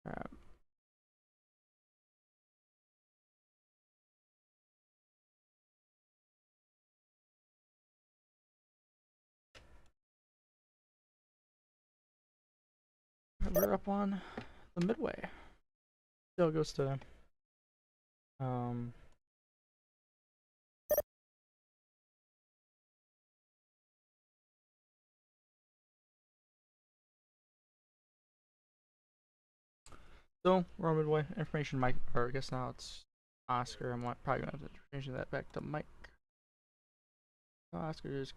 Alright. We're up on the Midway. Still goes to so we're on Midway. Information Mike, or I guess now it's Oscar. I'm probably gonna have to change that back to Mike. Oh, Oscar is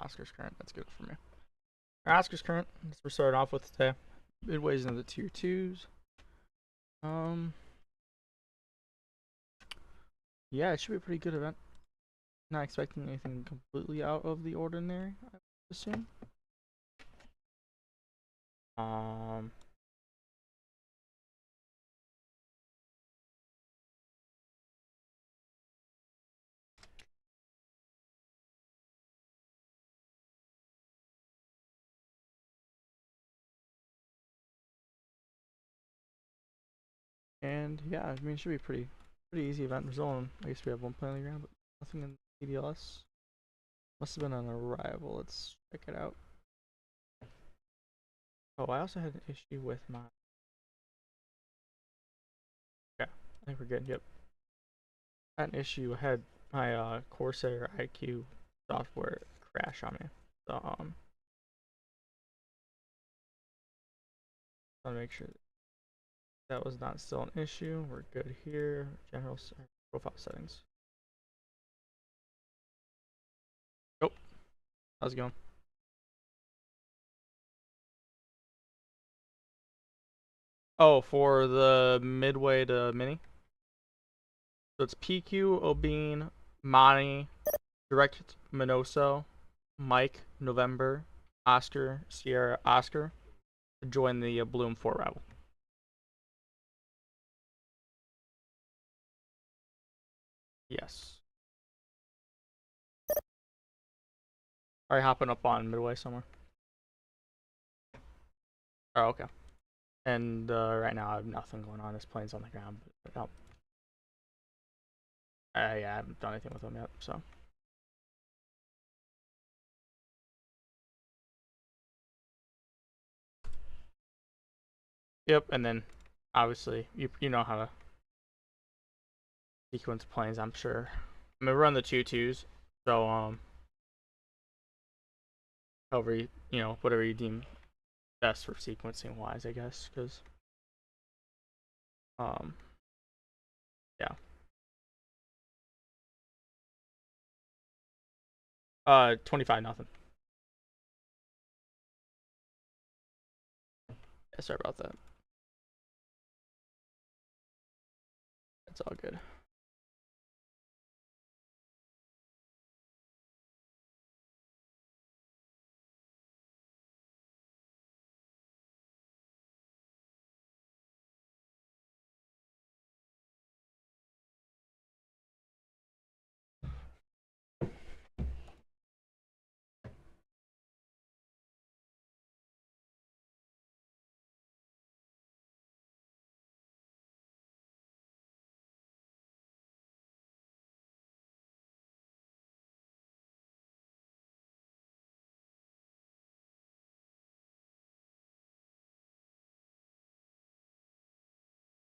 Oscar's current. That's good for me. Oscar's current. That's what we're starting off with today. Midway's into the tier 2s. Yeah, it should be a pretty good event. Not expecting anything completely out of the ordinary, I would assume. And yeah, I mean, it should be pretty easy event. There's only, I guess we have one play on the ground, but nothing in EDLS. Must have been an arrival. Let's check it out. Oh, I also had an issue with my. Yeah, I think we're good. Yep. I had an issue. I had my Corsair IQ software crash on me. So I'll make sure that was not still an issue. We're good here. General profile settings. Oh, how's it going? Oh, for the Midway to Mini. So it's PQ, Obene, Monty, Direct Minoso, Mike, November, Oscar, Sierra, Oscar to join the Bloom 4 rival. Yes. Alright, hopping up on Midway somewhere. Oh, okay. And right now I have nothing going on. This plane's on the ground. But, oh. Yeah, I haven't done anything with them yet, so. Yep, and then obviously you know how to sequence planes, I'm sure. I mean, we're on the 2-2s, so however you know, whatever you deem best for sequencing wise, I guess, because yeah. 25 nothing. Yeah, sorry about that. It's all good.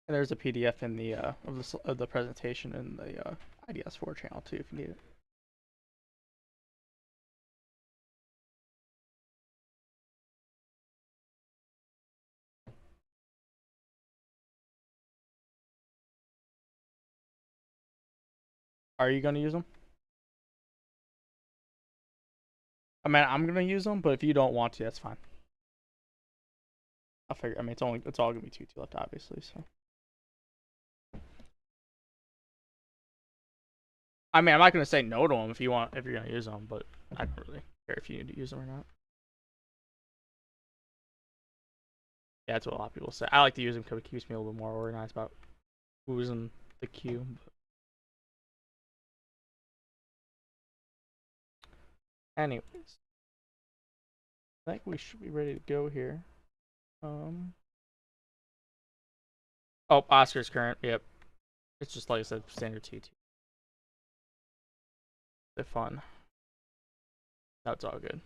And there's a PDF in the of the presentation in the IDS4 channel too, if you need it. Are you gonna use them? I mean, I'm gonna use them, but if you don't want to, that's fine. I'll figure. I mean, it's all gonna be 2-2 left, obviously. So. I mean, I'm not gonna say no to them if you're gonna use them, but I don't really care if you need to use them or not. Yeah, that's what a lot of people say. I like to use them because it keeps me a little bit more organized about who's in the queue. Anyways, I think we should be ready to go here. Oh, Oscar's current. Yep. It's just like I said, standard T2. They're fun. That's all good.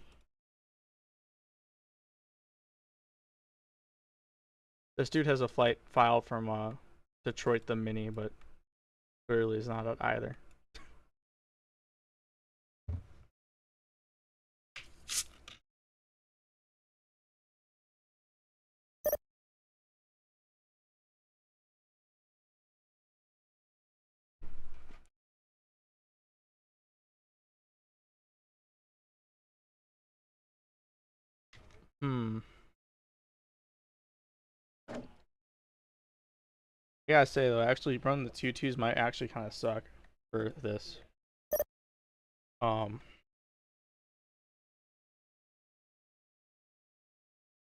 This dude has a flight file from Detroit the Mini, but clearly is not out either. Hmm. I gotta say though, actually running the 2-2s might actually kind of suck for this.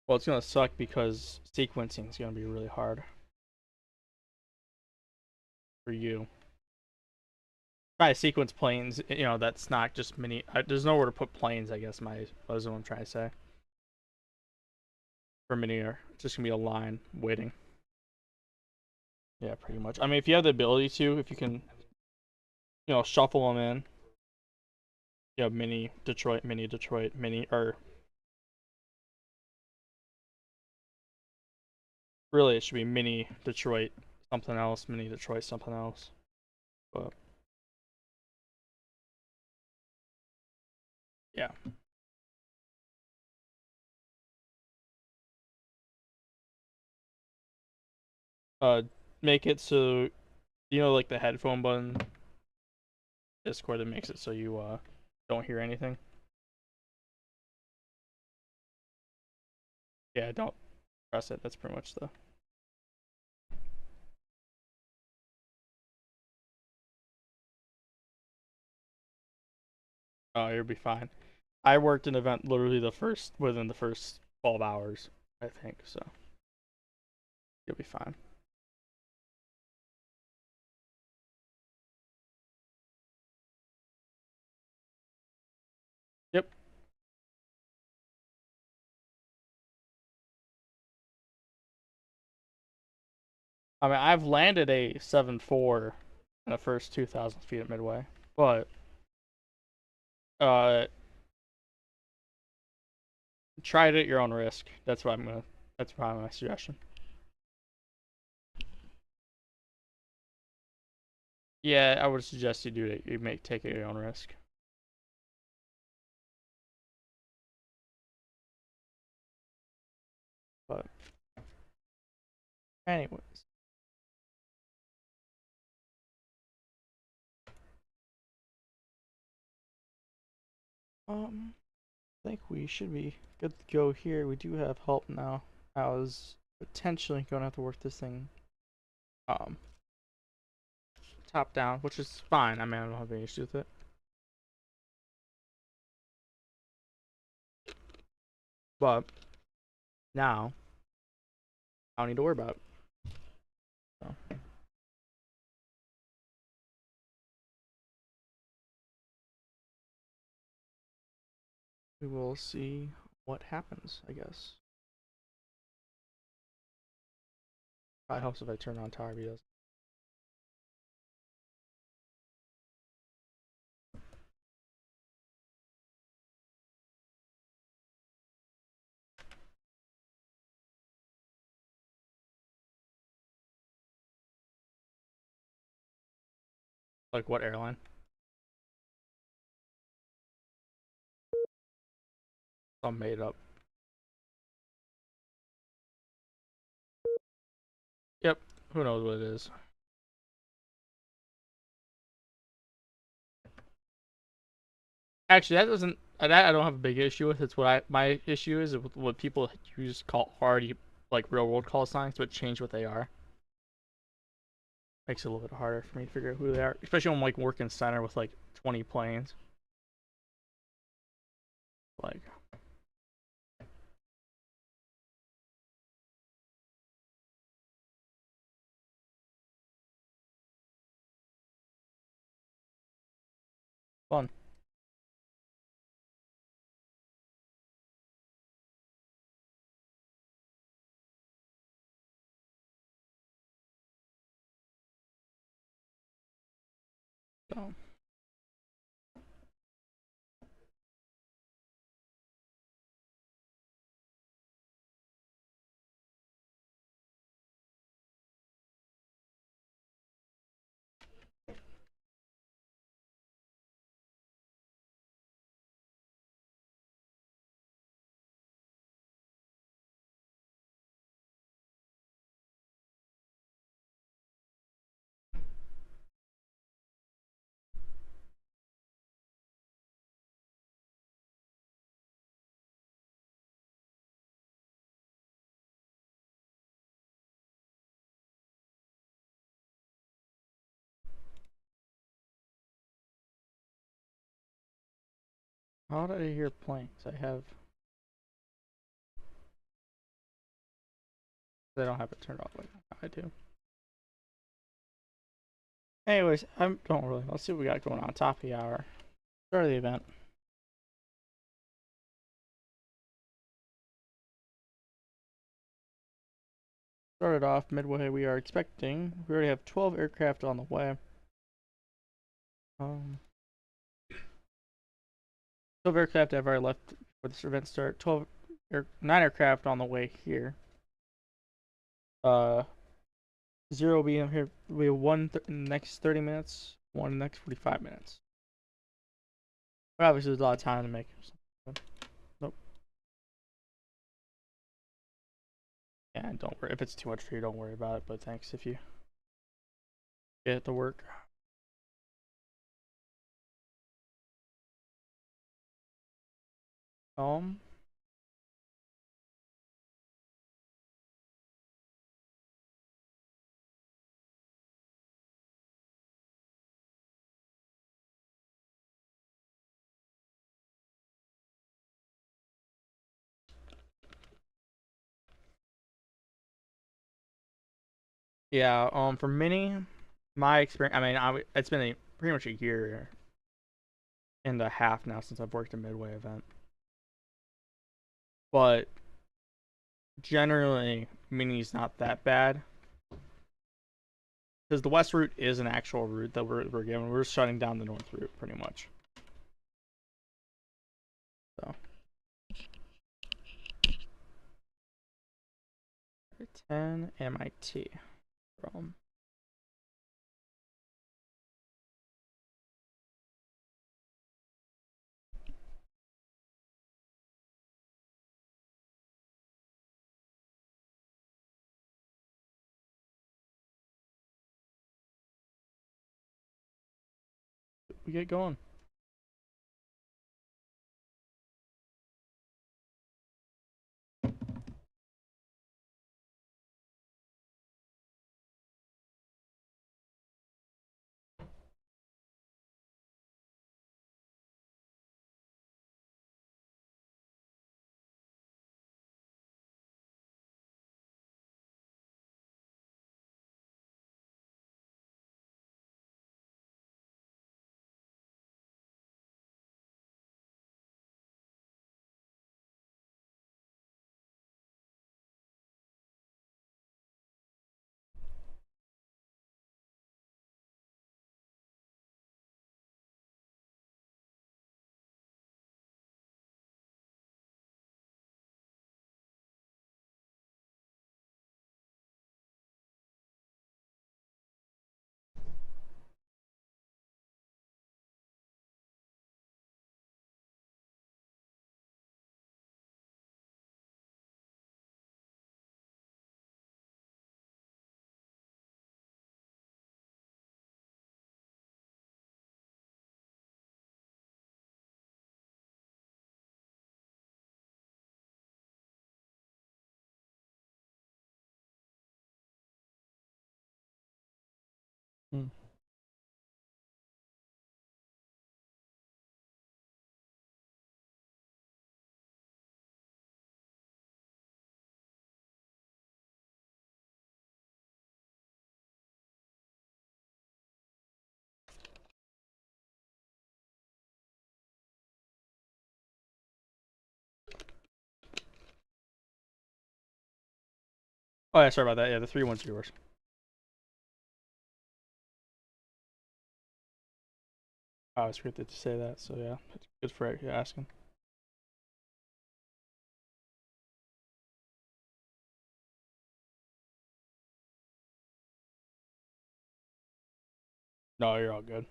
Well, it's gonna suck because sequencing is gonna be really hard for you. Try to sequence planes, you know, that's not just mini. There's nowhere to put planes, I guess. Was what I'm trying to say. For mini air, it's just gonna be a line waiting. Yeah, pretty much. I mean, if you have the ability to, if you can, you know, shuffle them in. You know, mini Detroit, mini, or really it should be mini Detroit something else, mini Detroit something else. But yeah. Uh make it so you know like the headphone button Discord that makes it so you don't hear anything. Yeah, don't press it. That's pretty much the you'll be fine. I worked an event literally within the first 12 hours, I think, so you'll be fine. Yep. I mean, I've landed a 7.4 in the first 2,000 feet at Midway, but uh, try it at your own risk. That's probably my suggestion. Yeah, I would suggest you do it. Take it at your own risk. But anyways, I think we should be good to go here. We do have help now. I was potentially going to have to work this thing um top down, which is fine. I mean, I don't have any issues with it. But now I don't need to worry about it. So we will see what happens, I guess. Probably helps if I turn on tower videos. Like what airline? I'm made up. Yep. Who knows what it is? Actually, that doesn't. That I don't have a big issue with. It's my issue is with what people use call already like real world call signs, but change what they are. Makes it a little bit harder for me to figure out who they are, especially when I'm like working center with like 20 planes. Like, fun. So. How did I hear planes? I don't have it turned off like I do. Anyways, don't really. Let's see what we got going on top of the hour. Start of the event. Started off Midway. We already have 12 aircraft on the way. 12 aircraft have already left for this event start. 9 aircraft on the way here. 0 will be in here. We have one in the next 30 minutes, one in the next 45 minutes. But obviously, there's a lot of time to make. Nope. Yeah, don't worry. If it's too much for you, don't worry about it. But thanks if you get it to work. Yeah. For Mini, my experience. I mean, it's been pretty much a year and a half now since I've worked a Midway event. But generally, Mini's not that bad. Because the west route is an actual route that we're given. We're shutting down the north route pretty much. So 10 MIT from we get going. Hmm. Oh yeah, sorry about that. Yeah, the 3-1's yours. I was scripted to say that, so yeah, it's good for you asking. No, you're all good.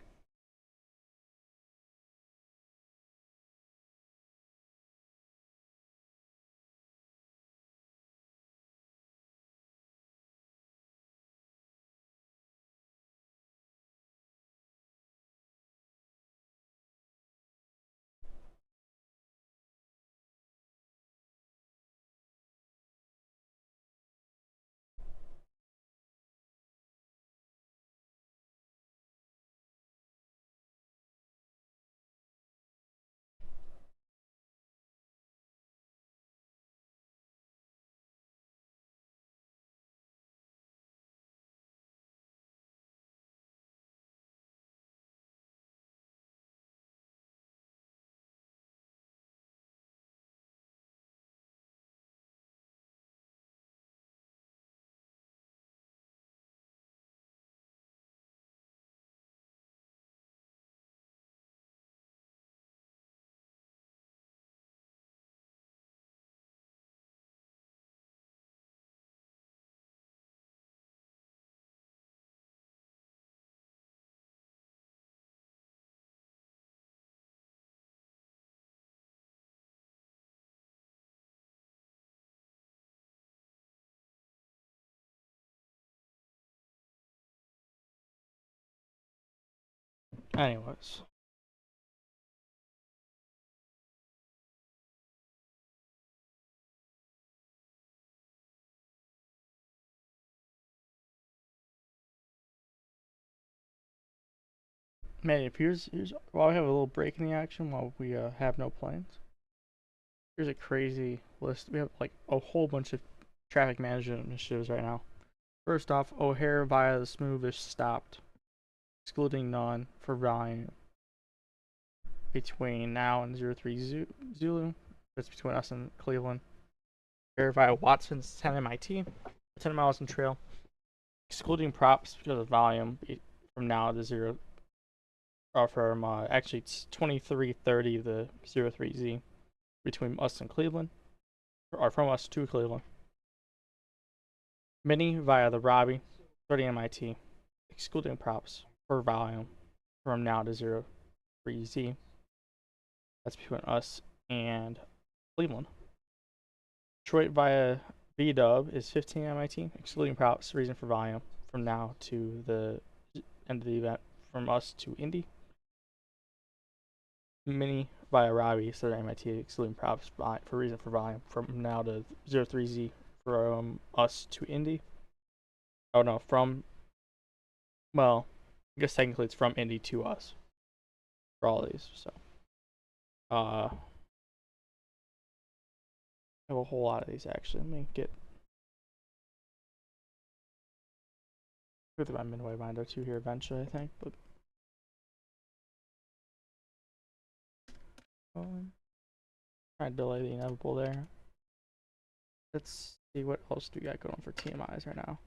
Anyways. Man, if here's while we have a little break in the action while we have no planes. Here's a crazy list. We have like a whole bunch of traffic management initiatives right now. First off, O'Hare via the smooth is stopped, excluding none for volume between now and 03 Zulu. That's between us and Cleveland. O'Hare via Watson's 10 MIT, 10 miles in trail, excluding props because of volume from now to 0. From actually it's 2330 the 03Z between us and Cleveland, or from us to Cleveland. Mini via the Robbie 30 MIT, excluding props for volume from now to 03Z. That's between us and Cleveland. Detroit via B-Dub is 15 MIT, excluding props, reason for volume from now to the end of the event from us to Indy. Mini via Robbie 30 MIT, excluding props for reason for volume from now to 03Z from us to Indy. Oh no, well, I guess technically it's from Indy to us for all of these. So, I have a whole lot of these actually. Let me get through my Midway binder too here eventually, I think. But trying to delay the inevitable there. Let's see what else do we got going for TMIs right now.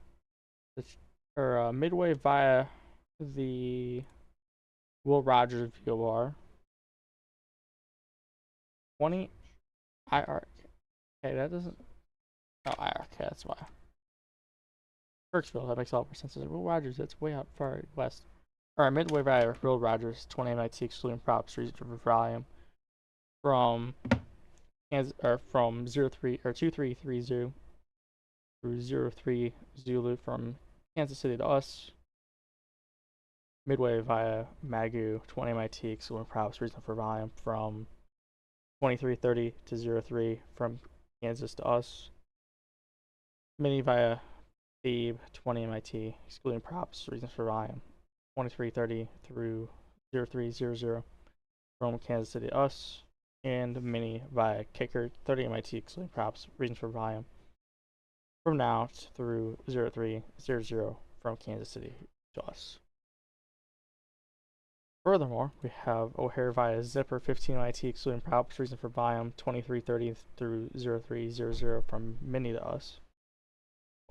Or Midway via the Will Rogers VOR 20 IRK. Okay, that doesn't. Oh, IRK, that's why. Kirksville, that makes a lot more sense. Will Rogers, that's way out far west. Alright, Midway via Will Rogers 20 MIT, excluding props, reason for volume from Kansas, or from 03 or 2330 through 03 Zulu from Kansas City to us. Midway via Magoo 20 MIT, excluding props, reason for volume from 2330 to 03 from Kansas to us. Mini via Thebe 20 MIT, excluding props, reasons for volume 2330 through 0300 from Kansas City to us. And Mini via Kicker 30 MIT, excluding props, reasons for volume from now through 0300 from Kansas City to us. Furthermore, we have O'Hare via Zipper 15 MIT, excluding props, reason for volume 2330 through 0300 from Mini to us.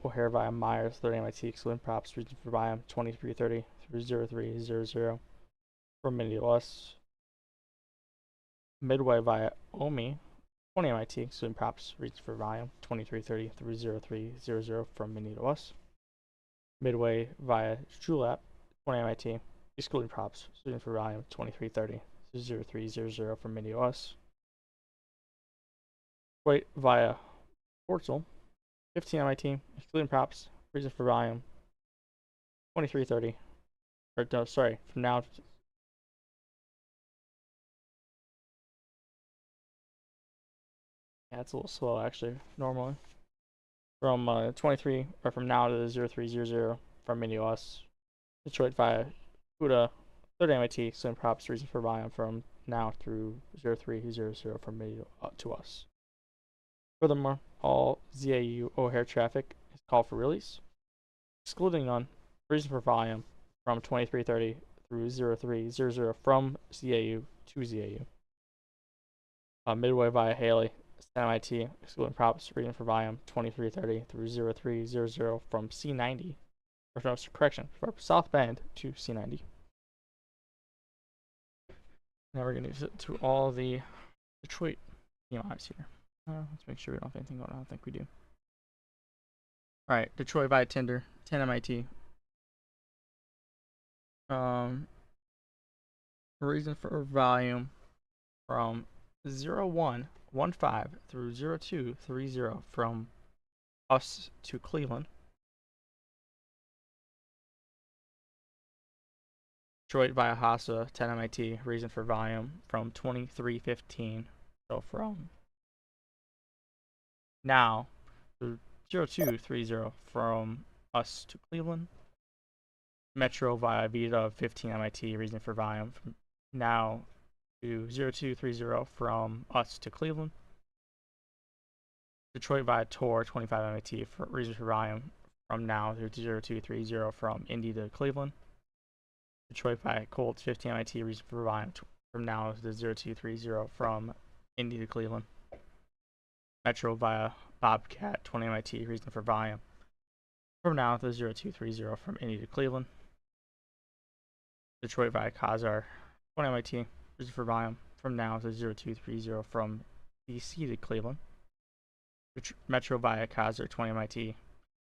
O'Hare via Myers 30 MIT, excluding props, reason for volume 2330 through 0300 from Mini to us. Midway via OMI, 20 MIT, excluding props, reads for volume 2330 through 0300 from Mini to us. Midway via Julep, 20 MIT, excluding props, excluding for volume 2330 through 0300 from Mini to us. Wait via Portal, 15 MIT, excluding props, reason for volume 2330, or no, sorry, from now. Yeah, it's a little slow actually, normally. From 23, or from now to 0300 from Mini to us. Detroit via Huda, 30 MIT, excluding props, reason for volume from now through 0300 from Mini to us. Furthermore, all ZAU O'Hare traffic is called for release, excluding none, reason for volume from 2330 through 0300 from ZAU to ZAU. Midway via Haley, 10 MIT, excluding props, reason for volume 2330 through 0300 from C90, or no, correction, from South Bend to C90. Now we're going to use it to all the Detroit EMIs here. Let's make sure we don't have anything going on. I don't think we do. Alright, Detroit via Tinder, 10 MIT. Reason for volume from 0115 through 0230 from us to Cleveland. Detroit via Hassa, 10 MIT. Reason for volume from 2315, so from now to 0230 from us to Cleveland. Metro via Vita, 15 MIT. Reason for volume from now to 0230 from us to Cleveland. Detroit via Tor, 25 MIT. For reason for volume from now to 0230 from Indy to Cleveland. Detroit via Colts, 15 MIT. Reason for volume from now to 0230 from Indy to Cleveland. Metro via Bobcat, 20 MIT. Reason for volume from now to 0230 from Indy to Cleveland. Detroit via Khazar, 20 MIT. Reason for volume from now to 0230 from DC to Cleveland. Metro via Khazar, 20 MIT.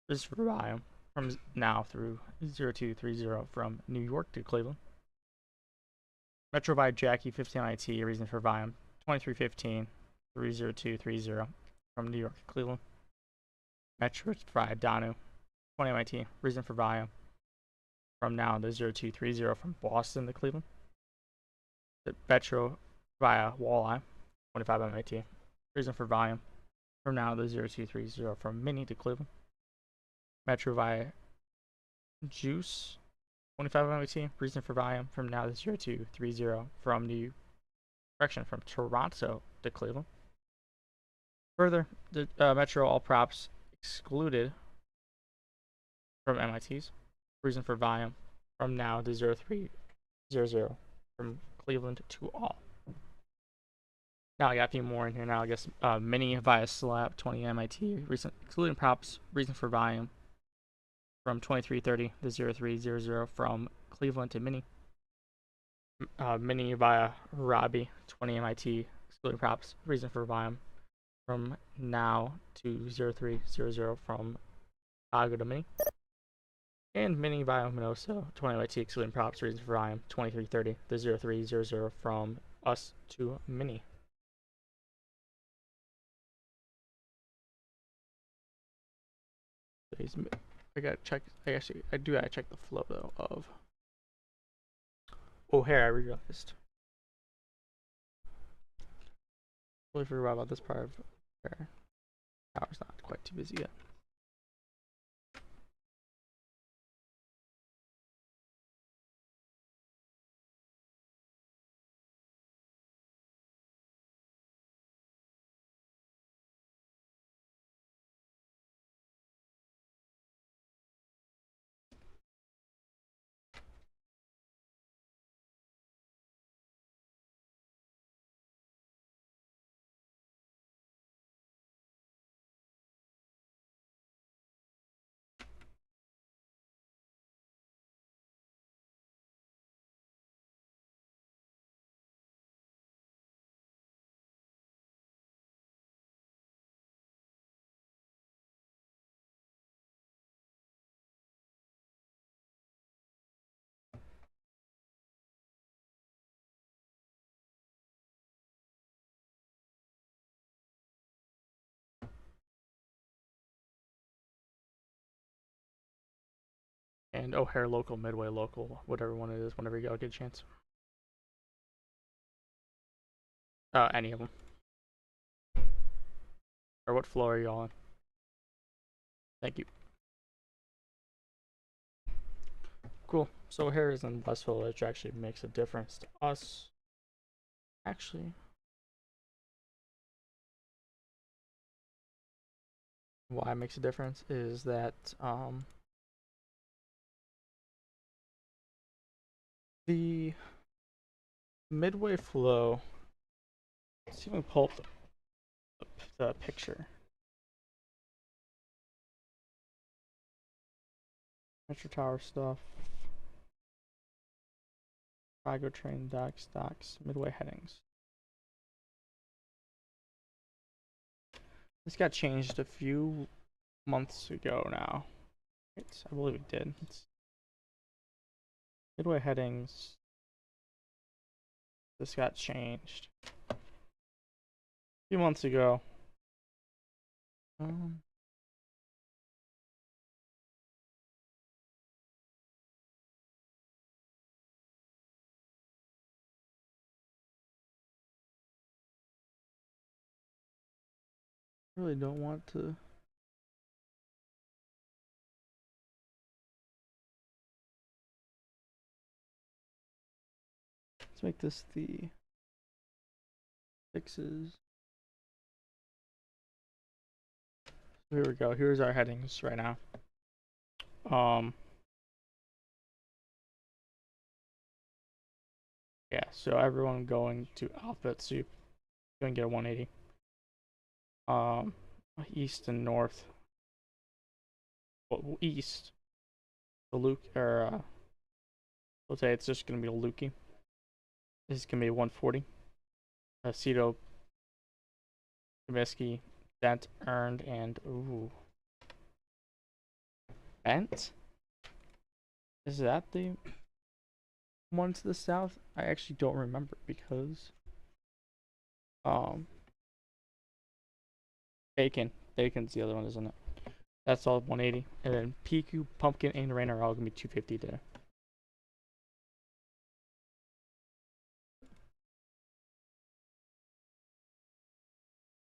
Reason for volume from now through 0230 from New York to Cleveland. Metro via Jackie, 15 MIT. Reason for volume 2315 through 0230 from New York to Cleveland. Metro via Danu, 20 MIT. Reason for volume from now to 0230 from Boston to Cleveland. Metro via Walleye, 25 MIT. Reason for volume from now to 0230 from Mini to Cleveland. Metro via Juice, 25 MIT. Reason for volume from now to 0230 from from Toronto to Cleveland. Further, the Metro all props excluded from MITs. Reason for volume from now to 0300 from Cleveland to all. Now I got a few more in here now. I guess Mini via Slap, 20 MIT. Excluding props. Reason for volume from 2330 to 0300 from Cleveland to Mini. Mini via Robbie, 20 MIT. Excluding props. Reason for volume from now to 0300 from Chicago to Mini. And Mini via Minoso, 20 MIT. Excluding props. Reason for volume 2330 to 0300 from us to Mini. I gotta check. I do gotta check the flow though of O'Hare. I realized. Totally forgot about this part of O'Hare. Tower's not quite too busy yet. And O'Hare local, Midway local, whatever one it is, whenever you get a chance. Any of them. Or what floor are you on? Thank you. Cool. So O'Hare is in Westville, which actually makes a difference to us. Actually, why it makes a difference is that the Midway flow. Let's see if we can pull up the picture. Metro Tower stuff. Cargo train docks, Midway headings. This got changed a few months ago now. I believe it did. It's Midway headings. This got changed a few months ago. I really don't want to. Let's make this the fixes. So here we go. Here's our headings right now. Yeah, so everyone going to alphabet soup gonna get a 180. East and north. Well, east. The Luke or let's say it's just gonna be a Lukey. This is gonna be a 140. Cito, Kaminsky, Dent, earned, and ooh. Bent? Is that the one to the south? I actually don't remember because Bacon's the other one, isn't it? That's all 180. And then PQ, Pumpkin, and Rain are all gonna be 250 today.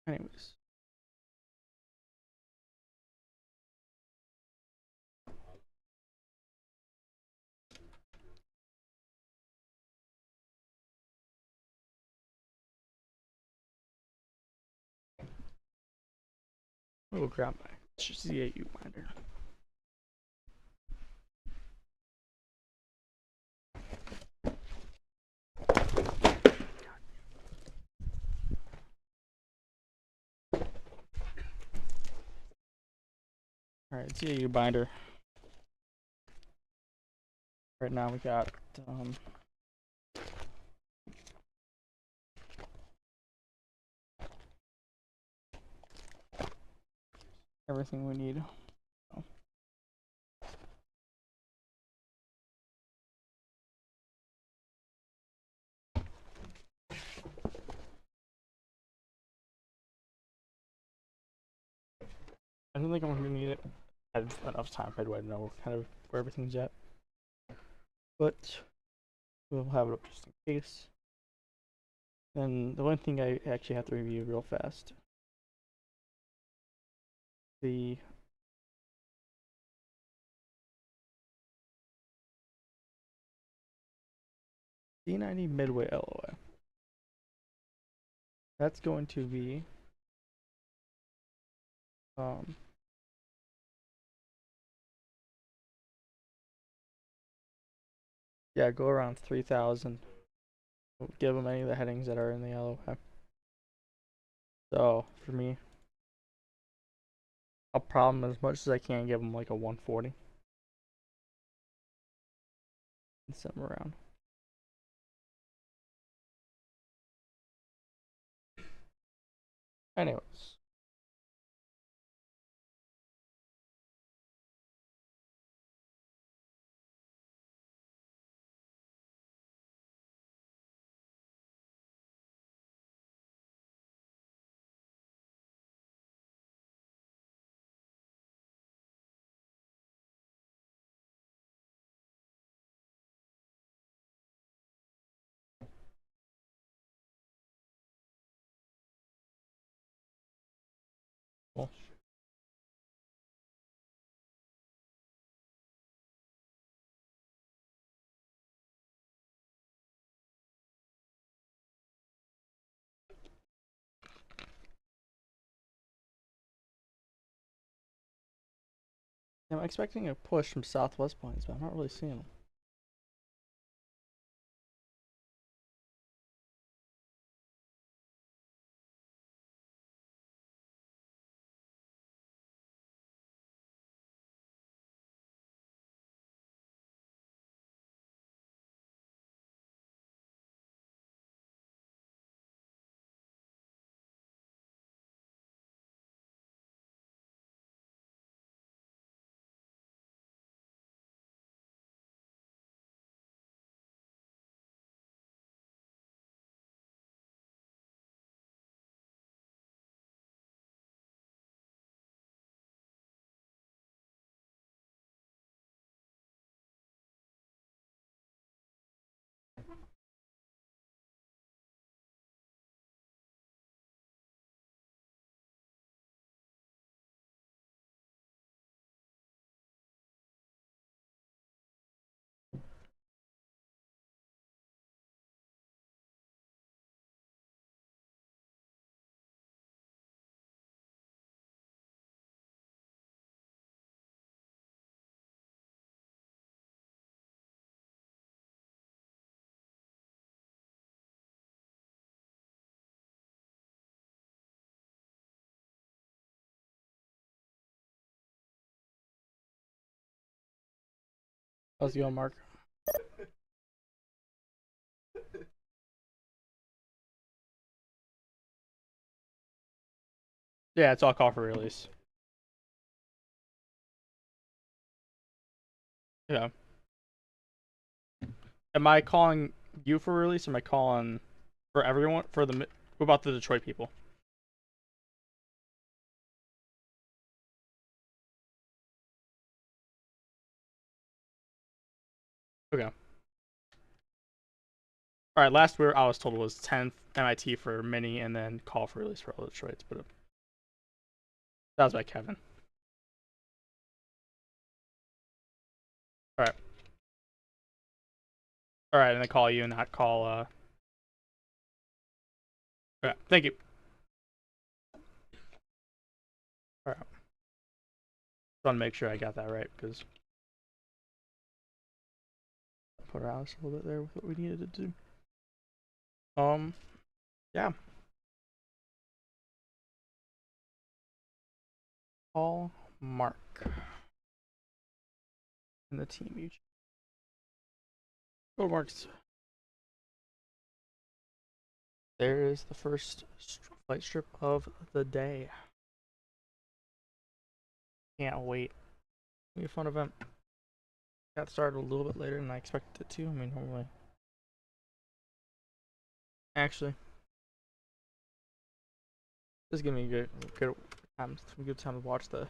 Anyways. We'll grab my CAU binder. Alright, CAU binder. Right now we got everything we need. I don't think I'm gonna need it. I had enough time Midway to know kind of where everything's at. But we'll have it up just in case. And the one thing I actually have to review real fast. The D90 Midway LOA. That's going to be yeah, go around 3,000. Give them any of the headings that are in the LOA. So for me, I'll problem as much as I can give them like a 140 and send them around. Anyways. Cool. I'm expecting a push from Southwest Plains, but I'm not really seeing them. How's it going, Mark? Yeah, it's all call for release. Yeah. Am I calling you for release? Or am I calling for everyone? For the what about the Detroit people? Okay. All right. Last I was told was 10th MIT for Mini, and then call for release for all the Detroits. But that was by Kevin. All right. All right, and then call you and not call. Okay. Thank you. All right. Just want to make sure I got that right because I put our house a little bit there with what we needed to do. Yeah. Call Mark and the team each. Go Marks. There is the first flight strip of the day. Can't wait. It'll be a fun event. Got started a little bit later than I expected it to. I mean, normally. Actually, just give me a good time to watch the.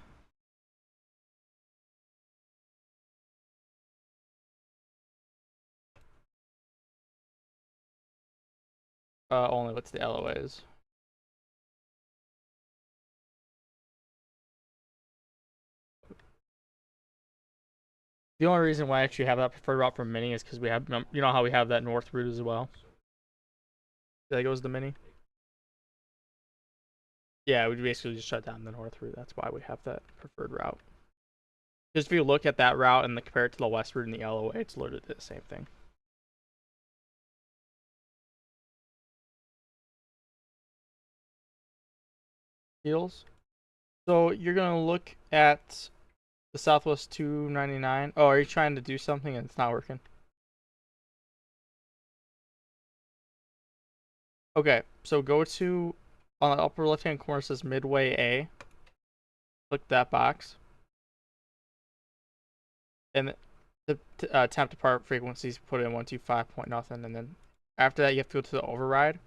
Only what's the LOAs. The only reason why I actually have that preferred route for Mini is because we have, you know how we have that north route as well. That goes the Mini. Yeah, we basically just shut down the north route. That's why we have that preferred route. Just if you look at that route and compare it to the west route and the LOA, it's literally the same thing. Deals. So you're gonna look at the Southwest 299. Oh, are you trying to do something and it's not working? Okay, so go to on the upper left hand corner it says Midway A. Click that box. And the temp depart frequencies, put in 125 point nothing, and then after that you have to go to the override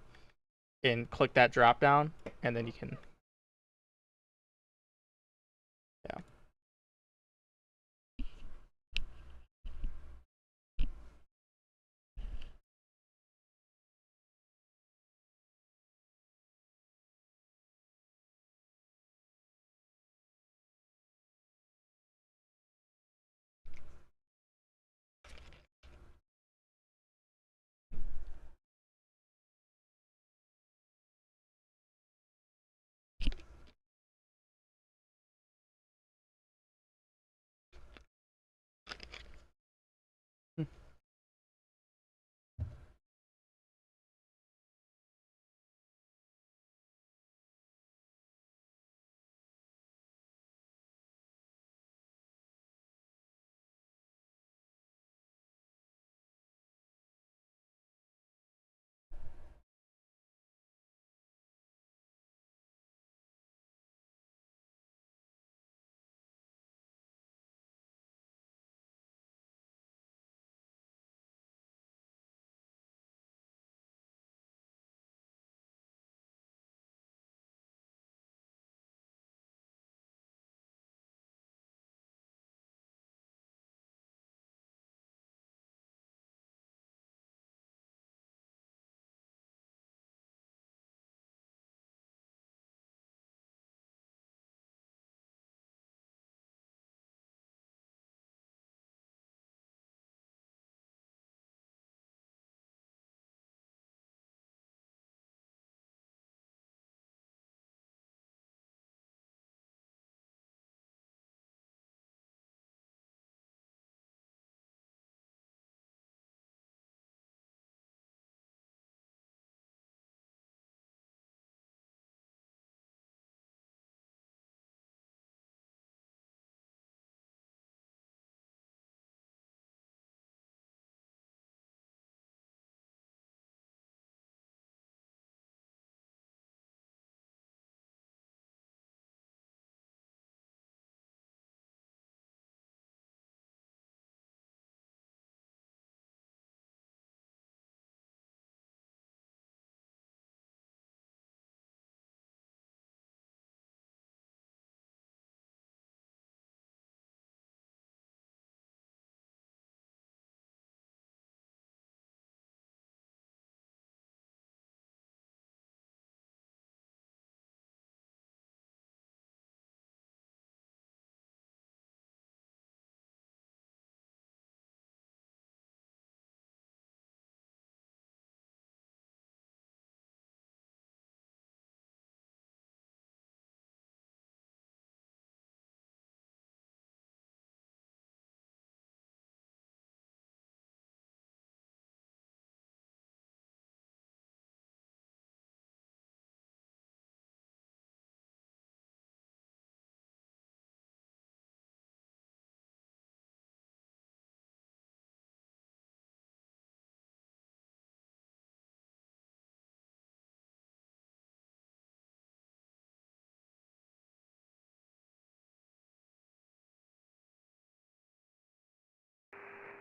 and click that drop down, and then you can, yeah.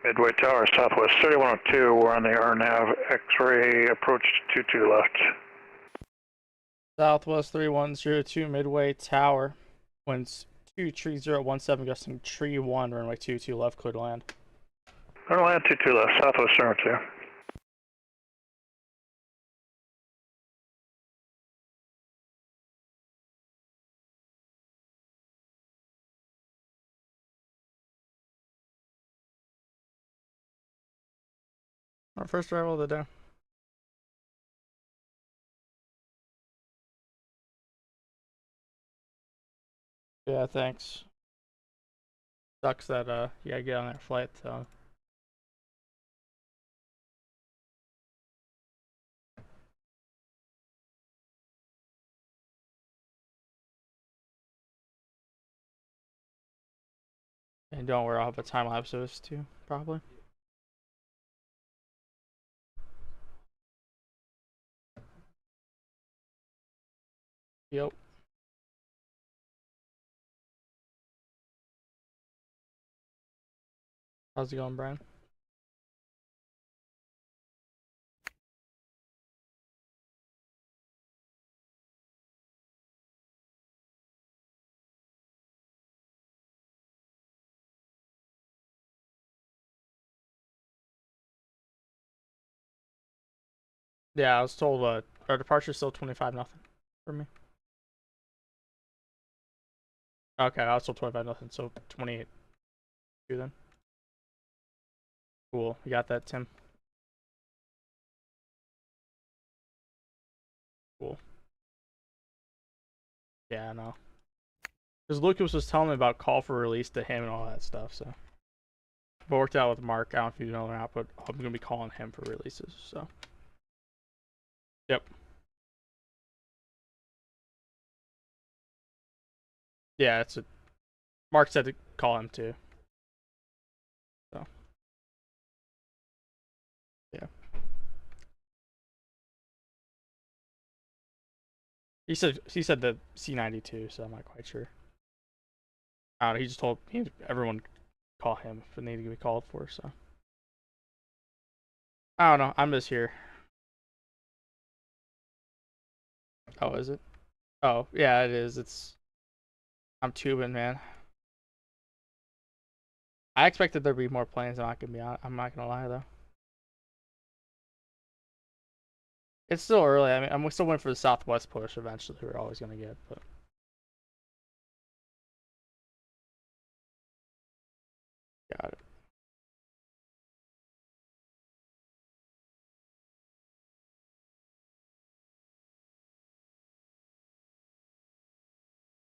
Midway Tower, Southwest 3102. We're on the RNAV X-ray approach 22 left. Southwest 3102 Midway Tower. Winds 23017, gusting tree 1, runway 22 left, clear to land. Clear to land 22 left, Southwest 3102. Our first arrival of the day. Yeah, thanks. Sucks that you gotta get on that flight, so. And don't worry, I'll have a time lapse of this too, probably. Yep. How's it going, Brian? Yeah, I was told our departure's still 25-0 for me. Okay, I was told 25-0, so 28. You then. Cool, you got that, Tim. Cool. Yeah, I know. Because Lucas was telling me about call for release to him and all that stuff, so. But worked out with Mark. I don't know if you know or not, but I'm gonna be calling him for releases, so. Yep. Yeah, it's a. Mark said to call him too. So. Yeah. He said the C92, so I'm not quite sure. I don't know. He just told everyone call him if it needed to be called for. So I don't know. I'm just here. Oh, is it? Oh, yeah, it is. I'm tubing, man. I expected there'd be more planes. I'm not gonna lie though. It's still early. I mean, I'm still waiting for the Southwest push. Eventually, we're always gonna get, but. Got it.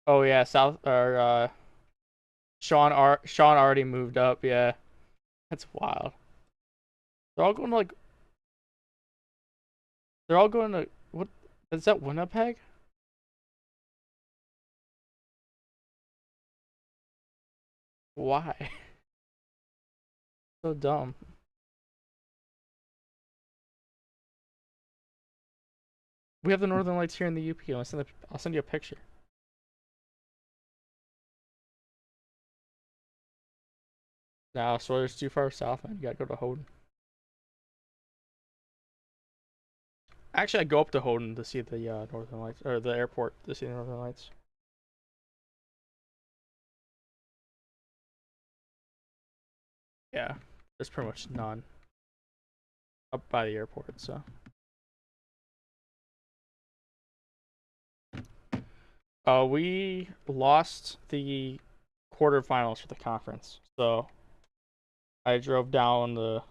Oh yeah, Sean already moved up. Yeah, that's wild. They're all going to like. They're all going to what? Is that Winnipeg? Why? So dumb. We have the Northern Lights here in the UP. I'll send you a picture. Nah, Sawyer's too far south, man. You gotta go to Houghton. Actually, I go up to Houghton to see the Northern Lights, or the airport to see the Northern Lights. Yeah, there's pretty much none up by the airport, so. We lost the quarterfinals for the conference, so I drove down to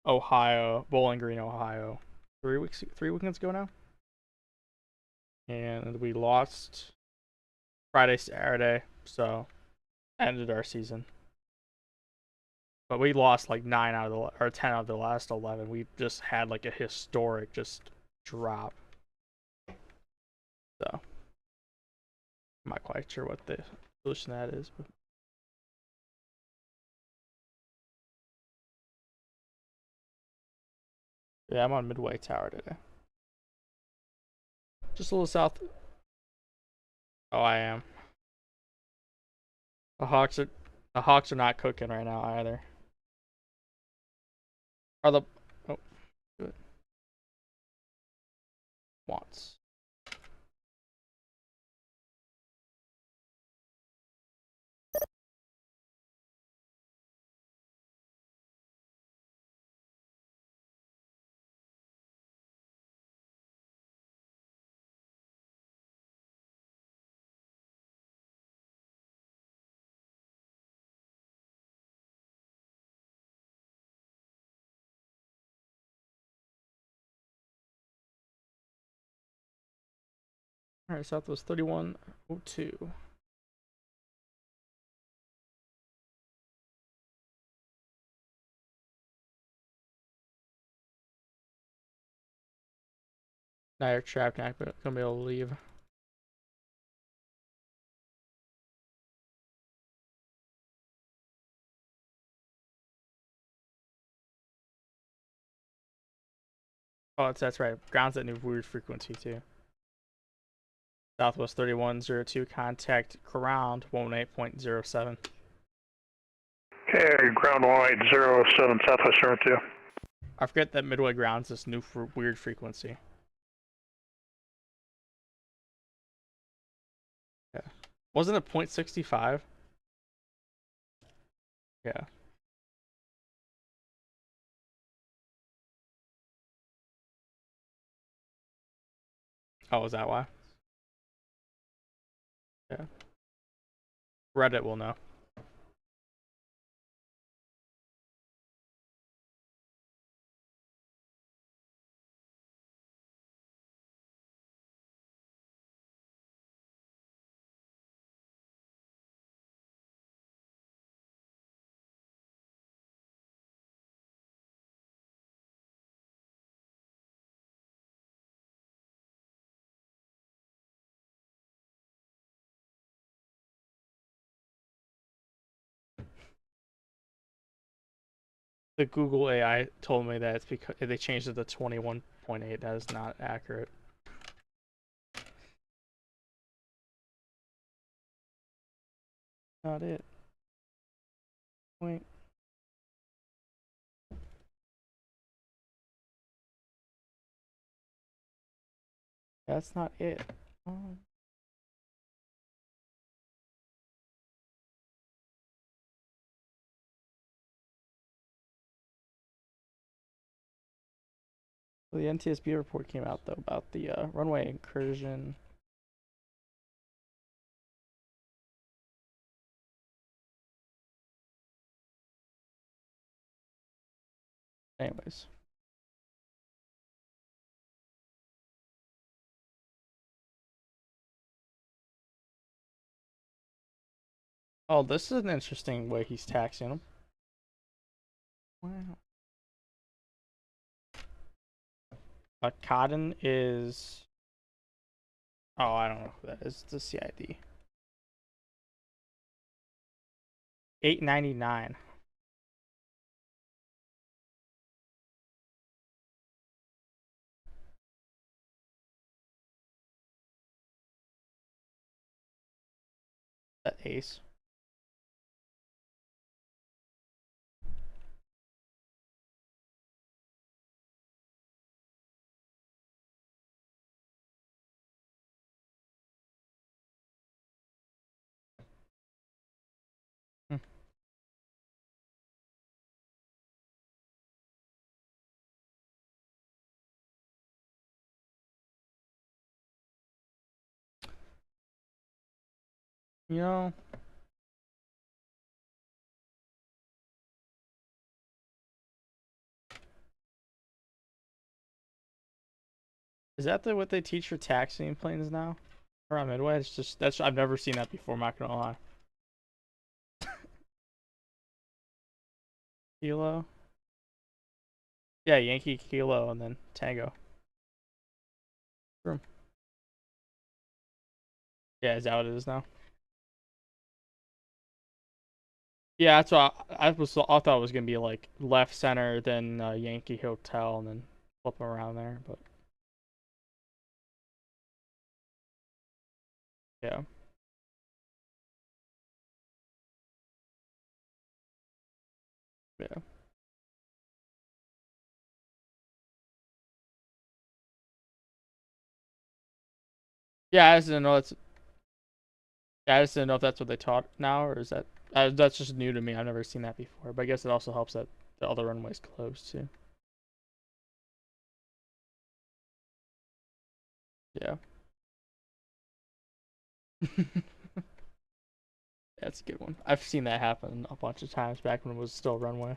Ohio, Bowling Green, Ohio, 3 weekends ago now, and we lost Friday, Saturday, so ended our season. But we lost like 9 out of the or 10 out of the last 11. We just had like a historic just drop. So I'm not quite sure what the solution to that is, but. Yeah, I'm on Midway Tower today. Just a little south. Oh, I am. The Hawks are not cooking right now either. Are the oh do it once. All right, Southwest 3102. Now you're trapped. Not gonna be able to leave. Oh, that's right. Ground's at new weird frequency too. Southwest 3102. Contact ground 18.07. Okay, ground 1807, Southwest 2. I forget that Midway ground's this new weird frequency. Yeah. Wasn't it 0.65? Yeah. Oh, is that why? Yeah. Reddit will know. The Google AI told me that it's because they changed it to 21.8. That is not accurate. Not it. Point. That's not it. Oh. Well, the NTSB report came out though about the runway incursion. Anyways. Oh, this is an interesting way he's taxing them. Wow. Cotton is. Oh, I don't know who that is. It's the CID. 899. That ace. Hmm. You know. Is that what they teach for taxiing planes now? Around Midway? It's just that's I've never seen that before, I'm not gonna lie. Kilo? Yeah, Yankee Kilo and then Tango. Room. Yeah, is that what it is now? Yeah, that's what I thought it was gonna be like left center, then Yankee Hotel, and then flip around there, but yeah. Yeah. Yeah, I just didn't know that's. Yeah, I just didn't know if that's what they taught now, or is that that's just new to me. I've never seen that before. But I guess it also helps that the other runway's closed too. Yeah. That's a good one. I've seen that happen a bunch of times back when it was still a runway.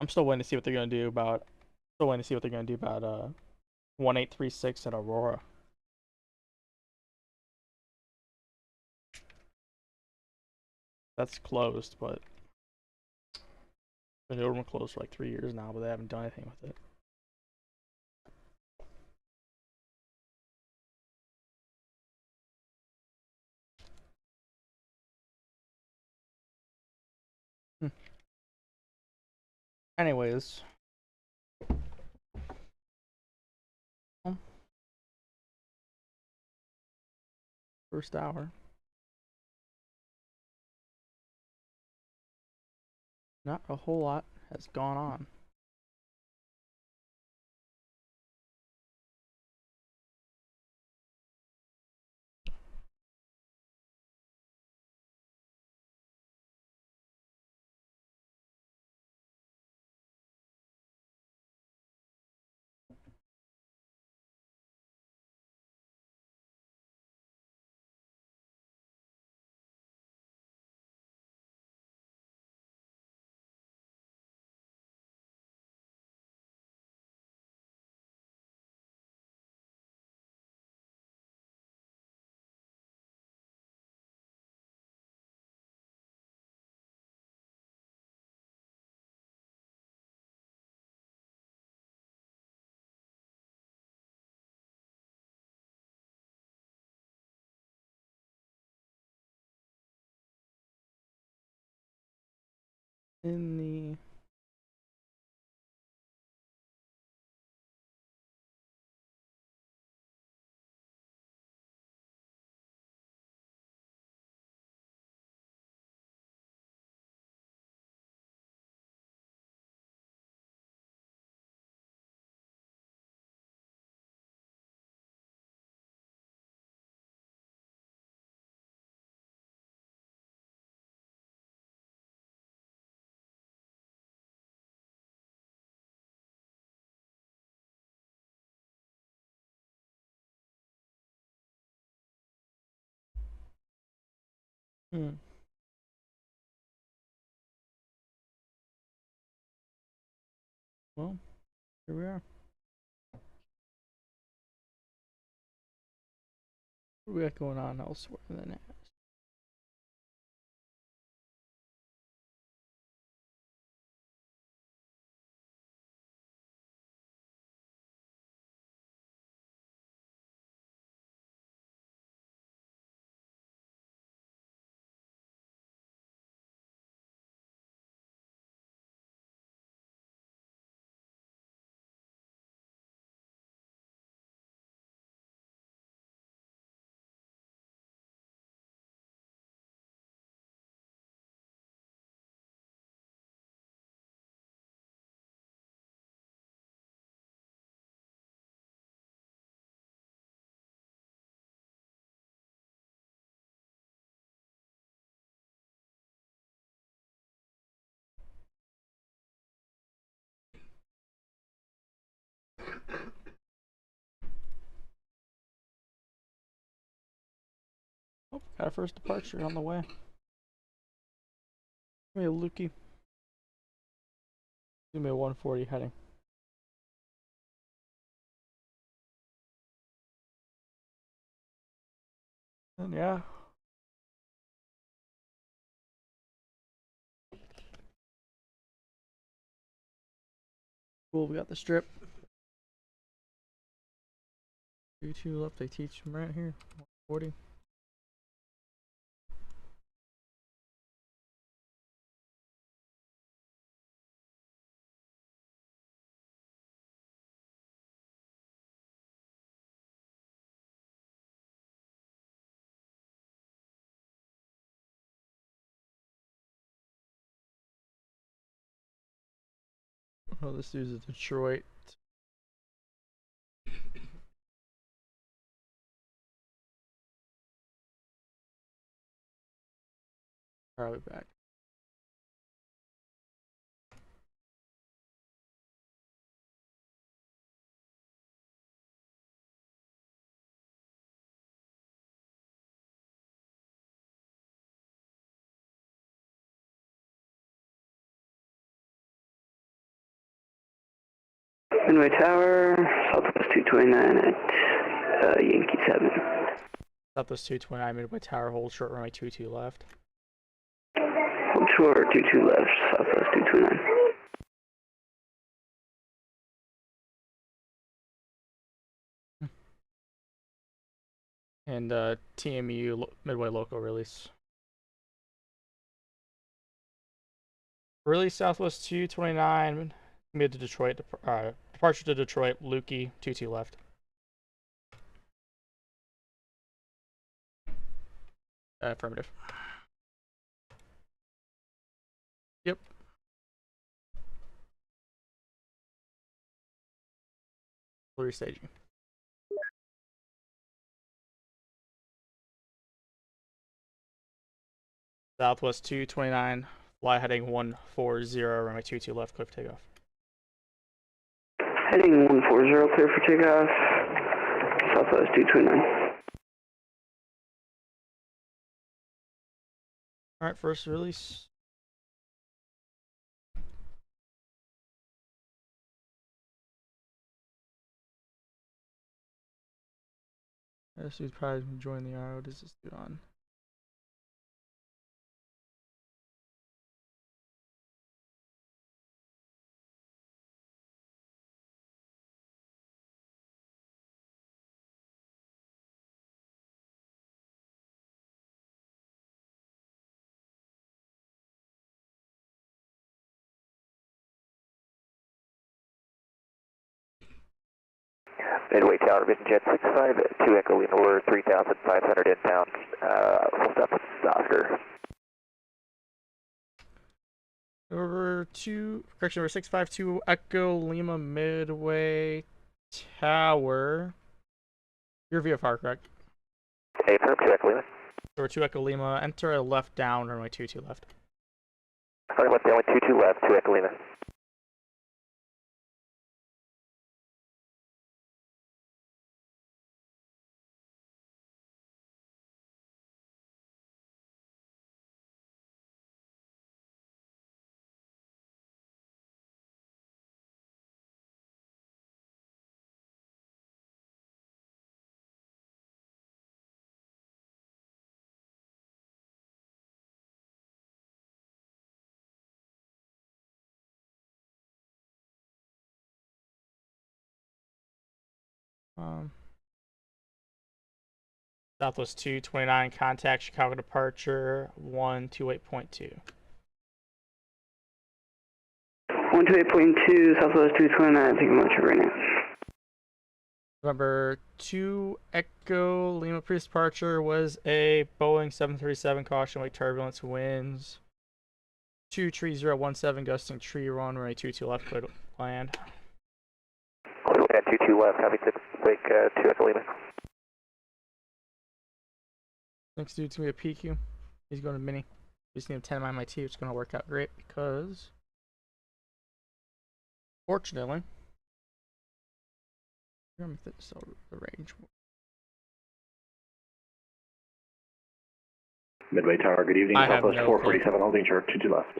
I'm still waiting to see what they're gonna do about. Still waiting to see what they're gonna do about 1836 at Aurora. That's closed, but the new one closed for like 3 years now, but they haven't done anything with it. Hmm. Anyways, first hour. Not a whole lot has gone on. In the hmm. Well, here we are. What do we got going on elsewhere than that? Oh, got our first departure on the way. Give me a Lukey. Give me a 140 heading. And yeah. Cool, we got the strip. 2 left, I teach them right here. 140. Oh, this dude's a Detroit. Probably back. Midway Tower, Southwest 229 at Yankee 7. Southwest 229, Midway Tower, hold short runway 22 left. Hold short, 22 left, Southwest 229. And TMU Midway local release. Release Southwest 229, mid to Detroit, departure to Detroit, Lukey, 22 left. Affirmative. Yep. Restaging. Southwest 229, fly heading 140, runway 22 left, clear for takeoff. Heading 140, clear for takeoff, Southwest 229. Alright, first release. This dude's probably enjoying the RO. What is this dude on? Midway Tower, Vision Jet 65, 2 Echo Lima, we're 3,500 inbound, full stop with Oscar. Over 652 Echo Lima Midway Tower. Your VFR, correct? Hey, firm, 2 Echo Lima. Over 2 Echo Lima, enter a left down, runway 22 left. Okay, left down, 22 left, 2 Echo Lima. Southwest 229, contact Chicago departure 128.2. 128.2, Southwest 229, thank you very much for right now. Remember, 2 Echo Lima previous departure was a Boeing 737 caution wake turbulence winds. 23017 gusting tree runway 22 left, clear to land. Clear to land, 22 left, copy 6, wake 2 Echo Lima. Next dude's gonna be a PQ. He's going to mini. We just need him 10 MIT, which is gonna work out great because, fortunately, we're gonna fit this over the range. Midway Tower, good evening. I have Southwest no 447, holding short, 22 left.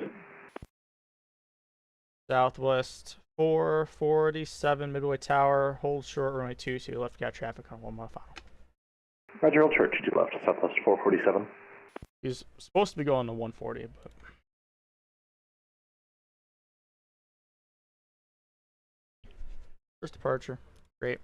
Southwest 447 Midway Tower, hold short runway 22 left, got traffic on 1 mile final. Roger, hold short, 22 left, Southwest 447. He's supposed to be going to 140, but first departure, great.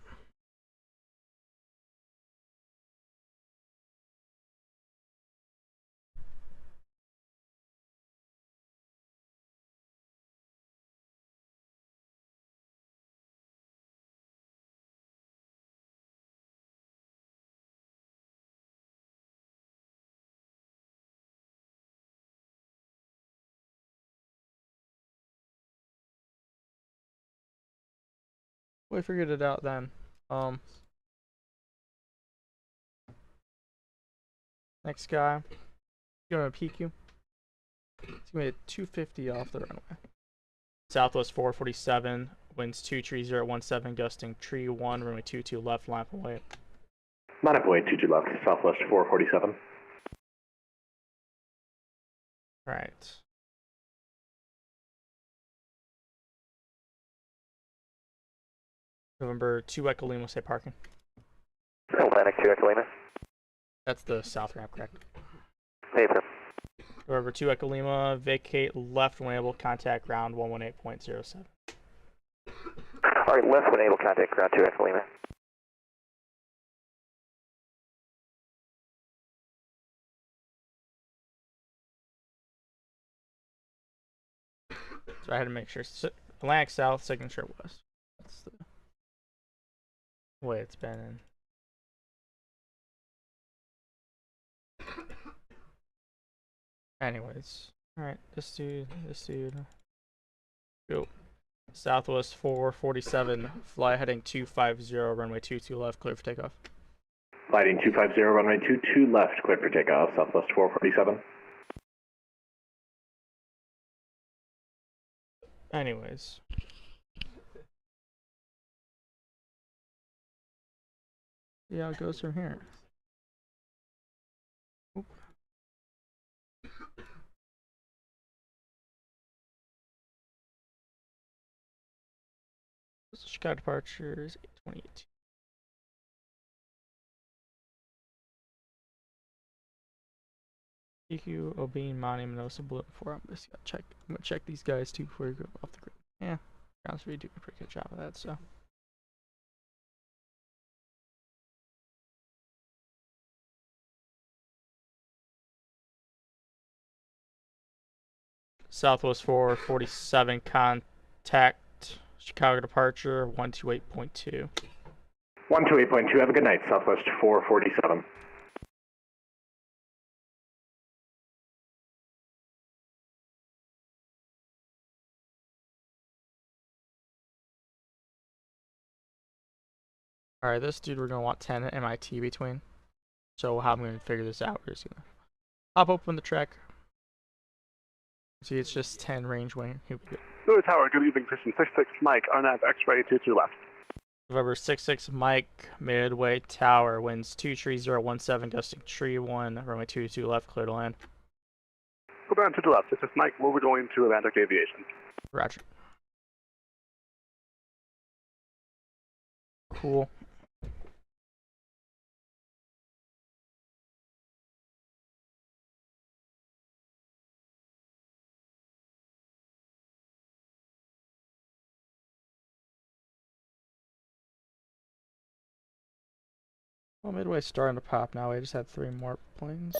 We figured it out then. Next guy, going to PQ. It's gonna be a 250 off the runway. Southwest 447, winds 23017, gusting tree 1, runway 22 left, line up away. Line up away, 22 left, Southwest 447. Right. November 2 Echo Lima, say parking. Atlantic 2 Echo Lima. That's the south ramp, correct? Hey, sir. November 2 Echo Lima, vacate left when able, contact ground 118.07. Alright, left when able, contact ground 2 Echo Lima. So I had to make sure. Atlantic South, signature west. That's the way it's been. Anyways, alright, this dude. Go. Southwest 447, fly heading 250, runway 22 left, clear for takeoff. Lighting 250, runway 22 left, clear for takeoff, Southwest 447. Anyways. See how it goes from here. Oop. Chicago departures 828. EQ, Obene, Monty, Minosa, Blue, 4. I'm gonna check these guys too before you go off the grid. Yeah, grounds really do a pretty good job of that, so. Southwest 447, contact Chicago departure 128.2. 128.2, have a good night, Southwest 447. Alright, this dude we're gonna want 10 MIT between. So how I'm gonna figure this out, we're just gonna hop open the track. See, it's just 10 range wing. Here we go. Louis Tower, good evening, Christian 66 Mike, RNAV X-ray 22 left. November 66 Mike, Midway Tower, winds 23017, gusting tree 1, runway 22 left, clear to land. Go down to the left, this is Mike, we'll be going to Atlantic Aviation. Roger. Cool. Well, Midway's starting to pop now. I just had 3 more planes.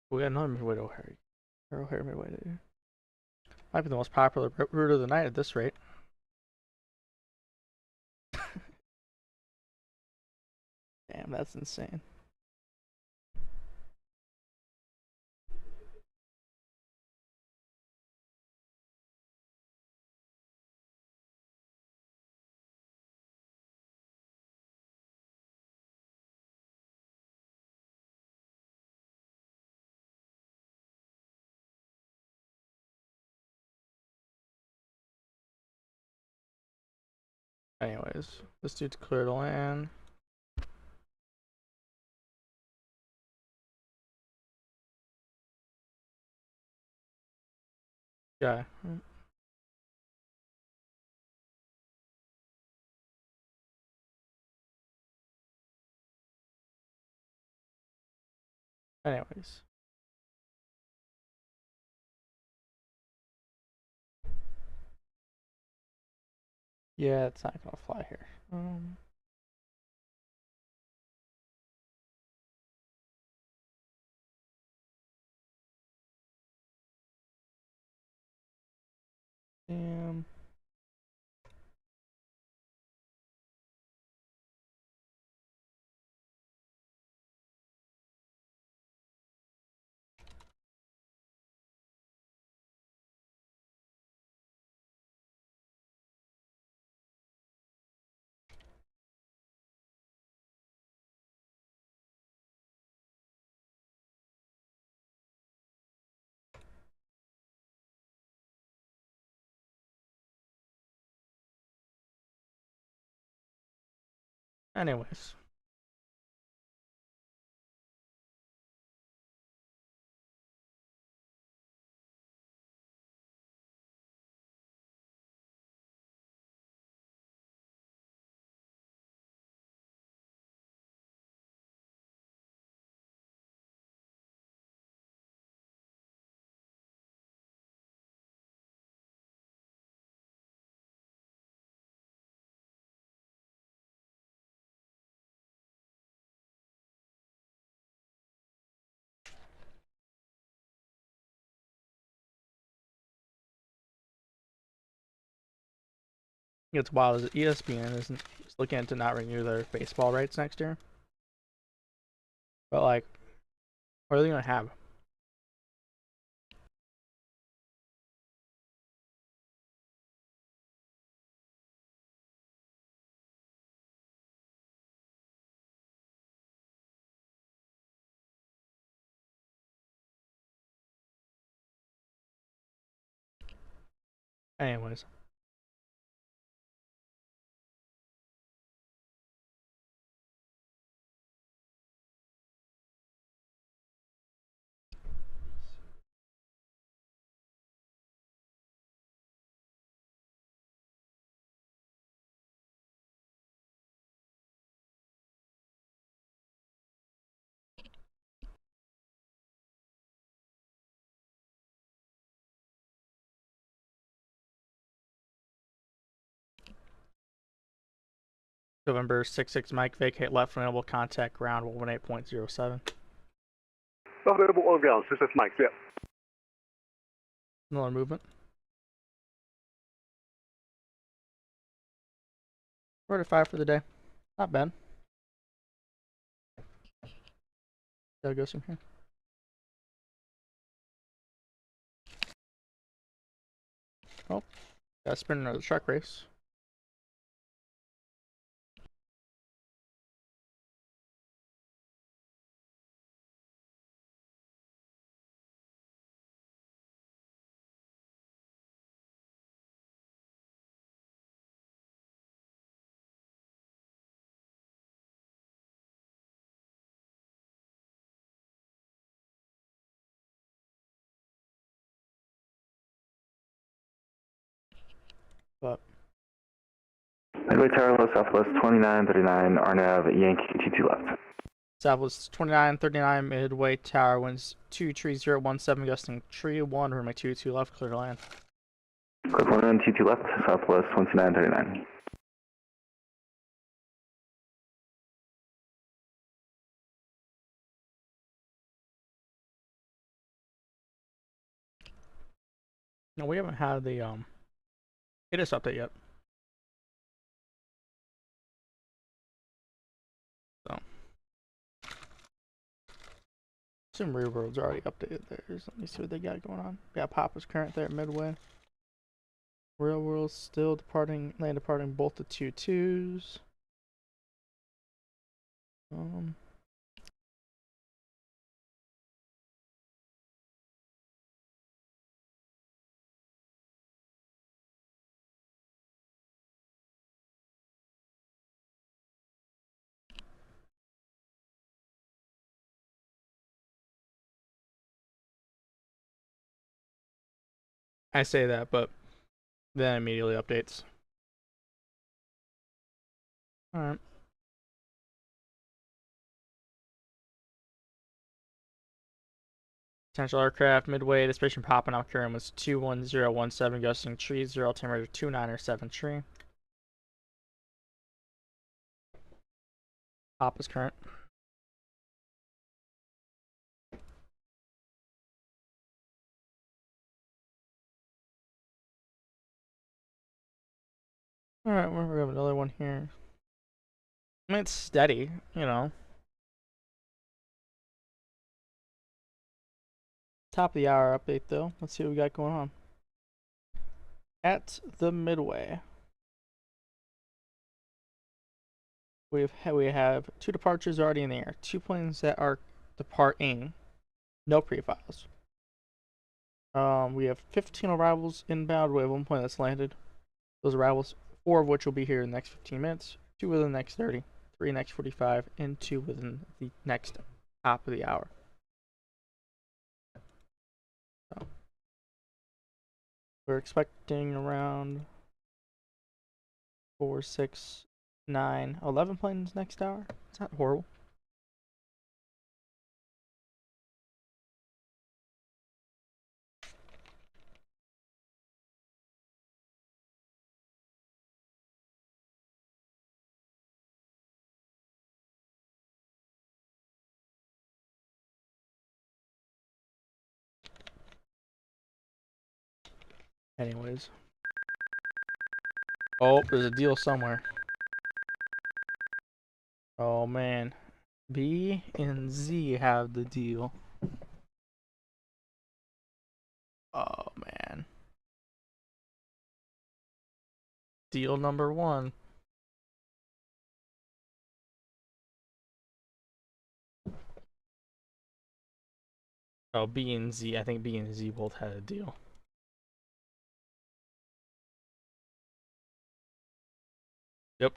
We got another Midway to O'Hare. O'Hare Midway, dude. Might be the most popular route of the night at this rate. Damn, that's insane. Anyways, this dude's clear to land. Yeah. Anyways. Yeah, it's not gonna fly here. Damn. Anyways. It's wild as ESPN is looking into not renew their baseball rights next year. But like, what are they gonna have? Anyways. November 66 Mike, vacate left available contact ground 118.07. Available on ground, this is Mike, yeah. Another movement. 45 for the day. Not bad. Gotta go from here. Oh, gotta sprint another truck race. But Midway Tower, low southwest 2939, RNAV, Yankee 22 left. Southwest 2939 Midway Tower winds 23017 gusting tree 1 runway 22 left clear to land. Clip 122 left, southwest 2939. No, we haven't had the ATC update yet. So some rear worlds are already updated there. Let me see what they got going on. Got Papa's current there at Midway. Real world still departing, land departing both the 2-2s. I say that, but then immediately updates. Alright. Potential aircraft, Midway, destination popping out current was 21017, gusting tree, 0, altimeter 29 tree. Pop is current. Alright, we have another one here. I mean, it's steady, you know. Top of the hour update, though. Let's see what we got going on. At the Midway, we have 2 departures already in the air. 2 planes that are departing. No pre-files. We have 15 arrivals inbound. We have 1 plane that's landed. Those arrivals, 4 of which will be here in the next 15 minutes. 2 within the next 30. 3 next 45, and 2 within the next top of the hour. So, we're expecting around 4, 6, 9, 11 planes next hour. It's not horrible. Anyways. Oh, there's a deal somewhere. Oh man. B and Z have the deal. Oh man. Deal number 1. Oh, B and Z. I think B and Z both had a deal. Yep.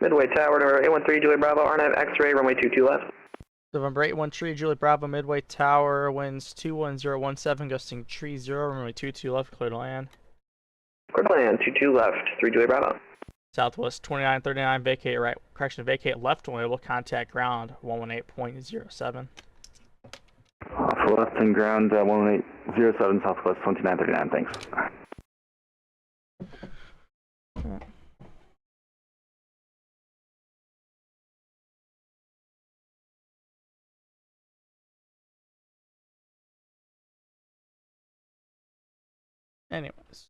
Midway Tower, number 813, Julie Bravo, RNAV X-ray, runway 22 left. November 813, Juliet Bravo, Midway Tower, winds 21017, gusting tree 0, runway 22 left, clear to land. Clear to land, 22 left, 3 Julie Bravo. Southwest 2939, vacate right, correction, vacate left runway, will contact ground 118.07. Off left and ground 11807 Southwest 2939, thanks. Anyways.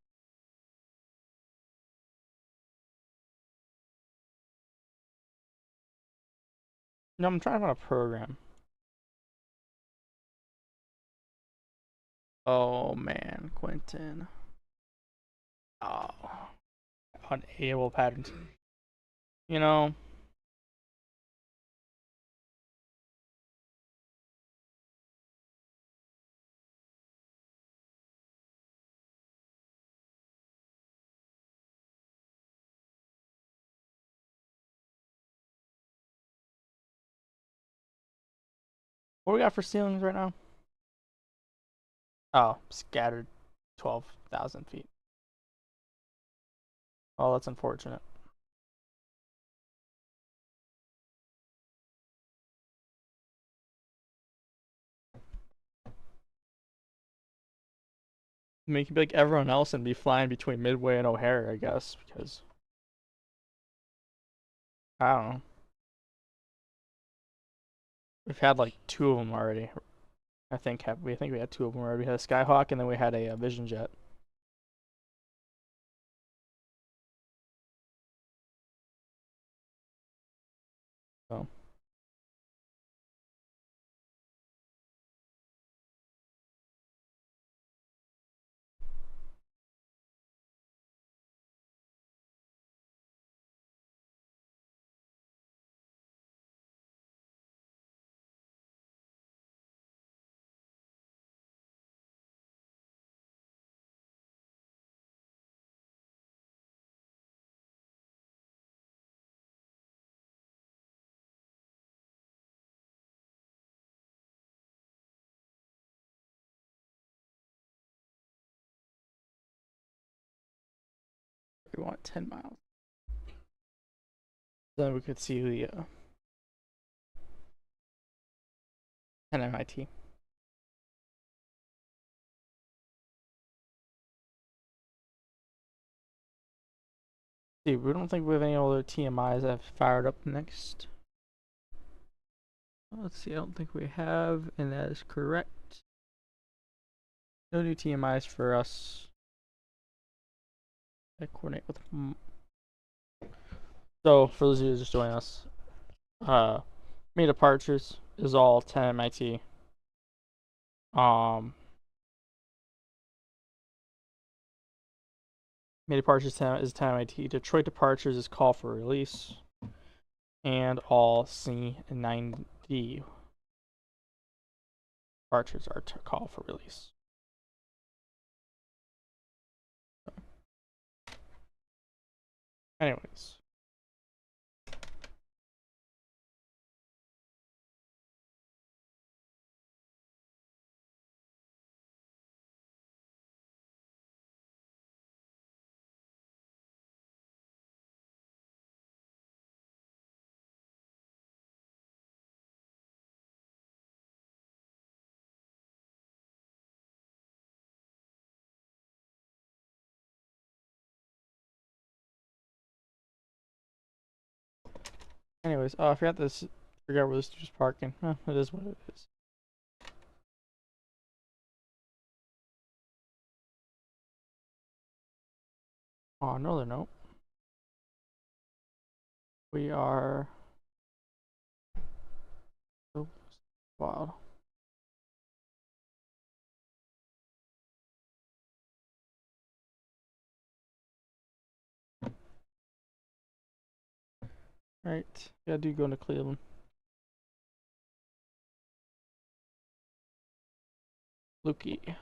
No, I'm trying to run a program. Oh man, Quentin. Oh. Unable patterns. You know. What we got for ceilings right now? Oh, scattered 12,000 feet. Oh, that's unfortunate. I mean, you could be like everyone else and be flying between Midway and O'Hare, I guess, because I don't know. We've had like 2 of them already. I think we had 2 of them already. We had a Skyhawk and then we had a Vision Jet. So. We want 10 miles. Then we could see the 10 MIT. See, we don't think we have any other TMIs that have fired up next. Let's see, I don't think we have, and that is correct. No new TMIs for us. I coordinate with. So, for those of you just joining us, me departures is all 10 MIT. Me departures is 10 MIT. Detroit departures is call for release. And all C90 departures are to call for release. Anyways. I forgot this. Forgot where this dude's parking. It is what it is. On another note, we are. Oh, wild. Right, yeah, I do go into Cleveland. Lukey.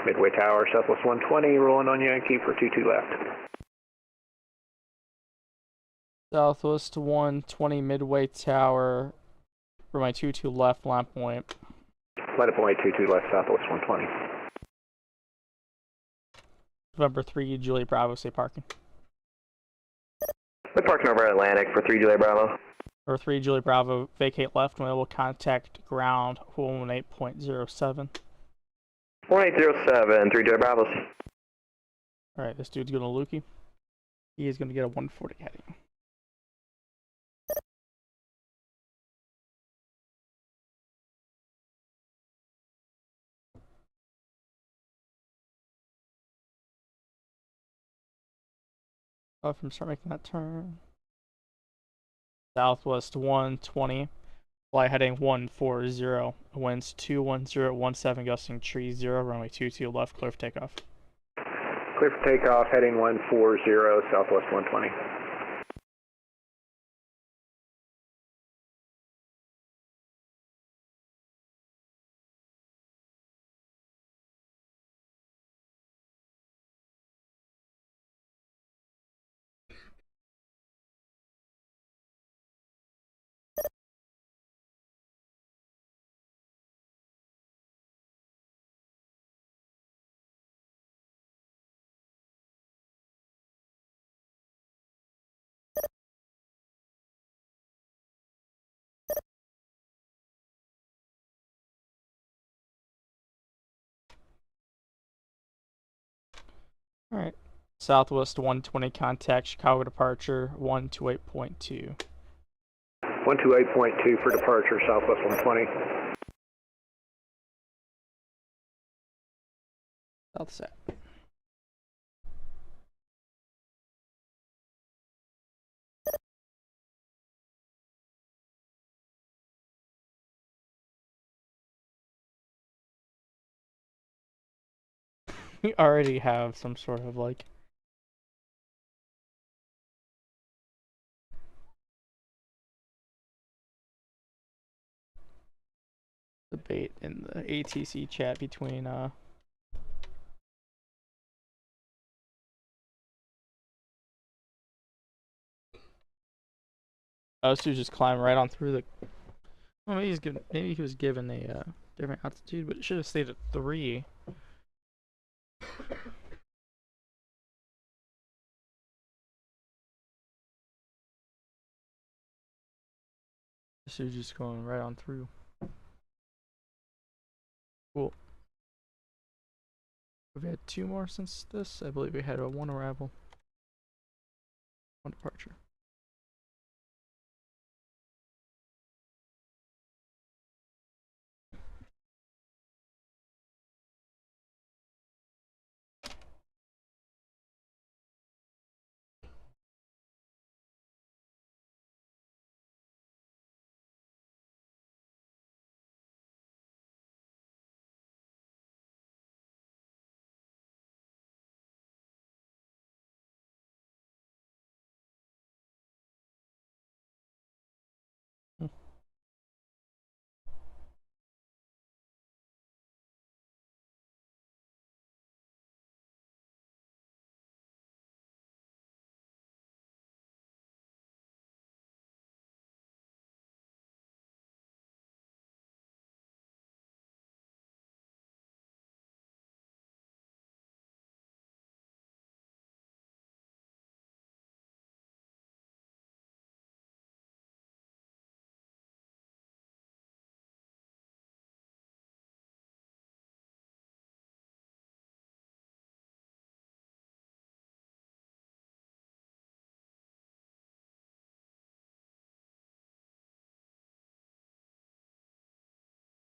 Midway Tower, Southwest 120, rolling on Yankee for 22 left. Southwest 120 Midway Tower for my 22 left lamp point. Line point 22 left, Southwest 120. November 3, Julie Bravo, stay parking. We're parking over Atlantic for 3 Juliet Bravo. Or 3 Julie Bravo, vacate left, and we will contact ground 118.07. 1807, 3 Juliet Bravos. Alright, this dude's going to Lukey. He is going to get a 140 heading. If I'm start making that turn. Southwest 120. Fly heading 140. Winds 21017, gusting tree 0. Runway 22 left, clear for takeoff. Clear for takeoff, heading 140, Southwest 120. Alright. Southwest 120, contact Chicago departure 128.2. 128.2 for departure, Southwest 120. South set. We already have some sort of like debate in the ATC chat between us two just climb right on through the. Well, maybe he's good. Maybe he was given a different altitude, but it should have stayed at 3. This is just going right on through. Cool. We've had 2 more since this. I believe we had a 1 arrival, 1 departure.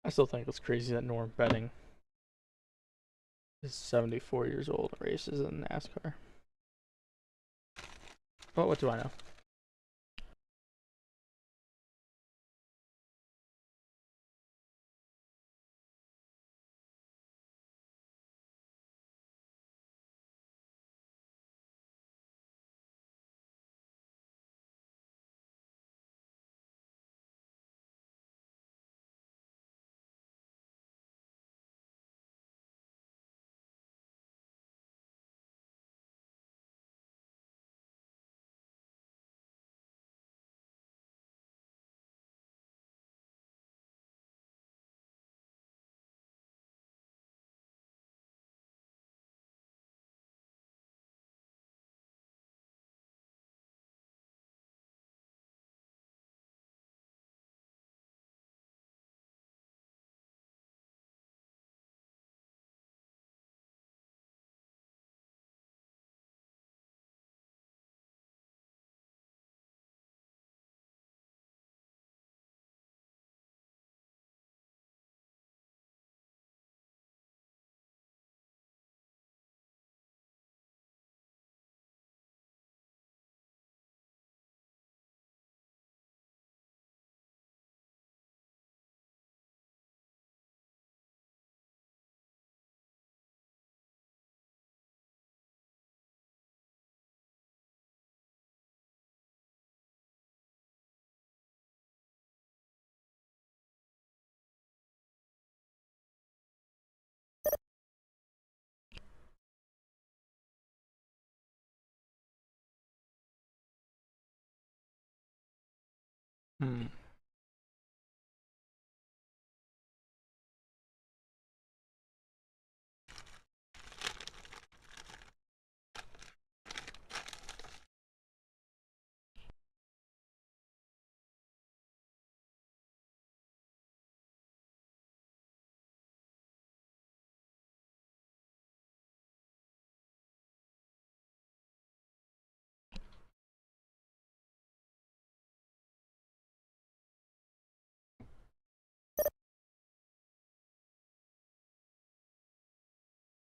I still think it's crazy that Norm Betting is 74 years old and races in NASCAR. But what do I know?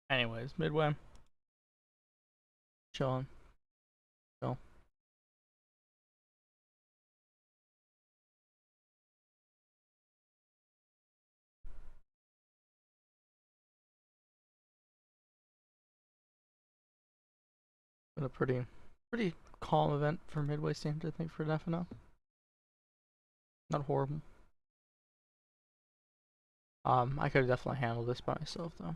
Anyways, Midway. Chilling. Chill. Been a pretty calm event for Midway standards, I think, for F&O. Not horrible. I could definitely handle this by myself though.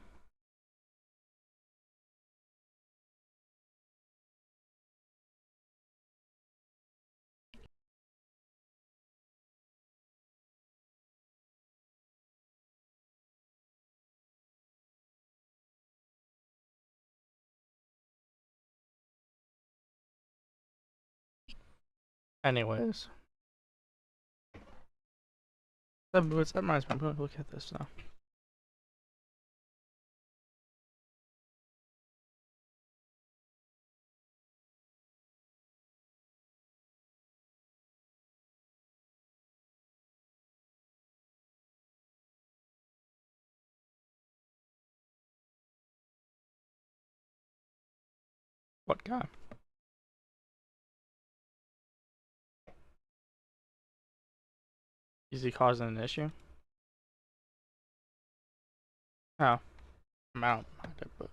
Anyways. That reminds me, I'm going to look at this now. What guy? Is he causing an issue? Oh. I'm out. But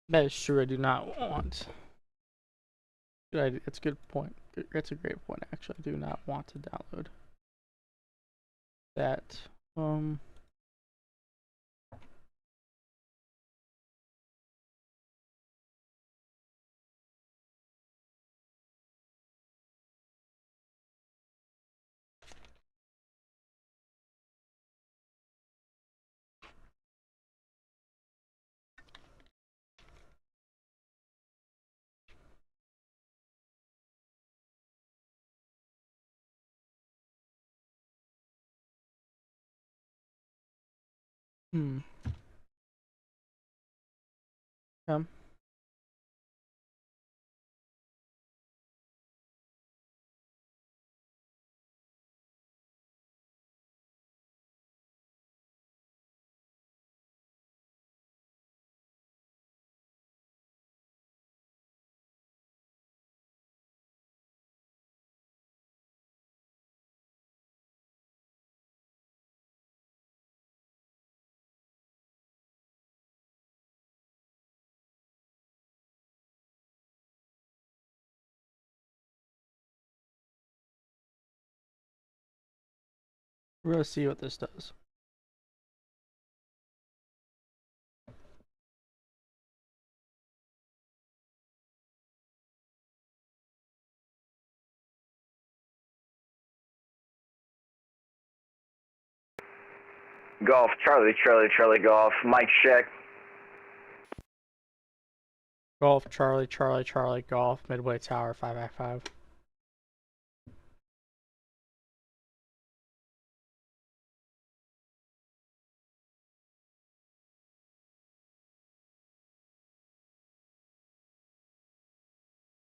that is true. I do not want. That's a good point. That's a great point. Actually, I do not want to download that. Come. We're gonna see what this does. Golf, Charlie, Charlie, Charlie, Golf. Mike, check. Golf, Charlie, Charlie, Charlie, Golf, Midway Tower, 5x5.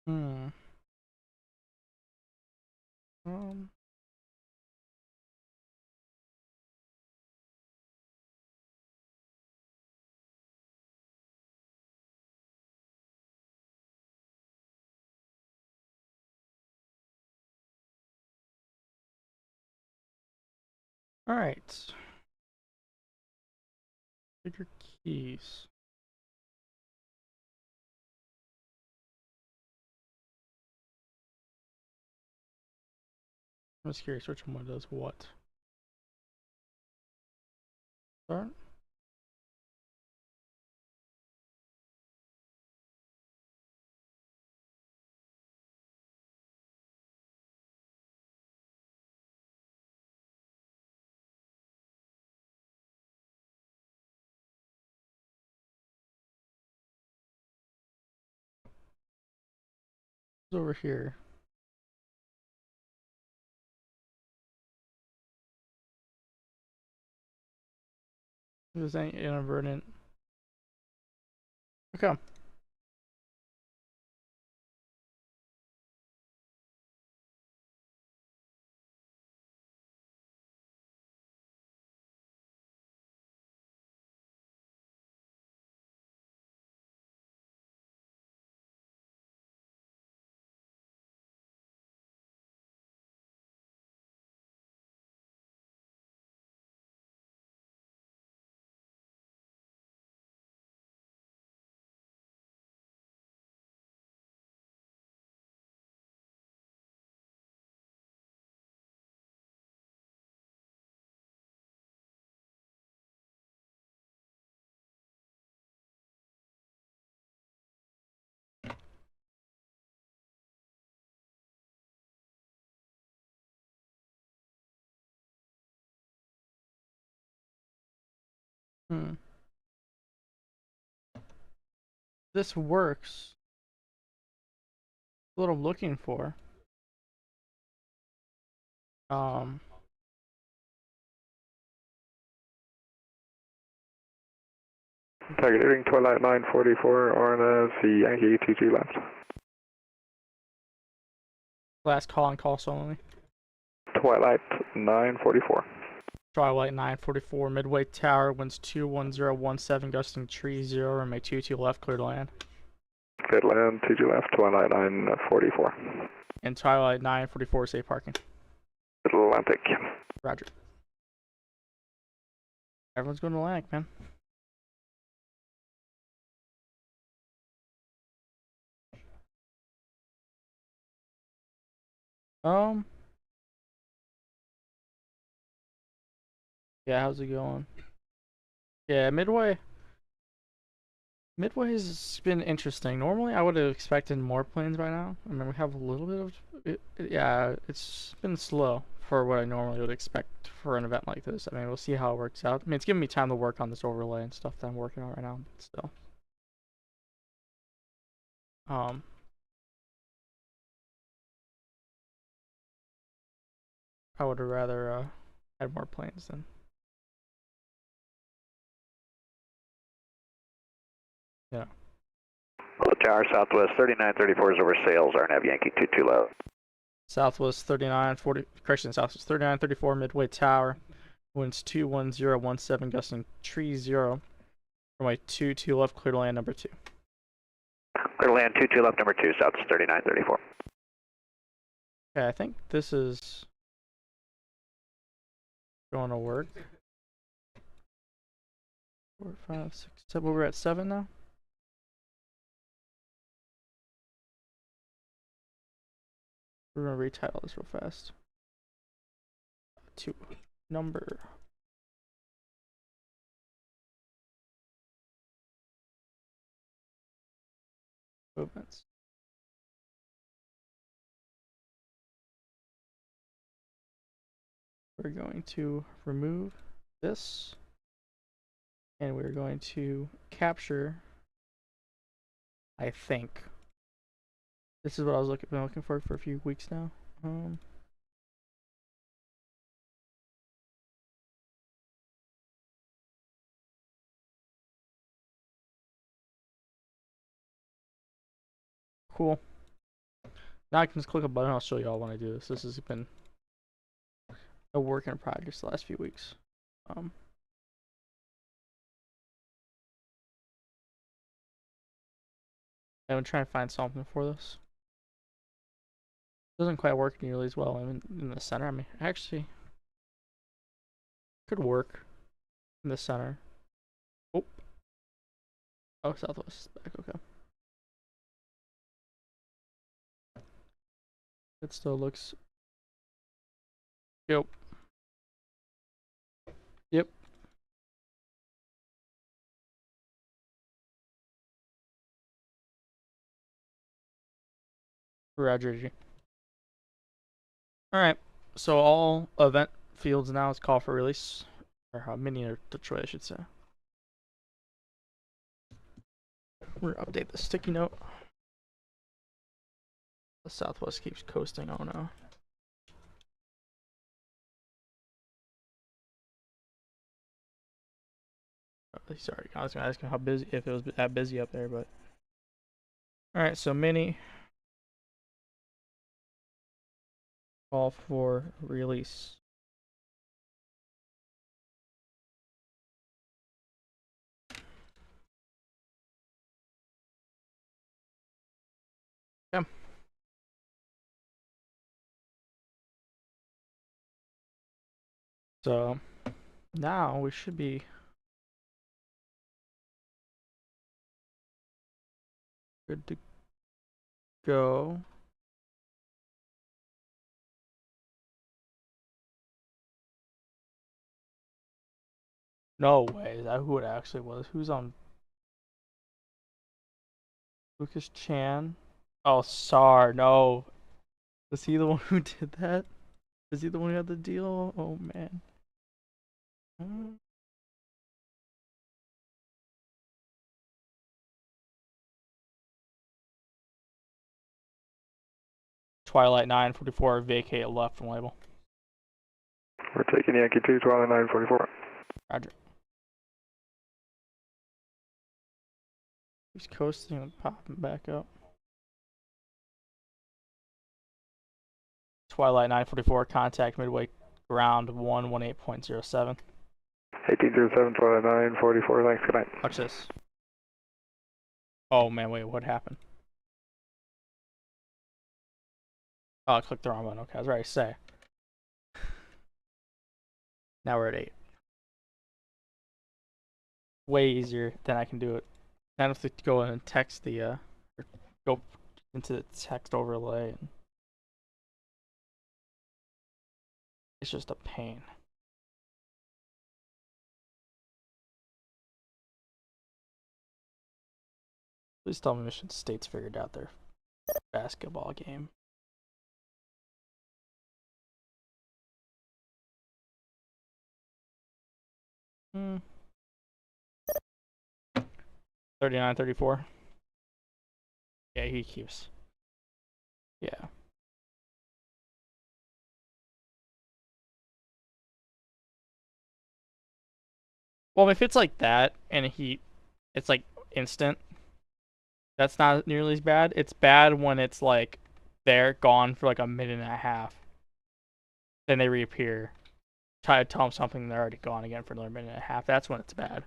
Hmm. Um. All right. Figure keys. I'm just curious which one does what. Start. It's over here. This ain't inadvertent. Okay. This works. What I'm looking for. Targeting Twilight 944 RNF, Yankee 22 left. Last call and call only. Twilight 944. Twilight 944, Midway Tower, winds 21017, gusting 30, runway 22 left, clear to land. Clear to land, 22 left, Twilight 944. And Twilight 944, safe parking. Atlantic. Roger. Everyone's going to Atlantic, man. Yeah, how's it going? Yeah, Midway's been interesting. Normally, I would have expected more planes by now. I mean, we have a little bit of yeah, it's been slow for what I normally would expect for an event like this. I mean, we'll see how it works out. I mean, it's giving me time to work on this overlay and stuff that I'm working on right now, but still. I would have rather had more planes than. Yeah. Hello, Tower Southwest 3934 is over sales, RNAV Yankee 22 low. Southwest 3940, correction, Southwest 3934, Midway Tower, winds 21017, gusting 30, runway 22 left, clear to land number 2. Clear to land 22 left, number 2, Southwest 3934. Okay, I think this is going to work. 4, 5, 6, 7. We're at 7 now. We're gonna retitle this real fast. To number. Movements. We're going to remove this, and we're going to capture. I think this is what I was been looking for a few weeks now. Cool. Now I can just click a button. I'll show you all when I do this. This has been a work in progress the last few weeks. I'm trying to find something for this. Doesn't quite work nearly as well in the center. I mean, actually, could work in the center. Oh, Southwest is back. Okay. It still looks. Yep. Yep. Roger. Alright, so all event fields now is call for release. Or how mini or Detroit, I should say. We're gonna update the sticky note. The Southwest keeps coasting. Oh no. Sorry, I was gonna ask him how busy, if it was that busy up there, but. All right, so Mini. Call for release. Yeah. So now we should be good to go. No way, is that who it actually was? Who's on? Lucas Chan? Oh, Sar, no. Was he the one who did that? Is he the one who had the deal? Oh man. Twilight 944, vacate left from label. We're taking Yankee 2, Twilight 944. Roger. He's coasting and popping back up. Twilight 944, contact Midway ground 118.07. 1807, Twilight 944, thanks, good night. Watch this. Oh man, wait, what happened? Oh, I clicked the wrong button. Okay, I was ready to say. Now we're at 8. Way easier than I can do it. I don't have to go in and text the, or go into the text overlay. And it's just a pain. Please tell me Mission State's figured out their basketball game. Hmm. 39-34. Yeah, he keeps. Yeah. Well, if it's like that and it's like instant, that's not nearly as bad. It's bad when it's like they're gone for like a minute and a half. Then they reappear. Try to tell them something, they're already gone again for another minute and a half. That's when it's bad.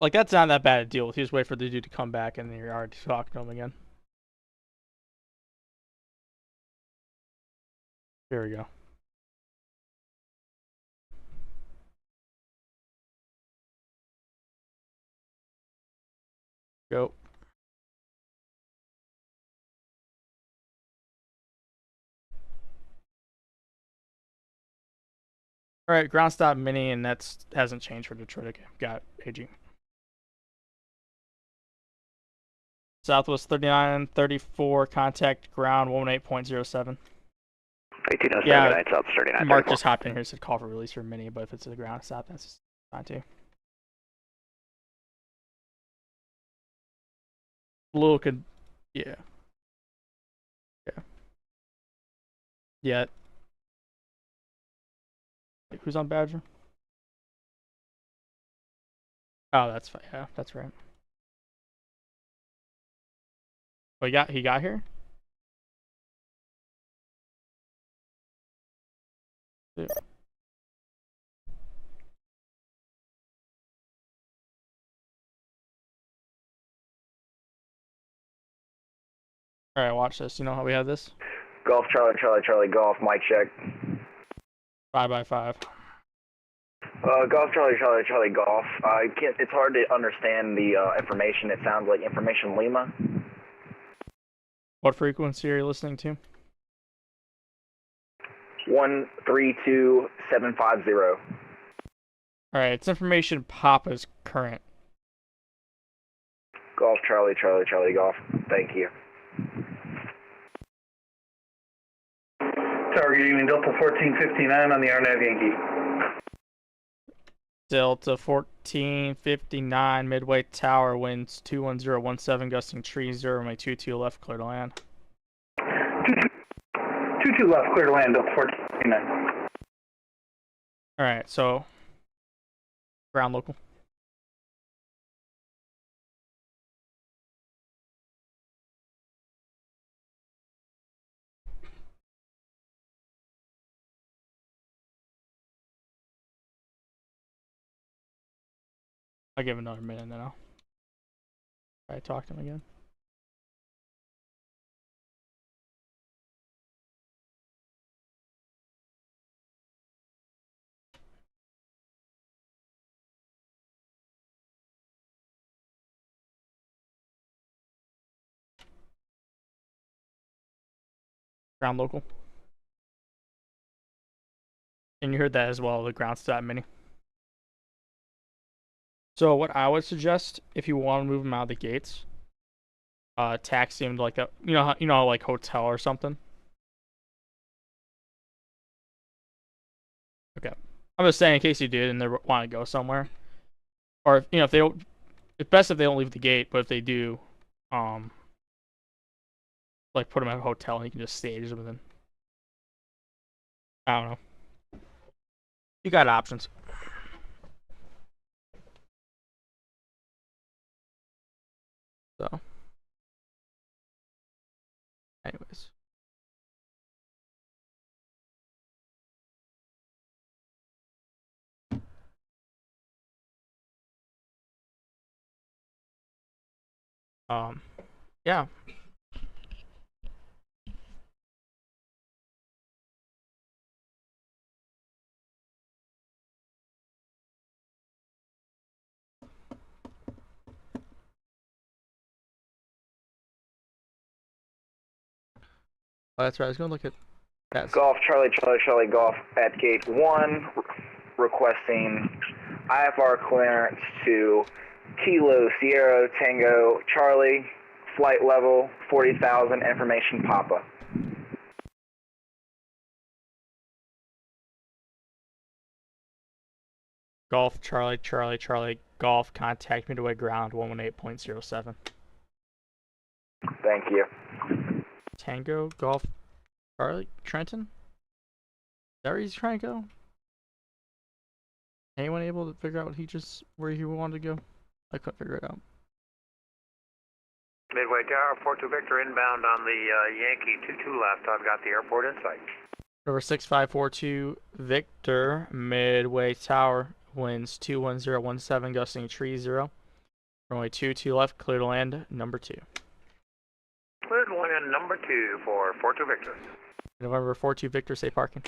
Like, that's not that bad a deal. You just wait for the dude to come back and then you're already talking to him again. Here we go. Go. Alright, ground stop Mini, and that's hasn't changed for Detroit. Okay, got AG. Southwest 39-34, contact ground 118.07. 1807, Yeah, good night, South 39. Mark just hopped in here and said call for release for Mini, but if it's a ground stop, that's fine too. Little could, yeah. Yeah. Yeah. Wait, who's on Badger? Oh, that's fine. Yeah, that's right. Oh, he got here? Yeah. Alright, watch this. You know how we have this? Golf Charlie, Charlie, Charlie, Golf, mic check. 5x5. Golf Charlie, Charlie, Charlie, Golf. It's hard to understand the information. It sounds like information Lima. What frequency are you listening to? 132750. Alright, it's information Papa's current. Golf Charlie, Charlie, Charlie, Golf. Thank you. Tower, good evening, Delta 1459 on the RNAV Yankee. Delta 1459 Midway Tower, winds 21017, gusting tree 0, runway 22 left, clear to land. 22 left, clear to land, up 1459. Alright, so ground local. I'll give another minute and then I'll try to talk to him again. Ground local. And you heard that as well, the ground stat mini. So what I would suggest, if you want to move them out of the gates, taxi him to like a, like hotel or something. Okay, I'm just saying in case you did and they want to go somewhere, or if, if they don't, it's best if they don't leave the gate. But if they do, like put them at a hotel and you can just stage them. And then I don't know. You got options. So, anyways. Yeah. Oh, that's right. I was gonna look at that. Golf, Charlie, Charlie, Charlie, Golf at gate 1, requesting IFR clearance to Kilo Sierra Tango Charlie, flight level 40,000, information Papa. Golf, Charlie, Charlie, Charlie, Golf, contact Midway ground 118.07. Thank you. Tango, Golf, Charlie, Trenton? Is that where he's trying to go? Anyone able to figure out where he wanted to go? I couldn't figure it out. Midway Tower, 42 Victor inbound on the Yankee 22 left. I've got the airport in sight. Number 6542 Victor, Midway Tower, winds 21017, gusting tree 0. Runway 22 left, clear to land, number 2. Cleared to land number 2 for 42 Victor. November 42 Victor, say parking.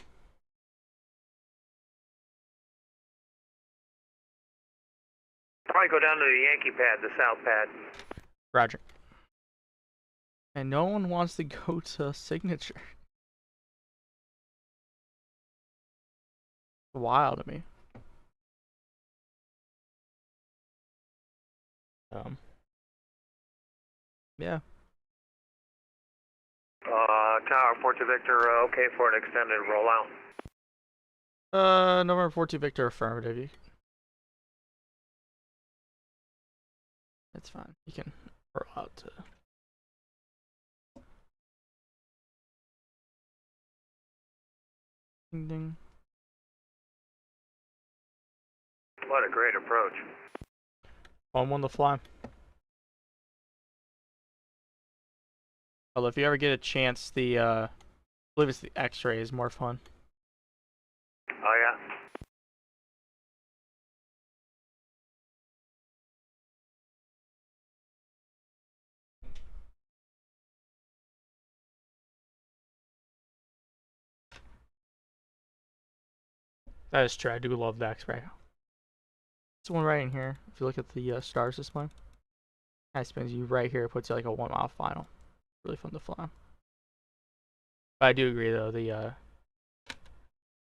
Probably go down to the Yankee pad, the south pad. Roger. And no one wants to go to Signature. Wild to me. Yeah. Tower 42 Victor, okay for an extended rollout. November 42 Victor, affirmative. That's fine. You can roll out to. Ding ding. What a great approach. On one to fly. Although if you ever get a chance, I believe it's the X-ray is more fun. Oh yeah. That is true. I do love the X-ray. This one right in here. If you look at the stars display, that spins you right here. It puts you like a 1 mile final. Really fun to fly. But I do agree though. The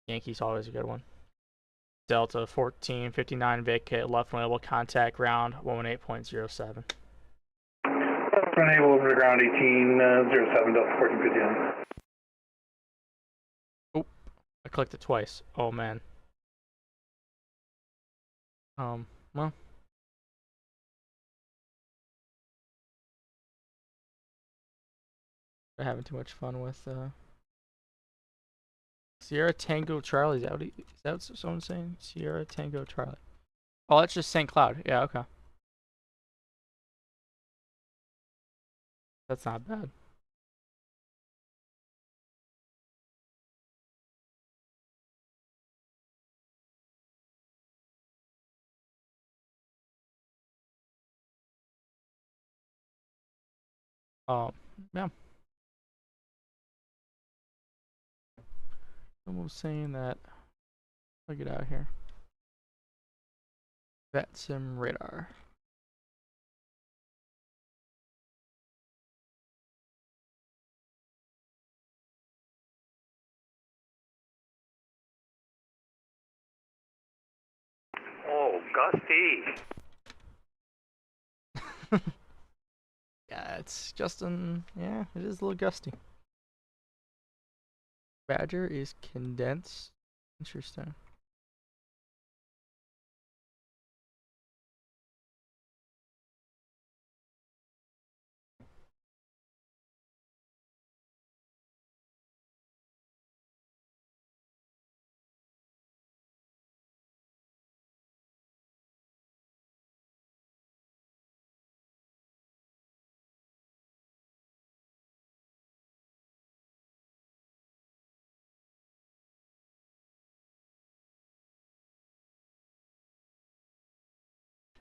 Yankees always a good one. Delta 1459 vacate left enable contact ground 118.07. Left enable over to ground 1807 Delta 1459. Oh, I clicked it twice. Oh man. well. We're having too much fun with Sierra Tango Charlie. Is that what someone's saying? Sierra Tango Charlie. Oh, that's just St. Cloud. Yeah, okay. That's not bad. Yeah. Someone was saying that. I'll get out of here. VATSIM radar. Oh, gusty. Yeah, it's Justin. Yeah, it is a little gusty. Badger is condensed. Interesting.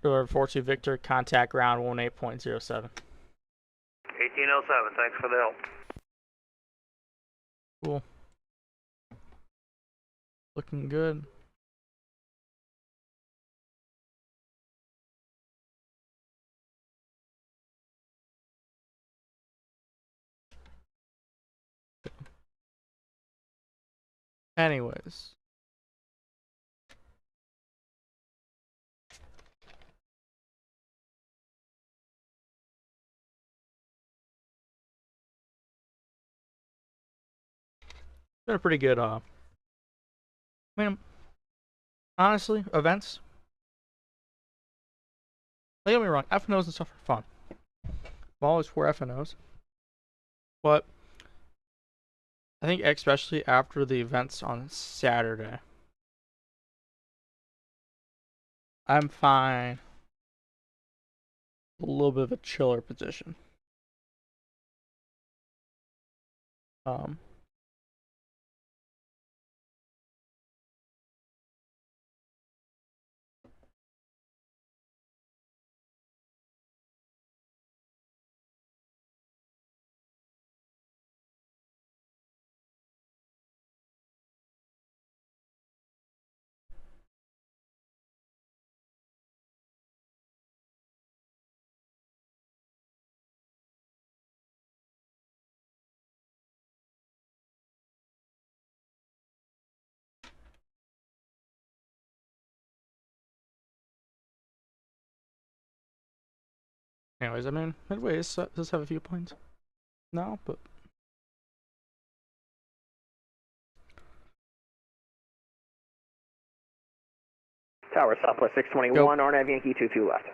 Door 42 Victor, contact ground 18.07. 1807, thanks for the help. Cool. Looking good. Anyways. Been a pretty good, I mean, honestly, events. Don't get me wrong, FNOs and stuff are fun. I'm always for FNOs. But I think especially after the events on Saturday, I'm fine. A little bit of a chiller position. Anyways, I mean, Midway does have a few points. No, but Tower Southwest 621, RNAV Yankee 22 left.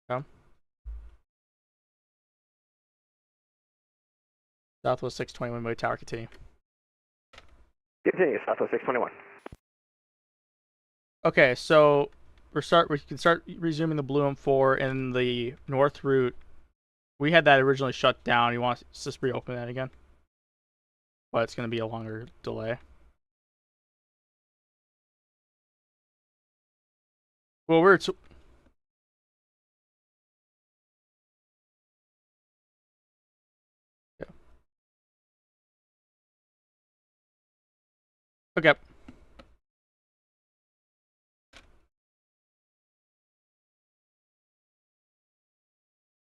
yeah. Southwest 621 Midway Tower, continue. Continue, Southwest 621. Okay, so we can start resuming the Blue M4 in the north route. We had that originally shut down. You want us to reopen that again? But it's going to be a longer delay. Well, yeah. Okay.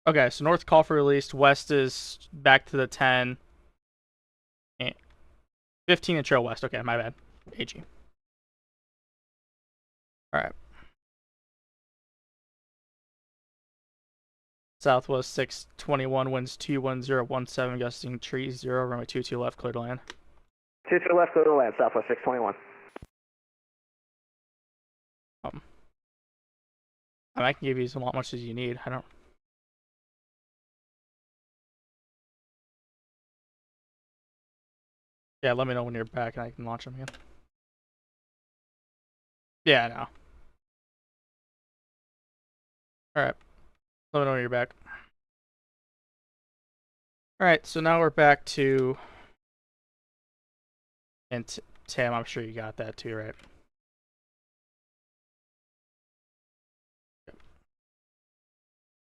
Okay, so north call for release, west is back to the 10. 15 and trail west. Okay, my bad. AG. Alright. Southwest 621, winds 21017, gusting trees 0, runway 22 left, clear to land. 22 left, clear to land, Southwest 621. I mean, I can give you as much as you need. I don't. Yeah, let me know when you're back and I can launch them again. Yeah, I know. Alright. Let me know when you're back. Alright, so now we're back to... And Tam, I'm sure you got that too, right?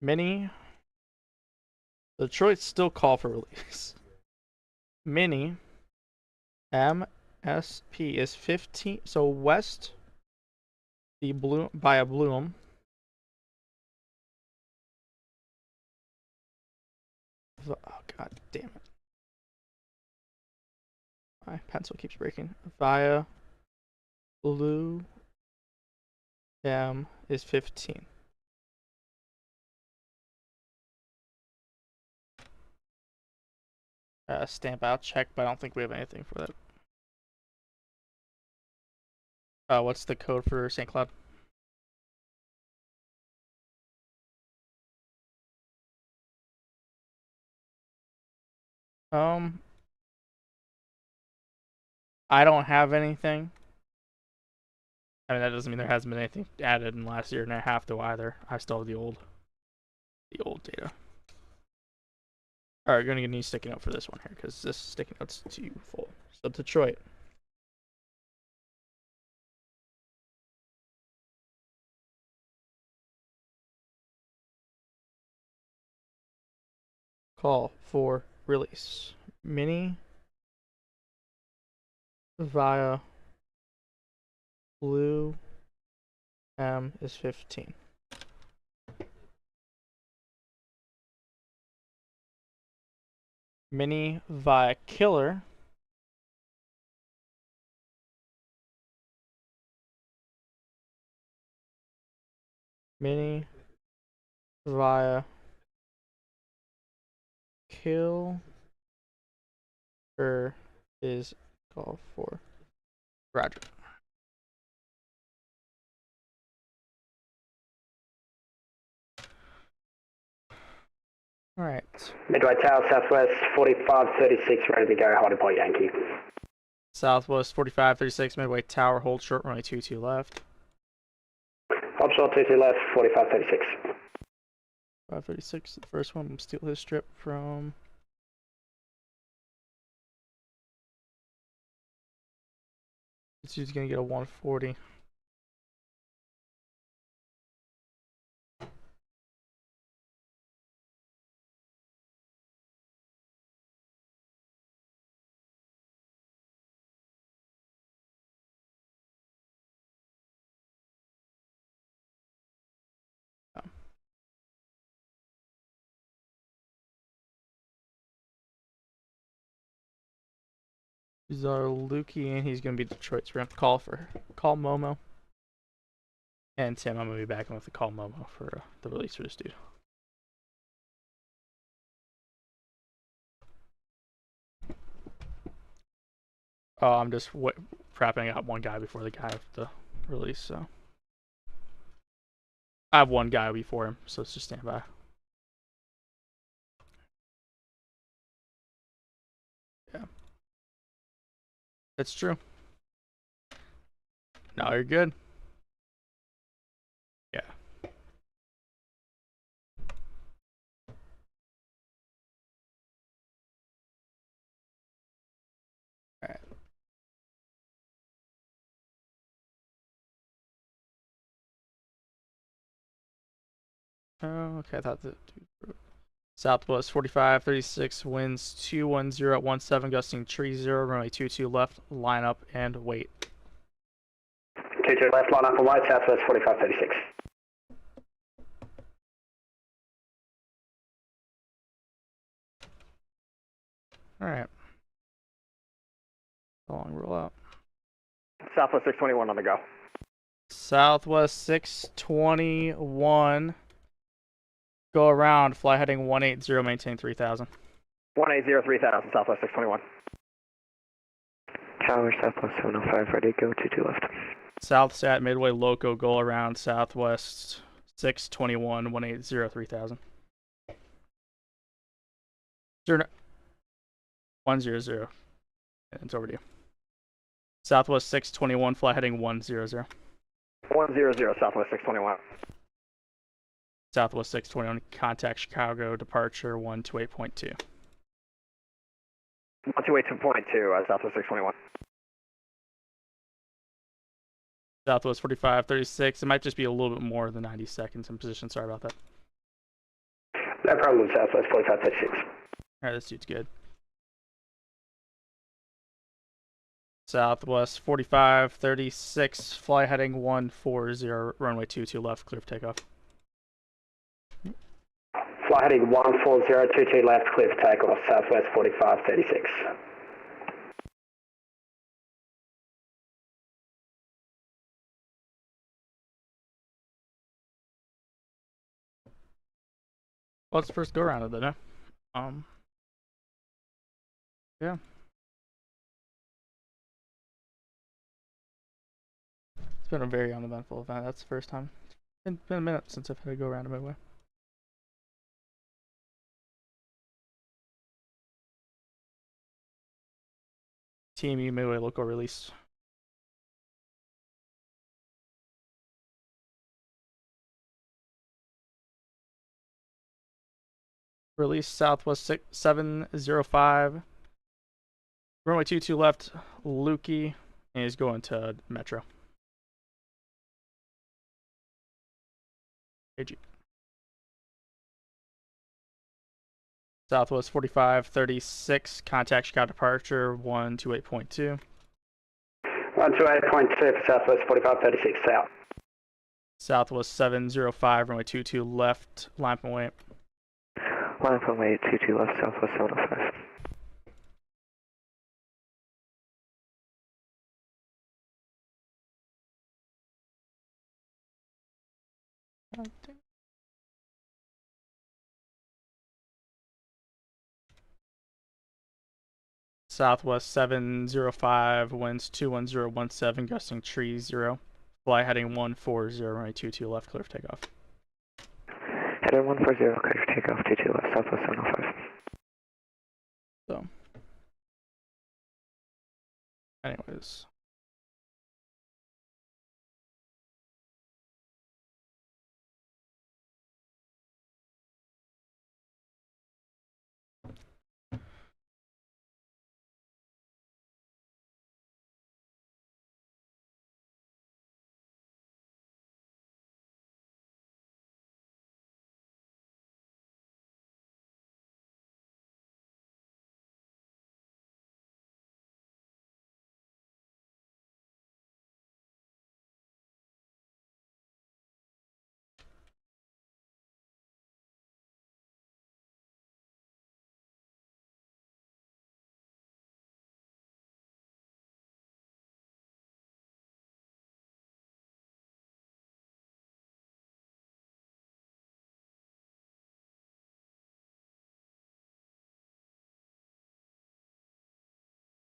Mini. Detroit still call for release. Mini. MSP is 15. So west. The Bloom by a Bloom. Oh god damn it. My pencil keeps breaking. Via Blue M is 15. Stamp out check, but I don't think we have anything for that. What's the code for St. Cloud? I don't have anything. I mean, that doesn't mean there hasn't been anything added in the last year and a half though either. I still have the old data. Alright, gonna need a sticky note for this one here because this sticky note's too full. So Detroit. Call for release. Mini via Blue M is 15. Mini via Killer. Mini via Kill is call for Roger. All right. Midway Tower, Southwest 4536, ready to go, holding point Yankee. Southwest 4536, Midway Tower, hold short, runway 22 left. Hold short 22 left, 4536. 536, the first one, we'll steal his strip from... He's gonna get a 140. These are Lukey, and he's gonna be Detroit. So we're gonna have to call Momo. And Tim, I'm gonna be back with the call Momo for the release for this dude. Oh, I'm just prepping out one guy before the guy of the release, so I have one guy before him, so let's just stand by. Yeah, that's true. No, you're good. Yeah. Alright. Oh, okay, I thought that Southwest 4536 winds 210 at 17, gusting tree 0, runway 22 left, line up and wait. 22 left, line up and wait, Southwest 4536. Alright. Long roll out. Southwest 621 on the go. Southwest 621. Go around, fly heading 180, maintain 3000. 180, 3000, Southwest 621. Tower, Southwest 705, ready to go, 22 left. South Sat, Midway Loco, go around, Southwest 621 180 3000. 100. And it's over to you. Southwest 621, fly heading 100. 100, Southwest 621. Southwest 621, contact Chicago, departure 128.2. 128.2, Southwest 621. Southwest 4536, it might just be a little bit more than 90 seconds in position, sorry about that. No problem, Southwest 4536. Alright, this dude's good. Southwest 4536, fly heading 140, runway 22 left, clear for takeoff. Fly heading 14022 left, clear for takeoff, Southwest 4536. Well, it's the first go around of it, huh? Yeah. It's been a very uneventful event. That's the first time. It's been a minute since I've had to go around a Midway. TMU Midway local release. Release Southwest 705. Runway 22 left, Lukey, and he's going to Metro. AG. Southwest 4536, contact Chicago departure 128.2. 128.2 for Southwest 4536 south. Southwest 705, runway 22 left, line from way. Line from way 22 left, Southwest 705. Southwest 705, winds 21017, gusting tree 0. Fly heading 140, runway 22 left, clear for takeoff. Heading 140, clear for takeoff, 22 left, Southwest 705. So, anyways.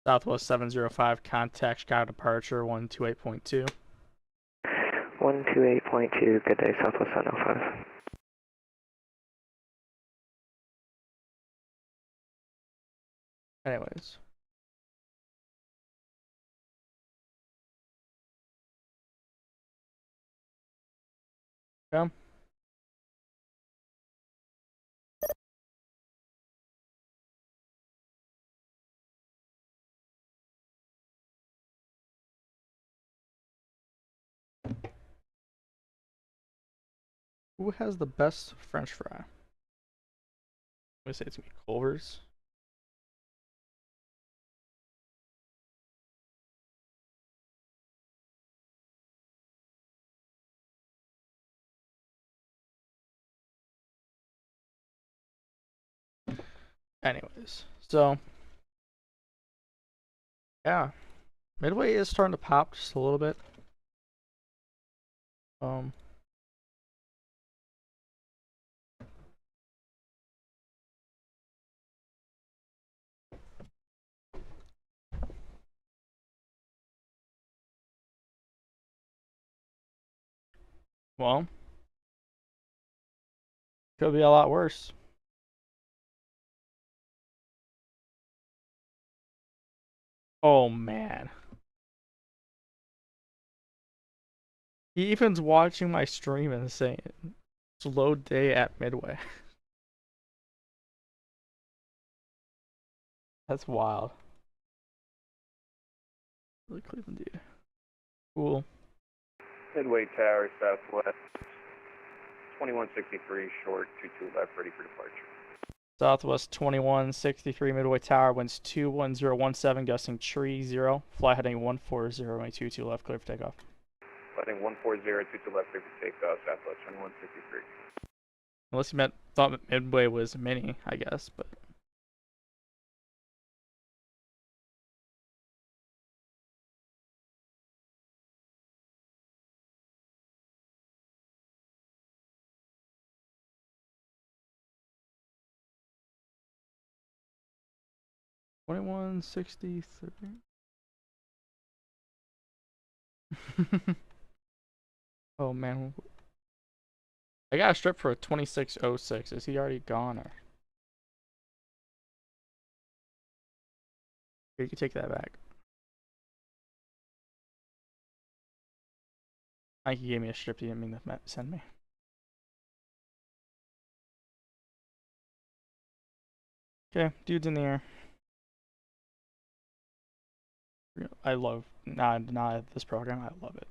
Southwest 705, contact Chicago departure 128.2. 128.2, good day, Southwest 705. Anyways. Yeah. Who has the best French fry? I'm gonna say it's gonna be Culver's. Anyways, so yeah, Midway is starting to pop just a little bit. Well, Could be a lot worse. Oh man. Ethan's watching my stream and saying slow day at Midway. That's wild. Really Cleveland dude. Cool. Midway Tower, southwest. 2163 short, 22 left, ready for departure. Southwest 2163 Midway Tower, winds 21017, gusting tree 0. Fly heading 14022 left, clear for takeoff. Heading 14022 left, clear for takeoff, southwest 2163. Unless you thought Midway was mini, I guess, but. $21.63. Oh man, I got a strip for a 2606. Is he already gone or? Here, you can take that back. I think he gave me a strip he didn't mean to send me. Okay, dude's in the air. I love not this program. I love it.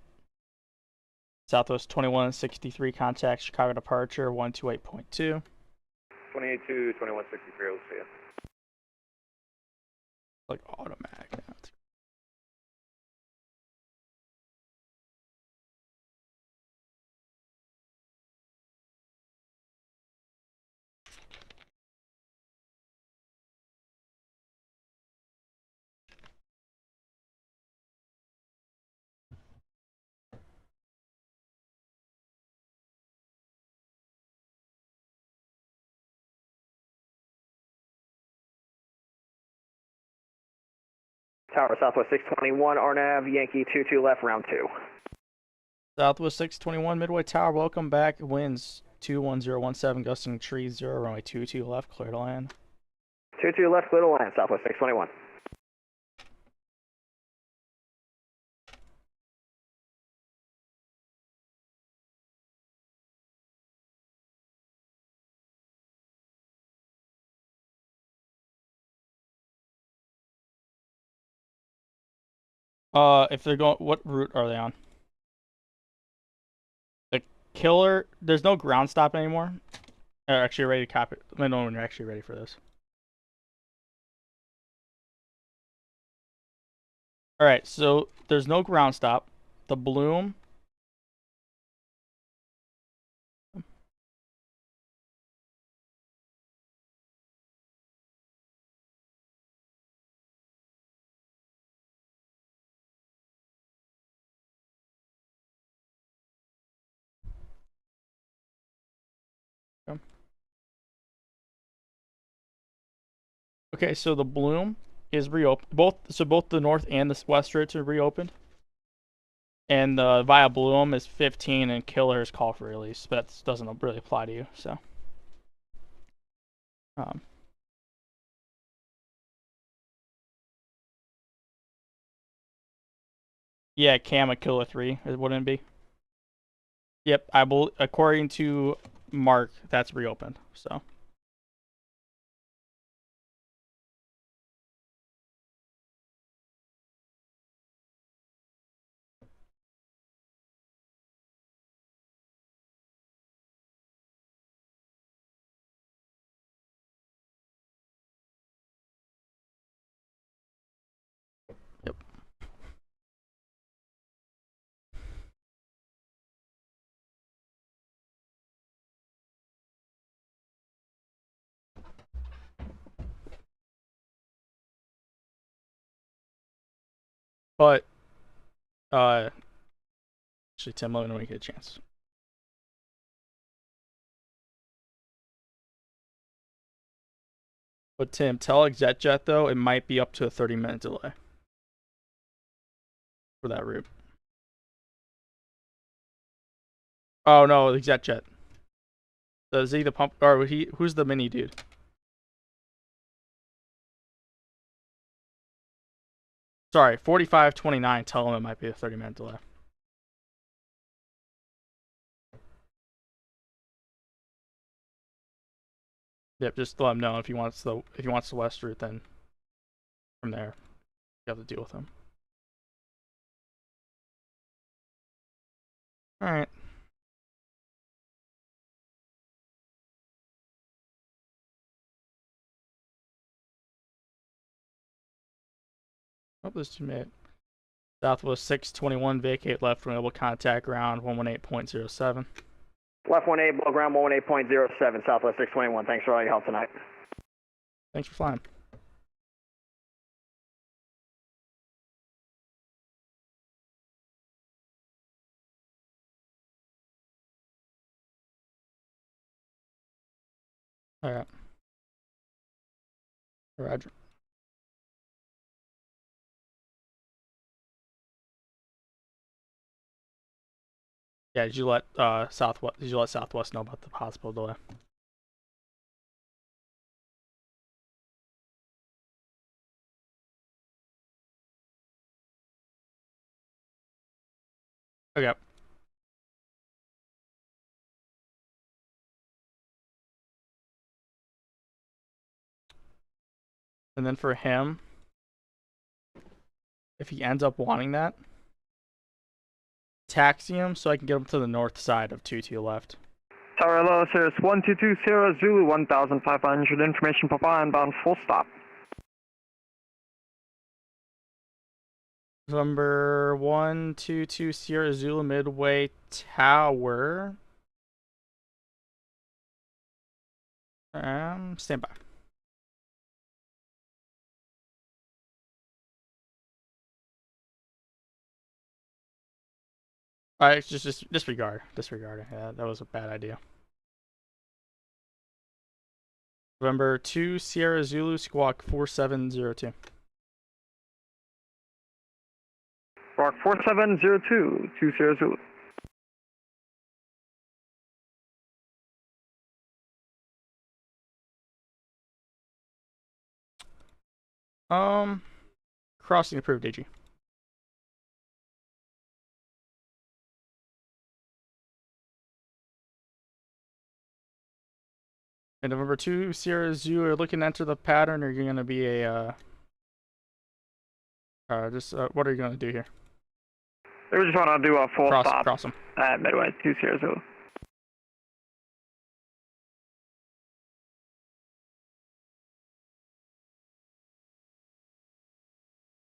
Southwest 2163 contact Chicago departure 128.2. 282, 2163, we'll see you. Like automatic now. Tower, southwest 621, RNAV, Yankee 22 left, round 2. Southwest 621 Midway Tower, welcome back. Winds 21017, gusting tree 0, runway 22 left, clear to land. 22 left, clear to land, southwest 621. If they're going, what route are they on? The killer, there's no ground stop anymore. They're actually ready to copy. Let me know when you're actually ready for this. Alright, so there's no ground stop. The Bloom. Okay, so the Bloom is reopened. Both the north and the west routes are reopened. And the via Bloom is 15 and Killer is call for release, but that doesn't really apply to you, so. Yeah, Cam at Killer 3, it wouldn't be. Yep, according to Mark, that's reopened, so. Yep. But, actually, Tim, let me know when you get a chance. But Tim, tell ExecJet though, it might be up to a 30-minute delay for that route. Oh no, ExecJet. Is he the pump, or who's the mini dude? Sorry, 4529. Tell him it might be a 30-minute delay. Yep, just let him know if he wants the west route. Then from there, you have to deal with him. All right. Oh, there's 2 minutes. Southwest 621, vacate left when able contact ground 118.07. Left 18, below ground 118.07, Southwest 621. Thanks for all your help tonight. Thanks for flying. All right. Roger. Yeah, did you let Southwest know about the possible delay? Okay. And then for him, if he ends up wanting that, taxi him so I can get him to the north side of 22 left. Tower Hello, Cirrus 1220 Zulu 1500, information Papa inbound full stop. Number 122 Sierra Zulu Midway Tower. Stand by. Alright, just disregard. Disregard. Yeah, that was a bad idea. November 2 Sierra Zulu Squawk 4702. Squawk 4702, 2 Sierra Zulu. Crossing approved, AG. And November 2 Sierra Zulu, are looking to enter the pattern, or you're gonna be a what are you gonna do here? We just want to do a full stop. Cross them. At Midway, 2 Sierra Zulu.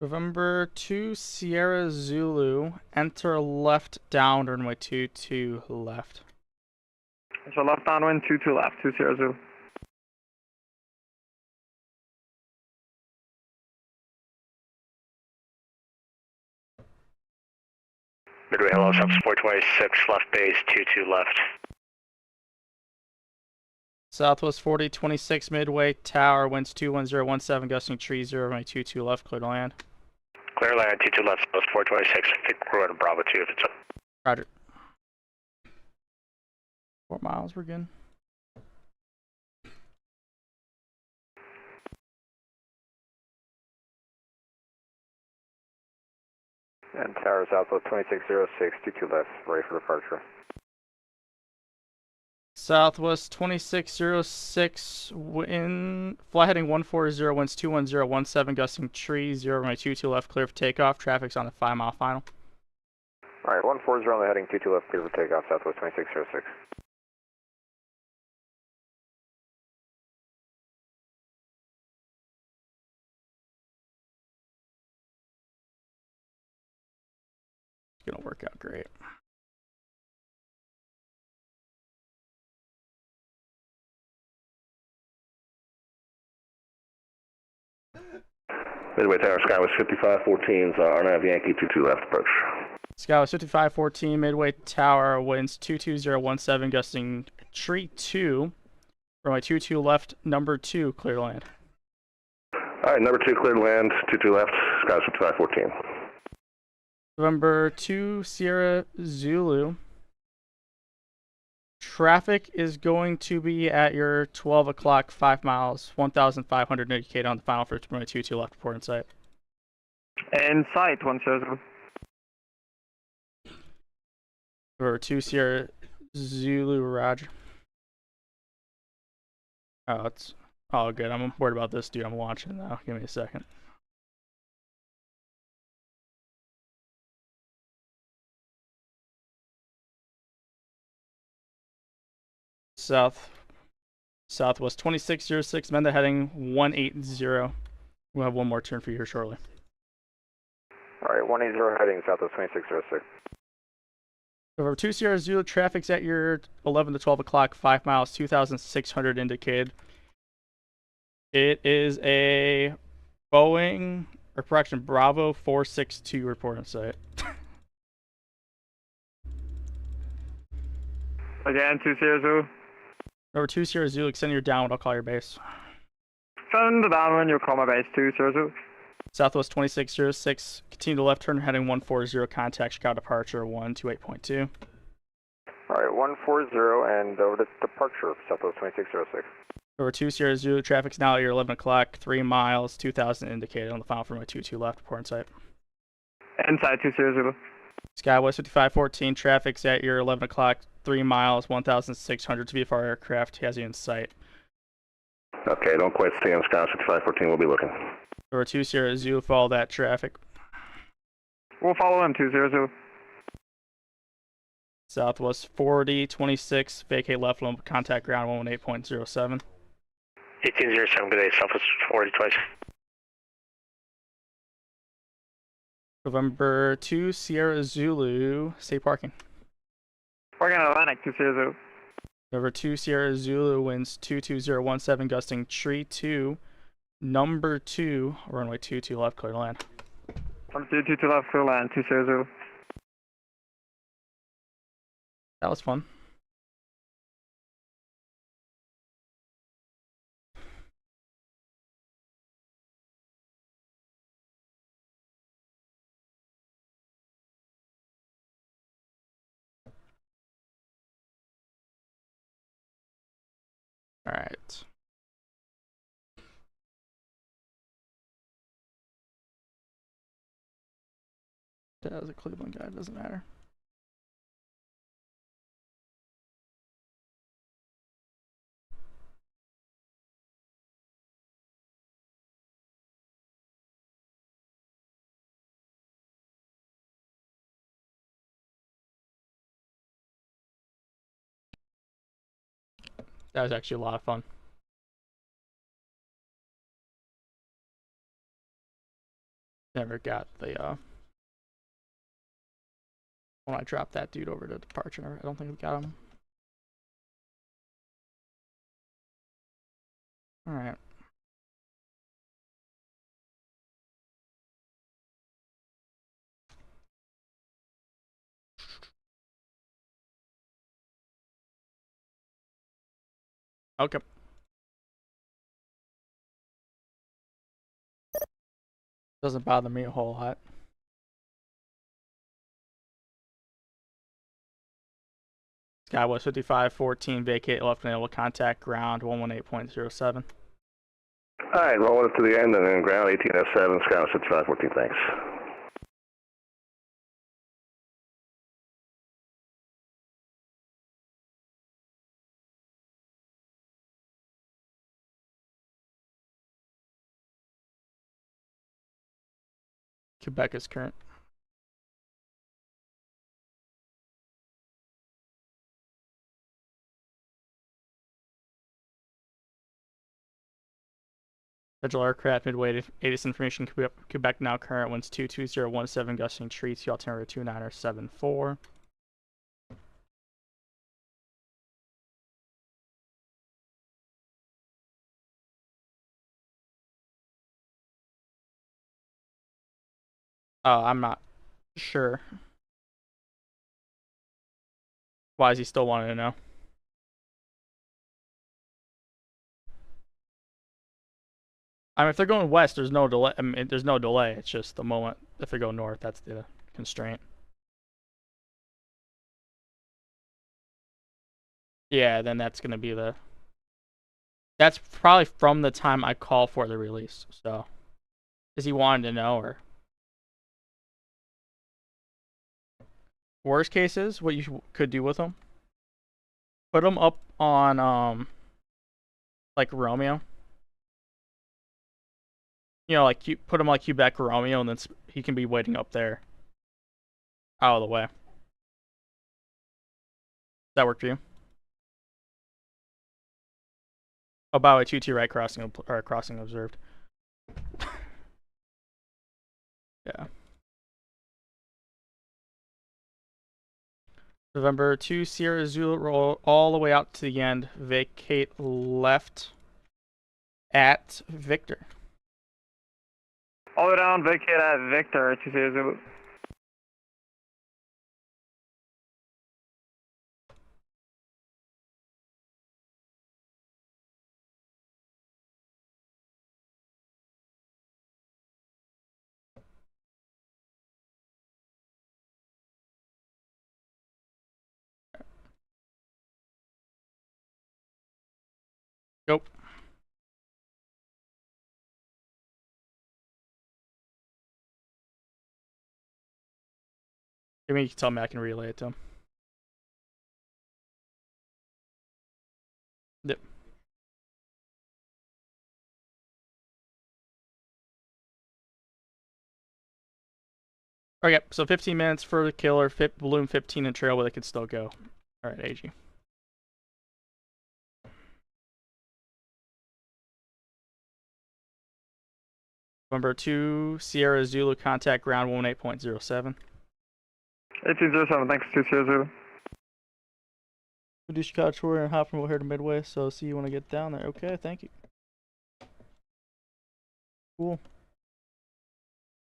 November 2 Sierra Zulu, enter left down runway 22 left. So left downwind, 22 left, 2 Sierra Zulu. Midway, hello, Southwest 426, left base, 22 left. Southwest 4026 Midway Tower, winds 21017, gusting tree 0.22 left, clear to land. Clear land, 22 left, Southwest 426, I think we're at Bravo 2 if it's up. Roger. 4 miles, we're good. And Tower Southwest 2606, 22 left, ready for departure. Southwest 2606, fly heading 140, winds 21017, gusting tree 0.22 left, clear for takeoff. Traffic's on the 5-mile final. Alright, 140 on the heading, 22 left, clear for takeoff, Southwest 2606. It's gonna work out great. Midway Tower, Skywest 5514, RNAV Yankee 22 left approach. Skywest 5514, Midway Tower, winds 22017, gusting tree 2, runway 22 left, number 2, clear to land. Alright, number 2 cleared land, 22 left, Skywest 5514. November 2 Sierra Zulu, traffic is going to be at your 12 o'clock, 5 miles, 1,500 indicated on the final for 22 left report in sight. In sight, 100. Over 2 Sierra Zulu, Roger. Oh, it's all good. I'm worried about this dude I'm watching now. Give me a second. Southwest 2606, Menda heading 180. We'll have one more turn for you here shortly. Alright, 180 heading southwest 2606. Over 2 Sierra Zulu, traffic's at your 11 to 12 o'clock, 5 miles, 2,600 indicated. It is a Boeing, or correction, Bravo 462 report in sight. Again, 2 Sierra Zulu. Over 2 Sierra Zulu, extend your downwind, I'll call your base. Send the downwind, you'll call my base, 2 Sierra Zulu. Southwest 2606, continue to left turn, heading 140, contact Chicago departure 128.2. Alright, 140 and over to departure, southwest 2606. Over 2 Sierra Zulu, traffic's now at your 11 o'clock, 3 miles, 2,000 indicated on the final for my 22 left, report in sight. Inside, 2 Sierra Zulu. Skywest 5514, traffic's at your 11 o'clock, 3 miles, 1,600 to VFR aircraft, has you in sight. Okay, don't quite see him, Skywest 5514, we'll be looking. Over 2 Sierra Zulu, follow that traffic. We'll follow him, 2 Sierra Zulu. Southwest 4026, vacate left, contact ground 118.07. 1807, good day, Southwest 40 twice. November 2 Sierra Zulu, stay parking. Parking Atlantic, 2 Sierra Zulu. Over 2 Sierra Zulu, winds 22017, gusting tree 2, number 2, runway 22 left, clear to land. Number 22 left, clear land, 2 Sierra Zulu. That was fun. All right. That was a Cleveland guy, doesn't matter. That was actually a lot of fun. Never got the when I dropped that dude over to departure. I don't think we got him. All right. Okay. Doesn't bother me a whole lot. Skywest 5514, vacate left enable, contact ground 118.07. Alright, roll it to the end and then ground 1807, Skywest 5514, thanks. Quebec is current. Federal aircraft Midway ATC information Quebec now current winds 22017 gusting tree 2 altimeter 2974. I'm not sure. Why is he still wanting to know? I mean, if they're going west, there's no delay. I mean, there's no delay. It's just the moment. If they go north, that's the constraint. Yeah, then that's gonna be the. That's probably from the time I call for the release. So, is he wanting to know or? Worst cases, what you could do with them? Put them up on like Romeo. You know, like you put him like Quebec Romeo, and then he can be waiting up there, out of the way. Does that work for you? Oh, by the way, 2-2 right crossing or crossing observed. Yeah. November 2 Sierra Zulu, roll all the way out to the end. Vacate left at Victor. All the way down, vacate at Victor, 20 Zulu. Nope. You mean you can tell me I can relay it to him? Yep. Okay, so 15 minutes for the killer, balloon 15 and trail, but they can still go. Alright, AG. Number 2 Sierra Zulu, contact ground 18.07. 1807, thanks, 20 Zulu. We do Chicago tour and hop from over here to Midway, so see you when I get down there. Okay, thank you. Cool.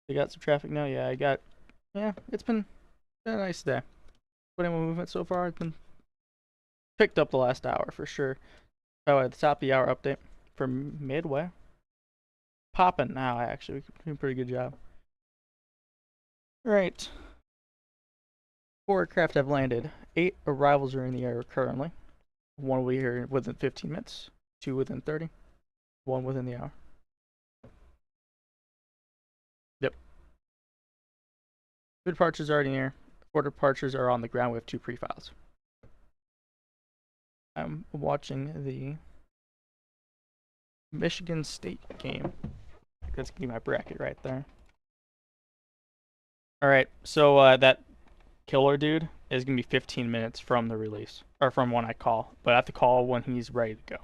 They got some traffic now? Yeah, it's been a nice day. Putting movement so far, it's been picked up the last hour for sure. Oh, at the top of the hour update for Midway. Popping now, actually. We're doing a pretty good job. Right. 4 aircraft have landed. 8 arrivals are in the air currently. 1 will be here within 15 minutes. 2 within 30. 1 within the hour. Yep. 2 departures are already near. 4 departures are on the ground. We have 2 pre-files. I'm watching the Michigan State game. That's gonna be my bracket right there. Alright, so that killer dude is gonna be 15 minutes from the release. Or from when I call. But I have to call when he's ready to go.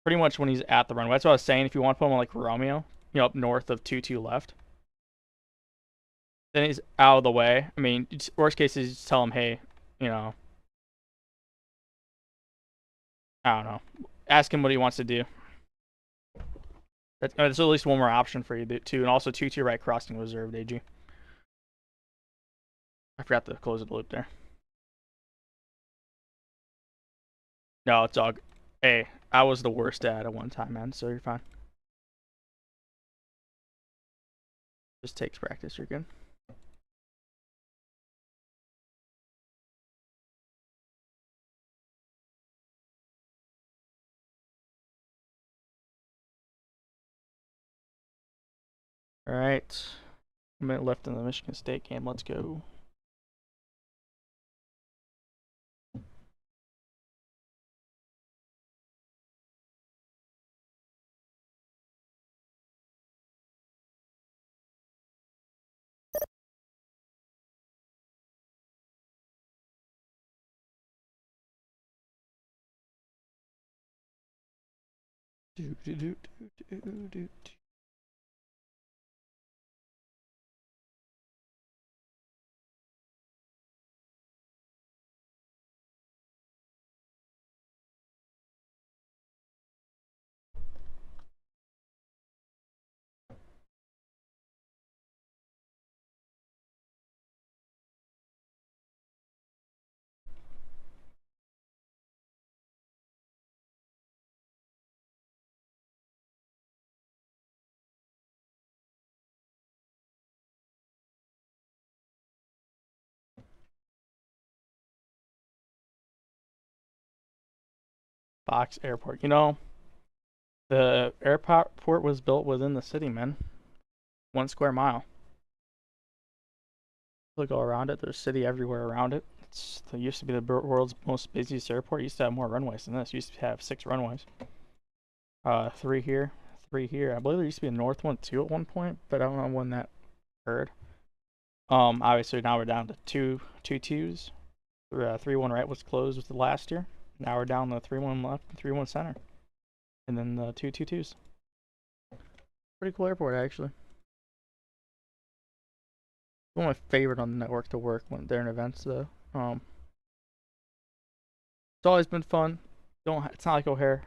Pretty much when he's at the runway. That's what I was saying. If you want to put him on like Romeo, up north of 2-2 left. Then he's out of the way. I mean, worst case is just tell him, hey, I don't know. Ask him what he wants to do. There's at least one more option for you too, and also 2-2 right crossing reserved, AG. I forgot to close the loop there. No, it's all. Hey, I was the worst at one time, man. So you're fine. Just takes practice. You're good. All right. A minute left in the Michigan State game. Let's go. Do do do do do do. Fox Airport. You know, the airport was built within the city, man. 1 square mile. Look go around it. There's city everywhere around it. It used to be the world's most busiest airport. It used to have more runways than this. It used to have 6 runways. 3 here, 3 here. I believe there used to be a north one too at one point, but I don't know when that occurred. Obviously now we're down to two twos. 3-1 right was closed with the last year. Now we're down to 3-1 left and 3-1 center, and then the 2 twos. Pretty cool airport actually. One of my favorite on the network to work when they're in events though. It's always been fun. It's not like O'Hare.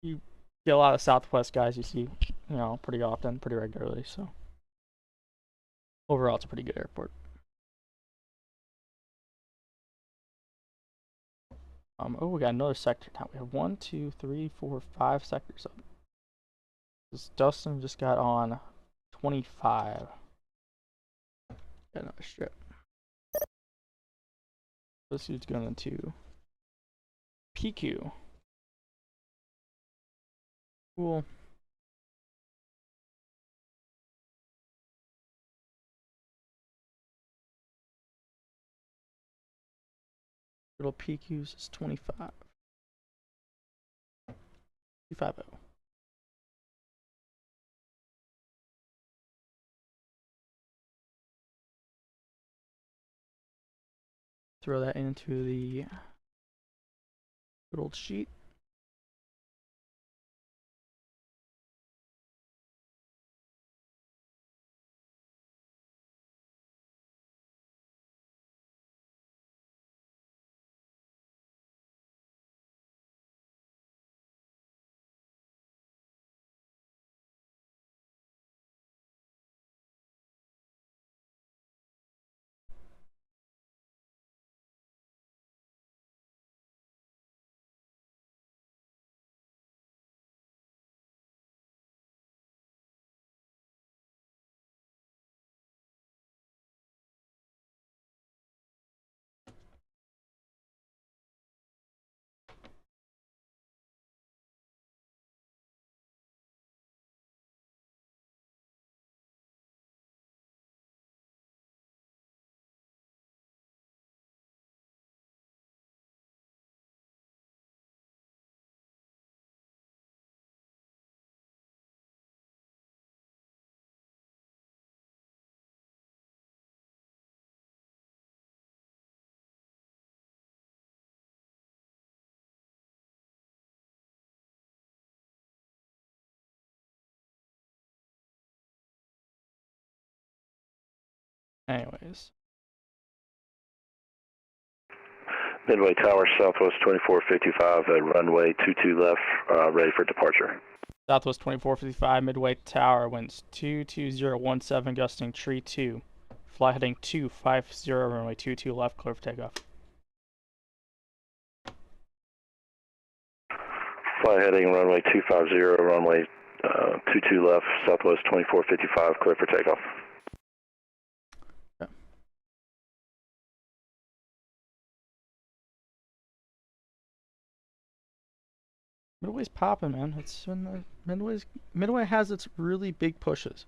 You get a lot of Southwest guys you see, you know, pretty often, pretty regularly. So overall, it's a pretty good airport. Oh, we got another sector now. We have 1, 2, 3, 4, 5 sectors up. Dustin just got on 25. Got another strip. This dude's going to PQ. Cool. Little PQs is 25. 250. Throw that into the good old sheet. Anyways. Midway Tower, Southwest 2455 at runway 22 left, ready for departure. Southwest 2455, Midway Tower, winds 22017, gusting tree 2. Fly heading 250, runway 22 left, clear for takeoff. Fly heading runway 250, runway 22 left, Southwest 2455, clear for takeoff. Okay. Midway's popping, man. It's been Midway has its really big pushes.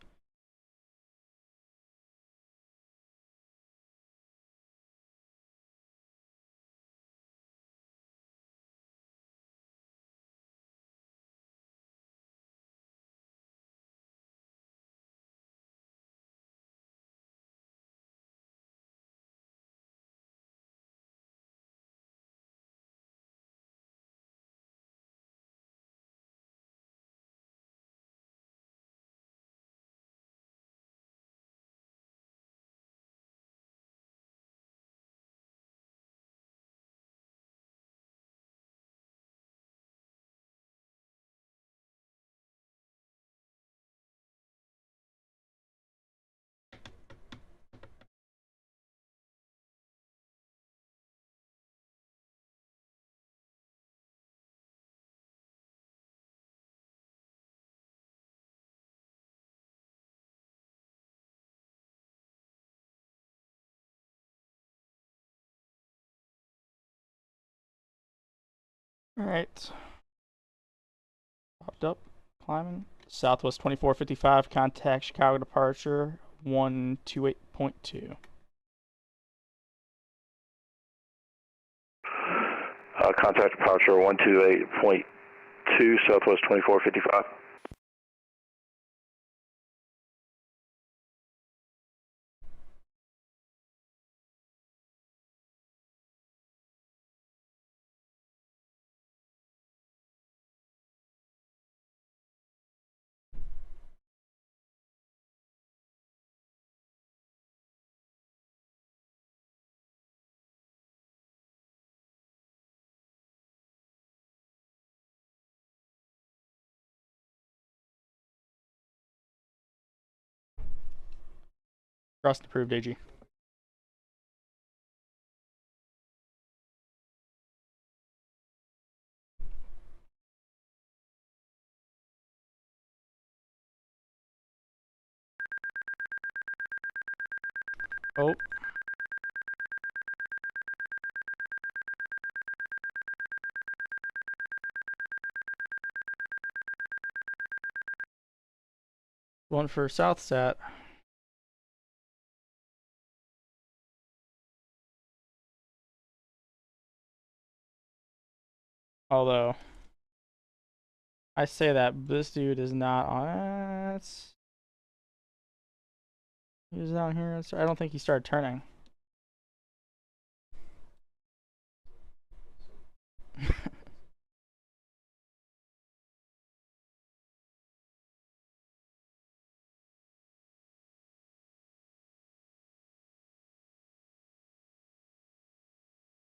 Alright. Popped up. Climbing. Southwest 2455. Contact Chicago departure 128.2. Contact departure 128.2, Southwest 2455. Trust approved, AG. Oh. One for South Sat. Although, I say that this dude is not on. He's down here. I don't think he started turning.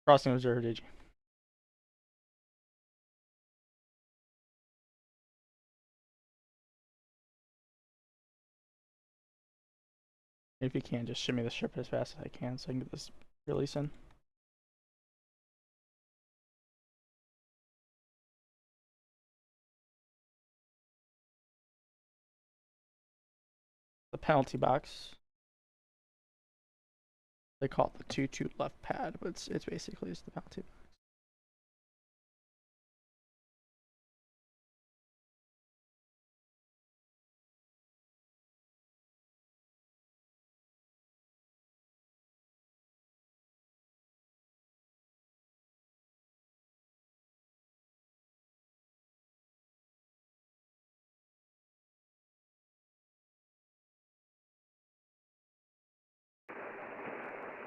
Crossing observed, AG. If you can, just shimmy the ship as fast as I can so I can get this release in. The penalty box. They call it the 2-2 left pad, but it's basically just the penalty box.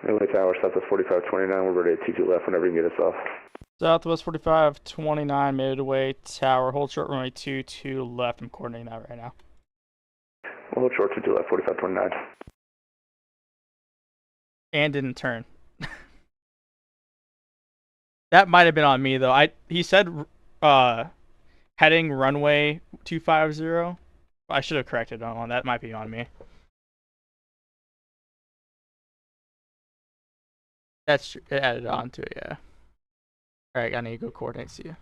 Midway Tower, Southwest 4529, we're ready at 22 left whenever you can get us off. Southwest 4529, Midway Tower, hold short runway 22 left. I'm coordinating that right now. We'll hold short 22 left, 4529. And didn't turn. That might have been on me though. He said heading runway 250. I should have corrected on that. Might be on me. That's true. It added on to it, yeah. Alright, I need to go coordinate, see you.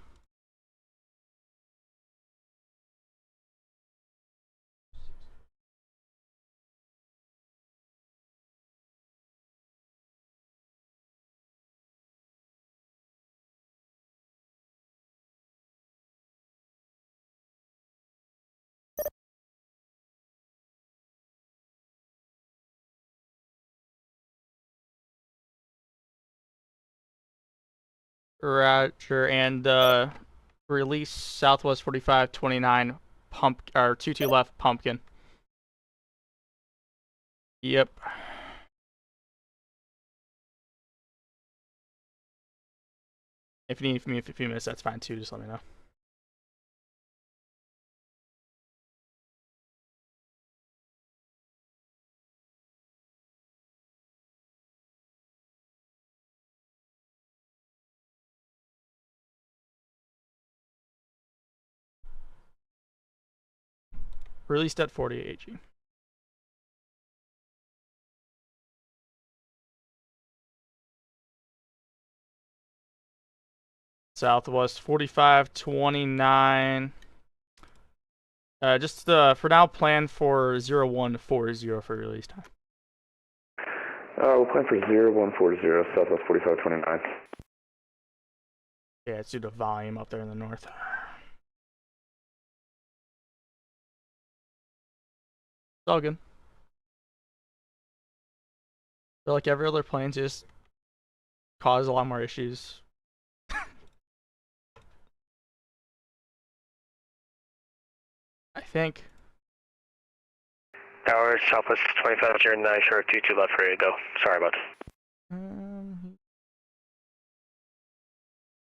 Roger, and release Southwest 4529 pump or 22 left pumpkin. Yep. If you need me for a few minutes, that's fine too. Just let me know. Released at 40 AG. Southwest 4529. Just for now, plan for 0140 for release time. We'll plan for 0140, Southwest 4529. Yeah, it's due to volume up there in the north. It's all good. But like every other plane, just cause a lot more issues. I think. Tower, Southwest 2509, short 22 left, ready to go. Sorry about that.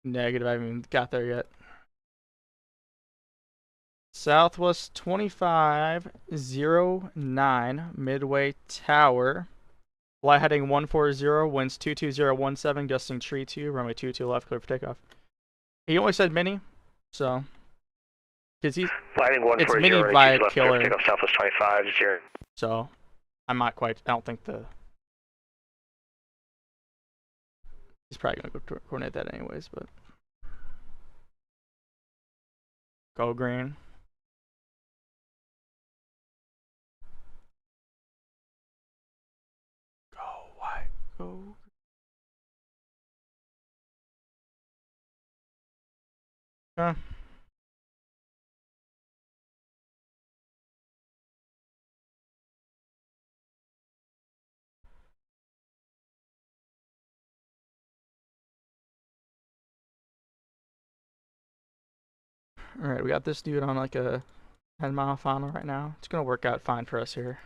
Negative, I haven't even got there yet. Southwest 2509, Midway Tower. Flight heading 140, winds 22017, gusting tree 2, runway 22 left, clear for takeoff. He only said mini, so. Because he's. It's mini by a killer. Takeoff Southwest 25-0. So, I'm not quite. I don't think the. He's probably going to go coordinate that anyways, but. Go green. Go white. Go. Okay. Alright, we got this dude on like a 10-mile final right now. It's gonna work out fine for us here.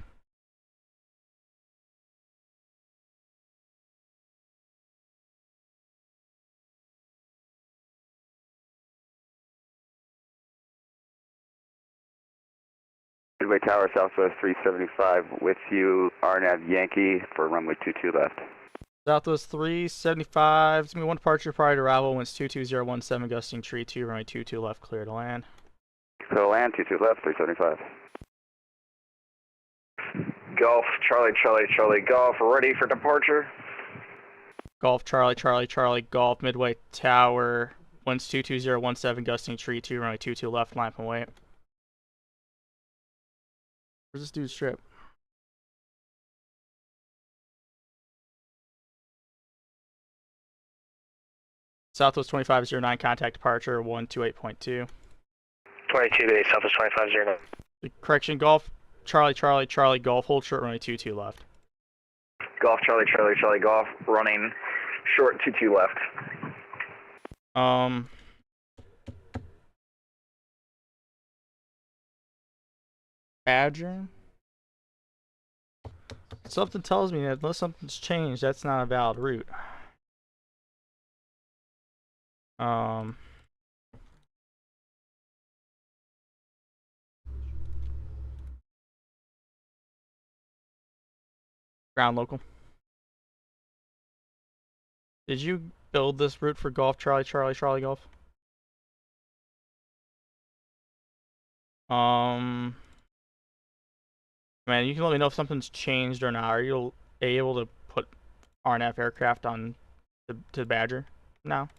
Midway Tower, Southwest 375, with you, RNAV Yankee for runway 22 left. Southwest 375, it's gonna be one departure prior to arrival, winds 22017, gusting tree 2, runway 22 left, clear to land. So land, 22 left, 375. Golf, Charlie, Charlie, Charlie, Golf, ready for departure. Golf, Charlie, Charlie, Charlie, Golf, Midway Tower, winds 22017, gusting tree 2, runway 22 left, line up and wait. Where's this dude's strip? Southwest 2509, contact departure 128.2. 22 base, Southwest 2509. Correction, Golf, Charlie, Charlie, Charlie, Golf, hold short, runway 22 left. Golf, Charlie, Charlie, Charlie, Golf, running short 22 left. Badger? Something tells me that unless something's changed, that's not a valid route. Ground local. Did you build this route for Golf, Charlie, Charlie, Charlie, Golf? Man, you can let me know if something's changed or not. Are you able to put RNF aircraft on to Badger now?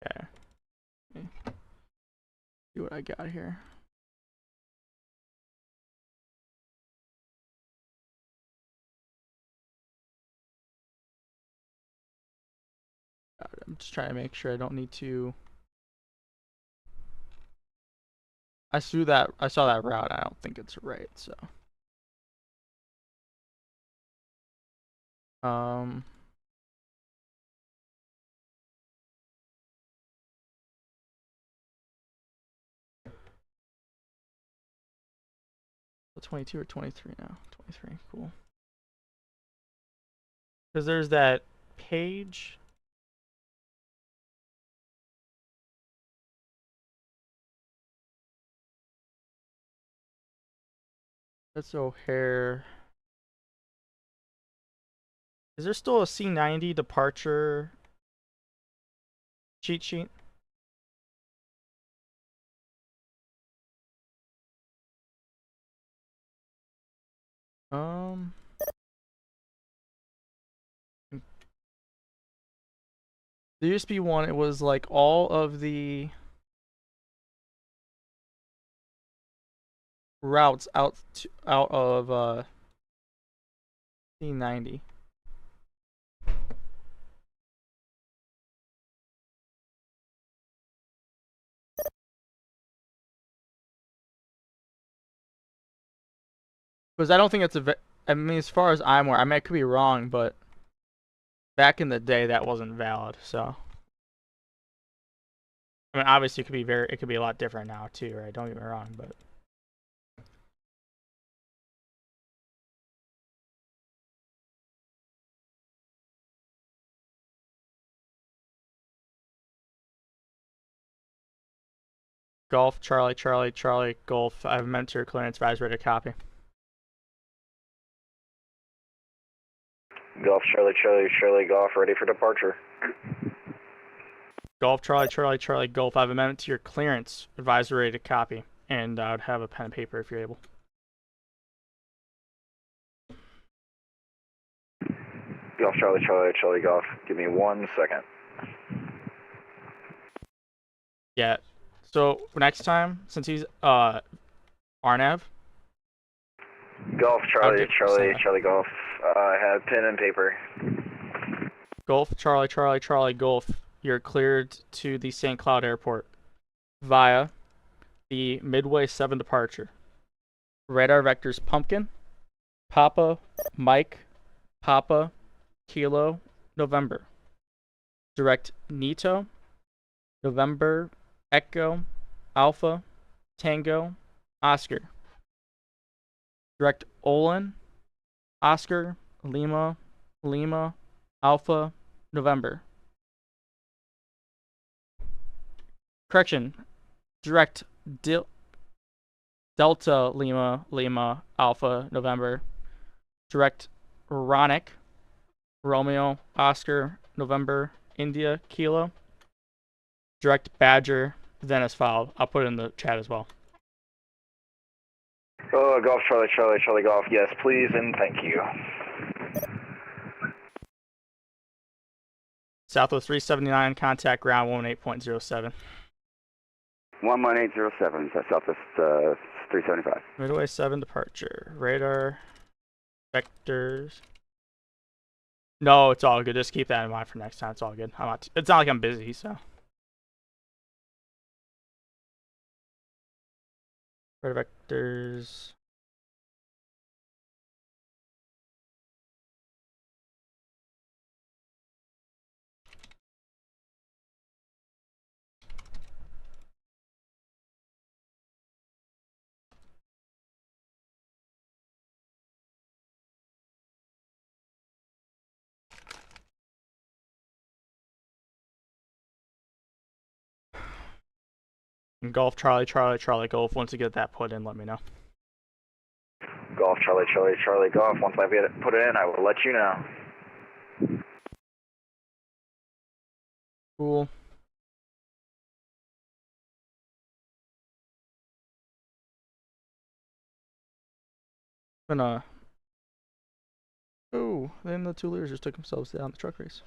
Okay. See what I got here. I'm just trying to make sure I don't need to. I saw that route. I don't think it's right. So. So 22 or 23 now. 23, cool. Because there's that page. That's O'Hare. Is there still a C90 departure cheat sheet? There used to be one, it was like all of the routes out of C90. Because I don't think it's a. I mean, as far as I'm aware, I mean, I could be wrong, but back in the day, that wasn't valid. So, I mean, obviously, it could be a lot different now too, right? Don't get me wrong, but. Golf, Charlie, Charlie, Charlie, Golf. I've meant to your clearance advisory to copy. Golf, Charlie, Charlie, Charlie, Golf, ready for departure. Golf, Charlie, Charlie, Charlie, Golf. I have amendment to your clearance advisory to copy, and I would have a pen and paper if you're able. Golf, Charlie, Charlie, Charlie, Golf. Give me 1 second. Yeah. So next time, since he's Arnav. Golf, Charlie, Charlie, Charlie, Golf. I have pen and paper. Golf, Charlie, Charlie, Charlie, Golf. You're cleared to the St. Cloud Airport via the Midway 7 departure. Radar vectors Pumpkin, Papa, Mike, Papa, Kilo, November. Direct Nito, November, Echo, Alpha, Tango, Oscar. Direct Olin, Oscar, Lima, Lima, Alpha, November. Correction. Direct Delta, Lima, Lima, Alpha, November. Direct Ronic, Romeo, Oscar, November, India, Kilo. Direct Badger, then as filed. I'll put it in the chat as well. Golf, Charlie, Charlie, Charlie, Golf. Yes, please, and thank you. Southwest 379, contact ground 18.07. 11807, Southwest 375. Midway 7 departure. Radar, vectors. No, it's all good. Just keep that in mind for next time. It's all good. It's not like I'm busy, so. Radar vectors. Golf, Charlie, Charlie, Charlie, Golf. Once you get that put in, let me know. Golf, Charlie, Charlie, Charlie, Golf. Once I get it put it in, I will let you know. Cool. Oh, then the two leaders just took themselves down the truck race.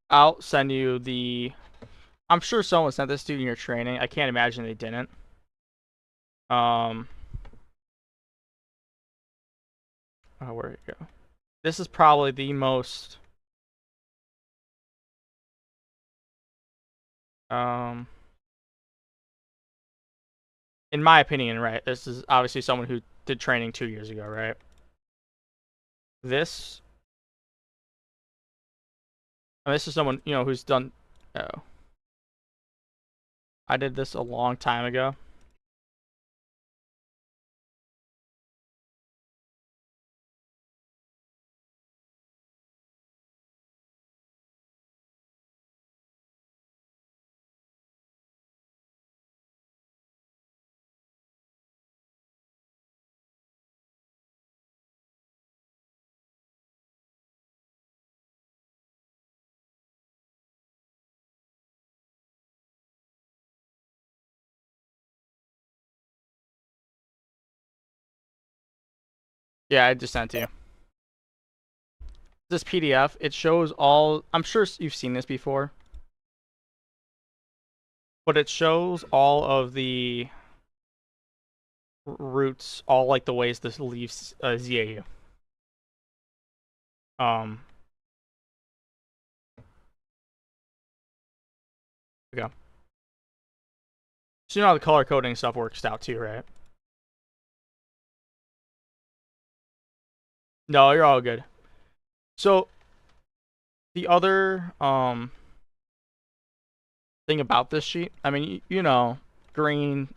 I'll send you the. I'm sure someone sent this to you in your training. I can't imagine they didn't. Oh, where'd it go? This is probably the most. In my opinion, right? This is obviously someone who did training 2 years ago, right? This. This is someone, who's done. Oh. I did this a long time ago. Yeah, I just sent it to you. This PDF, it shows all, I'm sure you've seen this before, but it shows all of the routes, all like the ways this leaves ZAU. Okay. So you know how the color coding stuff works out too, right? No, you're all good. So the other thing about this sheet, I mean, you know, green.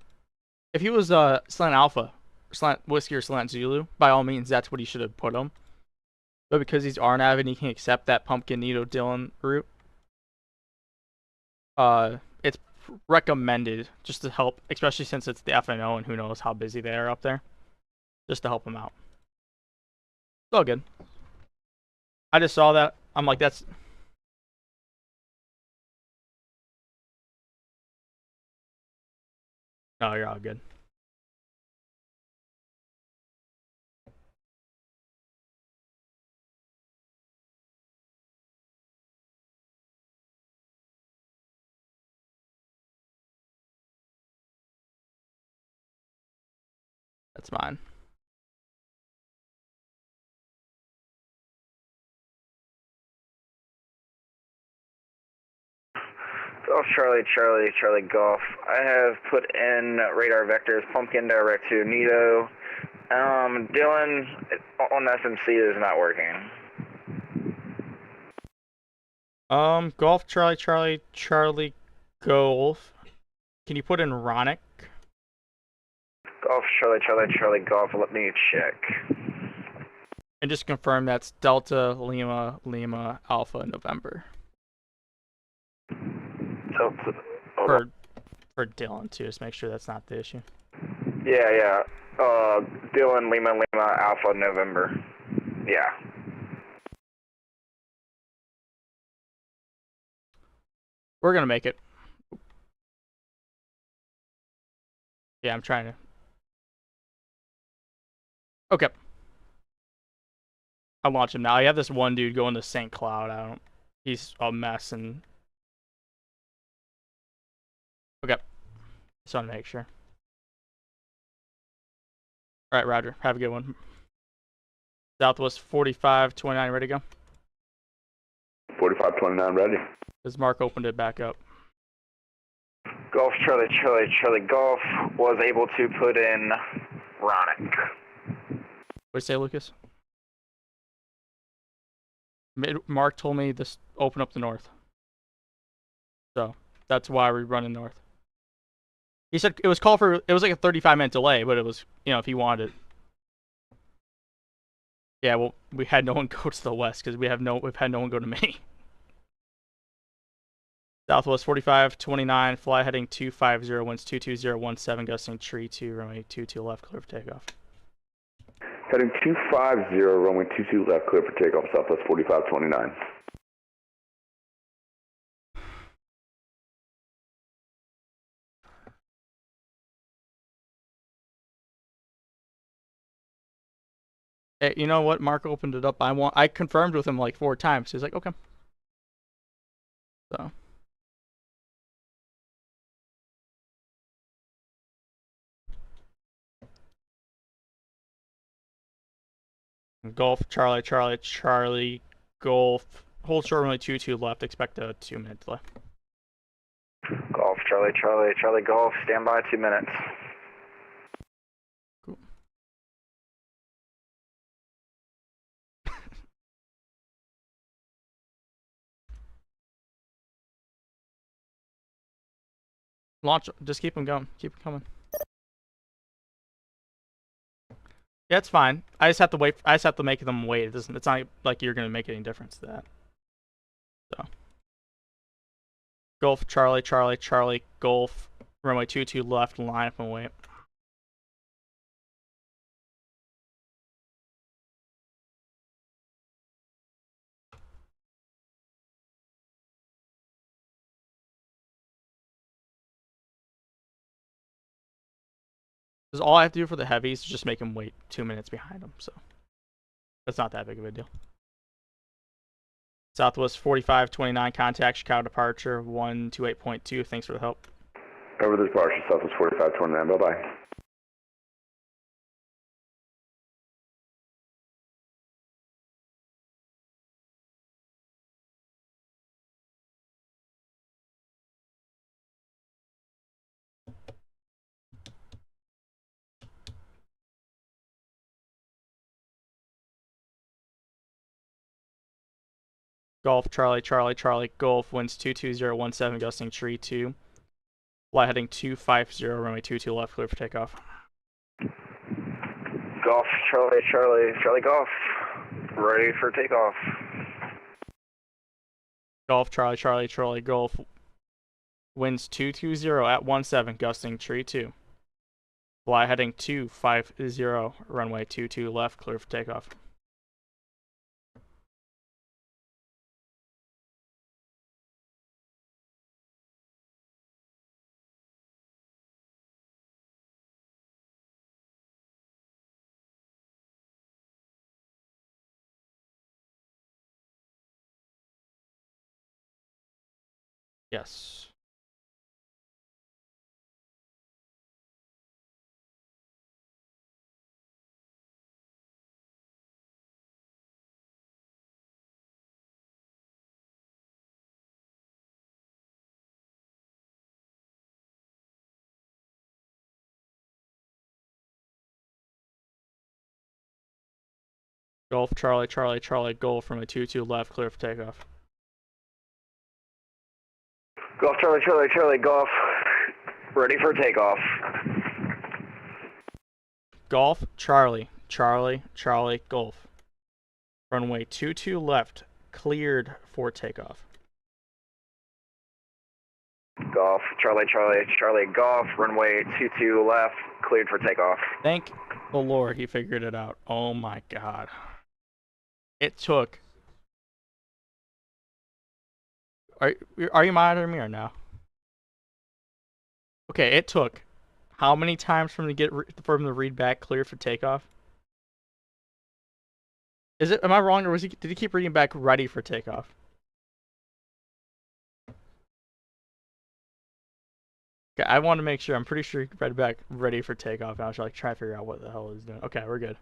If he was Slant Alpha, Slant Whiskey or Slant Zulu, by all means, that's what he should have put him. But because he's RNAV and he can accept that Pumpkin Nito Dylan route, it's recommended just to help, especially since it's the FNO and who knows how busy they are up there, just to help him out. It's all good. I just saw that. I'm like, that's... No, you're all good. That's mine. Golf Charlie, Charlie, Charlie Golf. I have put in radar vectors, pumpkin direct to Nito. Dylan on SMC is not working. Golf Charlie, Charlie, Charlie Golf. Can you put in Ronick? Golf Charlie, Charlie, Charlie Golf. Let me check. And just confirm that's Delta Lima Lima Alpha November. Delta. For Dylan too, just make sure that's not the issue. Yeah. Dylan Lima Lima Alpha November. Yeah. We're gonna make it. Yeah, I'm trying to. Okay. I'll launch him now. I have this one dude going to St. Cloud. He's a mess and. Okay. Just want to make sure. All right, Roger. Have a good one. Southwest 4529, ready to go? 4529 ready. As Mark opened it back up. Golf Charlie, Charlie, Charlie Golf was able to put in Ronick. What did you say, Lucas? Mark told me this open up the north. So that's why we're running north. He said it was called for, it was like a 35-minute delay, but it was, you know, if he wanted it. Yeah, well, we had no one go to the west because we've had no one go to Mini. Southwest 4529, fly heading 250, winds 22017, gusting tree 2, runway 22 left, clear for takeoff. Heading 250, runway 22 left, clear for takeoff, Southwest 4529. Hey, you know what? Mark opened it up. I confirmed with him like 4 times. He's like, okay. So. Golf, Charlie, Charlie, Charlie, Golf. Hold short runway 22 left. Expect a 2-minute delay. Golf, Charlie, Charlie, Charlie Golf. Stand by 2 minutes. Cool. Launch. Just keep them going. Keep it coming. Yeah, it's fine. I just have to wait. I just have to make them wait. It's not like you're gonna make any difference to that. So. Golf, Charlie, Charlie, Charlie, Golf. Runway 22 left. Line up and wait. Because all I have to do for the heavies is just make them wait 2 minutes behind them. So. That's not that big of a deal. Southwest 4529, contact Chicago departure 128.2. Thanks for the help. Over the departure, Southwest 4529. Bye-bye. Golf Charlie Charlie Charlie Golf winds 22017 gusting tree 2. Flight heading 250 runway 22 left clear for takeoff. Golf Charlie Charlie Charlie Golf. Ready for takeoff. Golf Charlie Charlie Charlie Golf winds 220 at 17 gusting tree 2. Fly heading 250 runway 22 left clear for takeoff. Yes. Golf Charlie Charlie Charlie Golf runway 22 left clear for takeoff. Golf Charlie Charlie Charlie Golf. Ready for takeoff. Golf Charlie Charlie Charlie Golf runway 22 left cleared for takeoff. Golf Charlie Charlie Charlie Golf. Runway 22 left cleared for takeoff. Thank the Lord he figured it out. Oh my God. It took. Are you monitoring me or no? Okay, it took how many times for him to read back clear for takeoff? Is it? Am I wrong, or did he keep reading back ready for takeoff? Okay, I want to make sure. I'm pretty sure he read back ready for takeoff. I was like trying to figure out what the hell he's doing. Okay, we're good.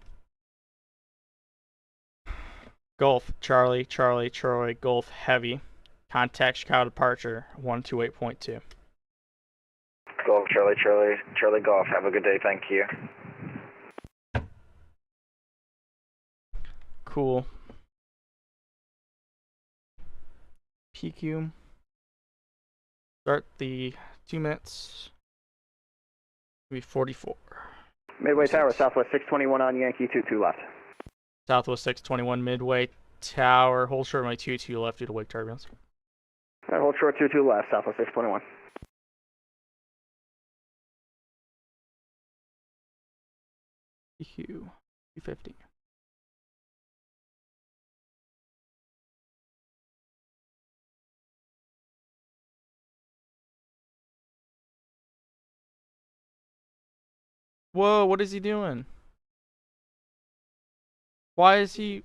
Golf Charlie Charlie Troy Golf Heavy. Contact Chicago departure 128.2. Golf Charlie Charlie Charlie Golf. Have a good day. Thank you. Cool. PQ. Start the 2 minutes. Be 44. Midway Tower, Southwest 621 on Yankee 22 left. Southwest 621 Midway Tower. Hold short runway 22 left due to wake turbulence. Hold short 22 left, Southwest 621. PQ 250. Whoa, what is he doing? Why is he...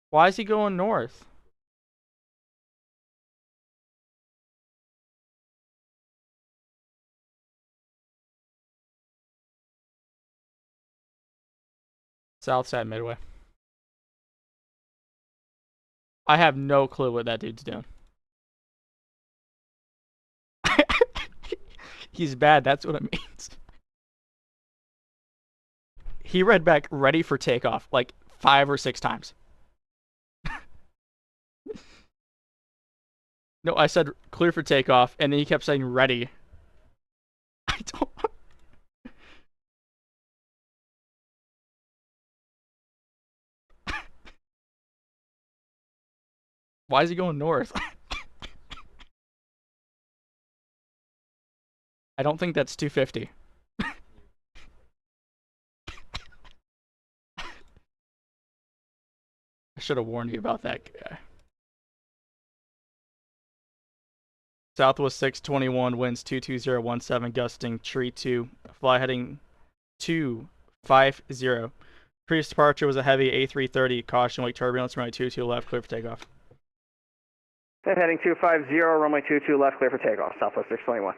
Why is he going north? South side Midway. I have no clue what that dude's doing. He's bad, that's what it means. He read back ready for takeoff like 5 or 6 times. No, I said clear for takeoff, and then he kept saying ready. I don't... Why is he going north? I don't think that's 250. I should have warned you about that guy. Southwest 621, winds 22017, gusting tree 2, fly heading 250. Previous departure was a heavy A330, caution wake turbulence, runway 22 left, clear for takeoff. Heading 250, runway 22 left, clear for takeoff, Southwest 621.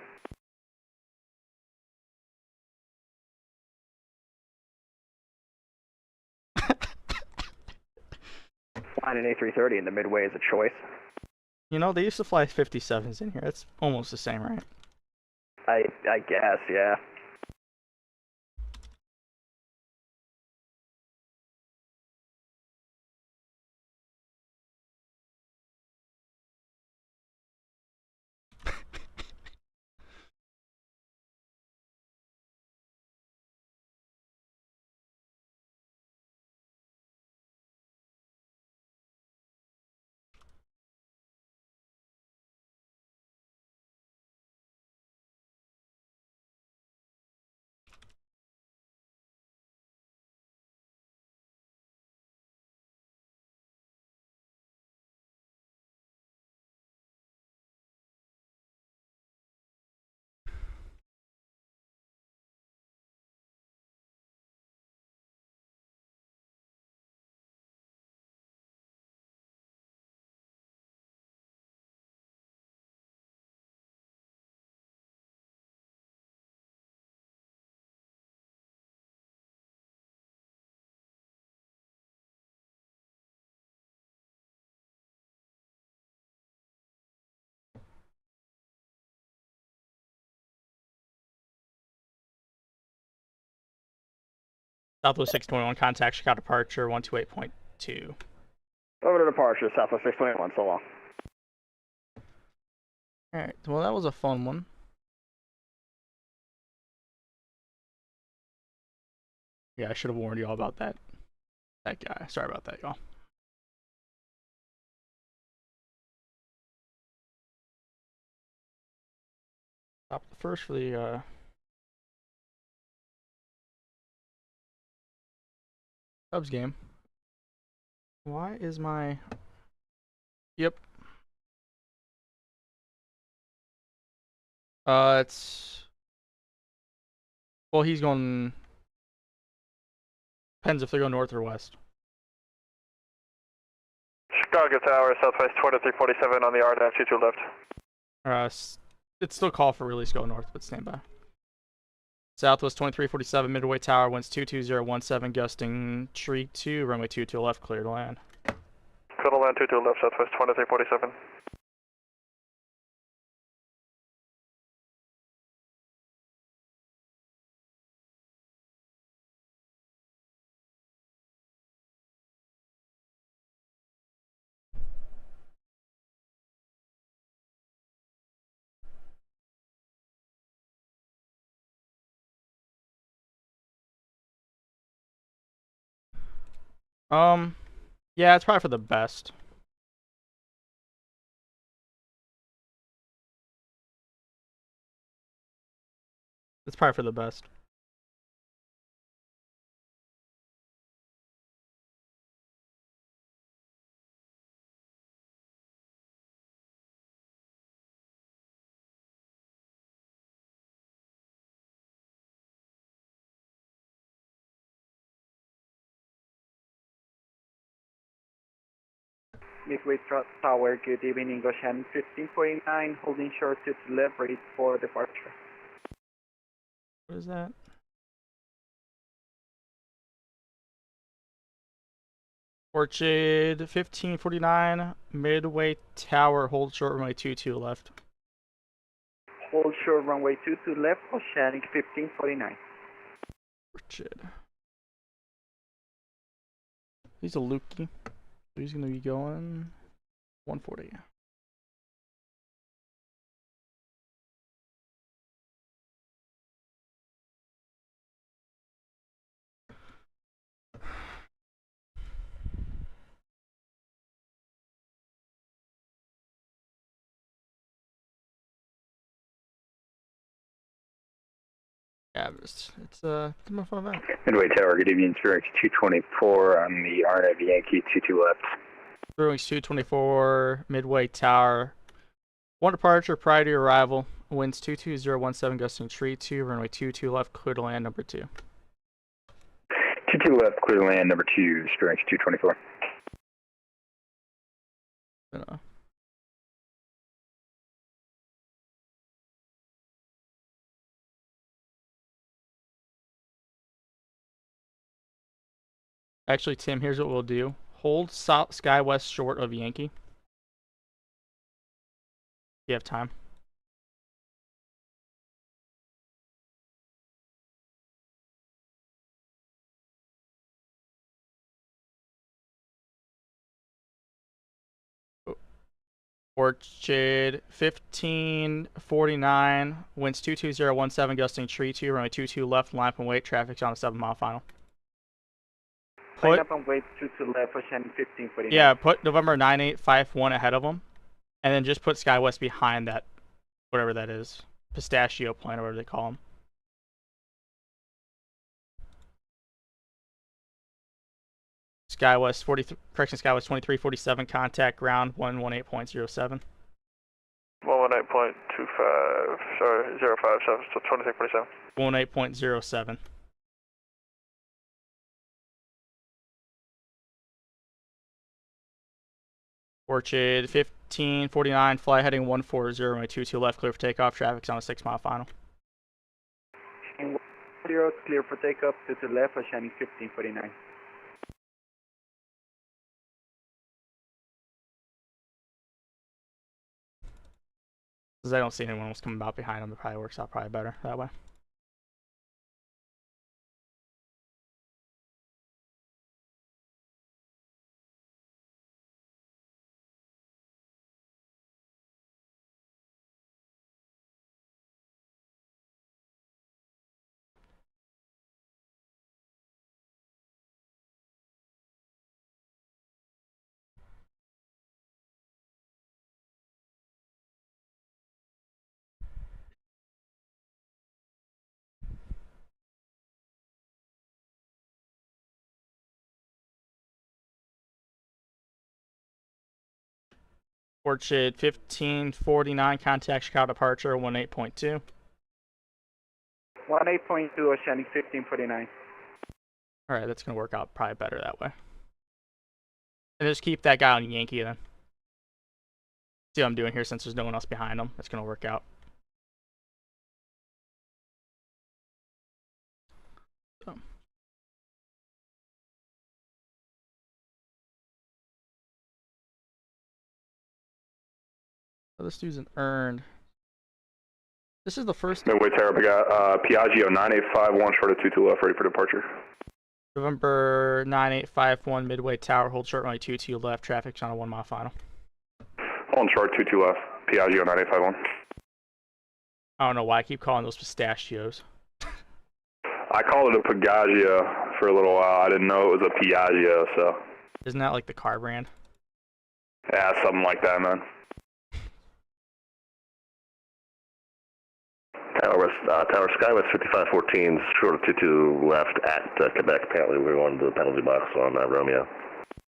Flying an A330 in the Midway is a choice. You know, they used to fly 57s in here. It's almost the same, right? I guess, yeah. Southwest 621, contact Chicago departure 128.2. Over to departure, Southwest 621, so long. Alright, well that was a fun one. Yeah, I should have warned you all about that guy. Sorry about that, y'all. Top of the first for the Cubs game. Why is my... Yep. It's... Well, he's going... Depends if they're going north or west. Chicago Tower, Southwest 2347 on the RNAV 22 left. It's still call for release going north, but stand by. Southwest 2347, Midway Tower, winds 22017, gusting tree 2, runway 22 left, clear to land. Clear to land 22 left, Southwest 2347. Yeah, it's probably for the best. It's probably for the best. Midway Tower, good evening, Goshen 1549, holding short to left, ready for departure. What is that? Orchard 1549, Midway Tower, hold short runway 22 left. Hold short runway 22 left, Oceanic 1549. Orchard. He's a Lukey. So he's gonna be going 140. Yeah, it's a fun event. Midway Tower, good evening, Spirix 224 on the RNAV Yankee 22 left. Brewings 224, Midway Tower, One departure prior to arrival. Winds 22017 gusting 32, runway 22 left, clear to land number 2. 22 left, clear to land number 2, Spirit 224. Actually, Tim, here's what we'll do. Hold sky west short of Yankee. You have time. Orchard 1549, winds 22017 gusting 32, runway 22 left, line up and wait, traffic's on a 7-mile final. Line up and wait 22 left, Ocean 1549. Yeah, put November 9851 ahead of them, and then just put SkyWest behind that, whatever that is, pistachio plant or whatever they call them. SkyWest 2347, contact ground 118.07. 118.25, sorry, 057, so 2347. 118.07. Orchard 1549, fly heading 140, runway 22 left, clear for takeoff, traffic's on a 6-mile final. 0, clear for takeoff, 22 left, Ocean 1549. Because I don't see anyone else coming out behind them, it probably works out probably better that way. Orchard 1549, contact Chicago departure 18.2. 18.2, Ocean 1549. Alright, that's going to work out probably better that way. And just keep that guy on Yankee then. See what I'm doing here since there's no one else behind him. That's going to work out. So this dude's an earned. This is the first. Midway Tower, we got Piaggio 9851, short of 22 left, ready for departure. November 9851, Midway Tower, hold short runway 22 left, traffic's on a 1-mile final. Hold short 22 left, Piaggio 9851. I don't know why I keep calling those pistachios. I called it a Piaggio for a little while. I didn't know it was a Piaggio, so. Isn't that like the car brand? Yeah, something like that, man. Tower Skywest 5514, short of 22 left at Quebec. Apparently we're on the penalty box on Romeo.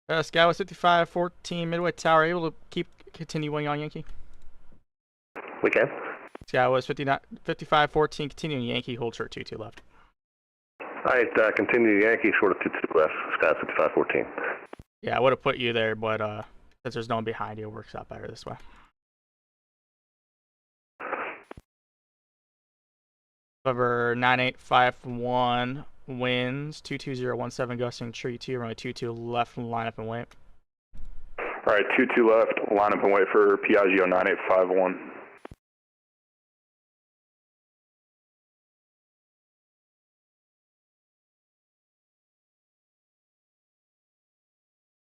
Skywest 5514, Midway Tower, able to continuing on Yankee? We can. Skywest 5514, continuing Yankee, hold short 22 left. Alright, continue Yankee, short of 22 left, Skywest 5514. Yeah, I would have put you there, but since there's no one behind you, it works out better this way. November 9851, winds 22017 gusting 32, runway 22 left, line up and wait. Alright, 22 left, line up and wait for Piaggio 9851.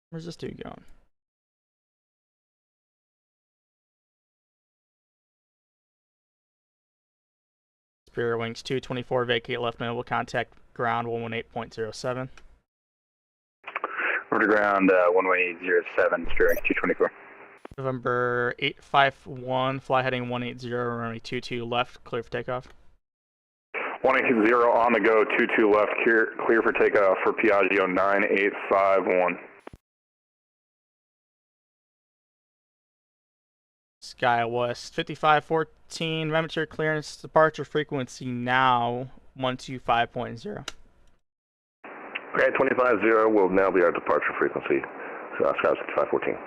Where's this dude going? Superior Wings 224, vacate left notable, contact ground 118.07. Over to ground 11807, Superior Wings 224. November 851, fly heading 180, runway 22 left, clear for takeoff. 180 on the go, 22 left, clear for takeoff for Piaggio 9851. SkyWest 5514, Remetry clearance, departure frequency now 125.0. Okay, 250 will now be our departure frequency. So SkyWest 5514.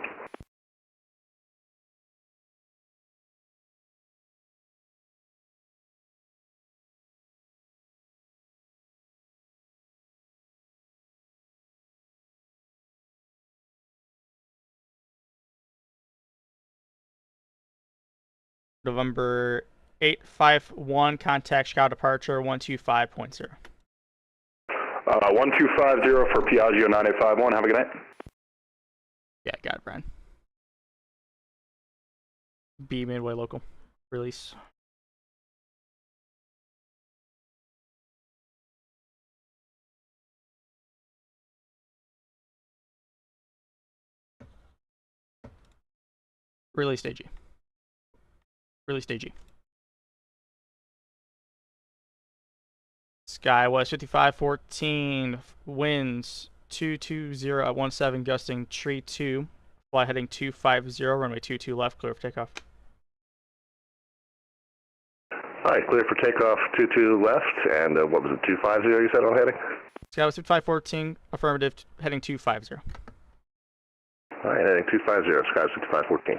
November 851, contact Chicago departure 125.0. 1250 for Piaggio 9851. Have a good night. Yeah, got it, Brian. B Midway local. Release. Release AG. Release AG. SkyWest 5514, winds 220 at 17, gusting tree 2, fly heading 250, runway 22 left, clear for takeoff. Alright, clear for takeoff 22 left, and what was it, 250 you said on heading? SkyWest 5514, affirmative, heading 250. Alright, heading 250, SkyWest 5514.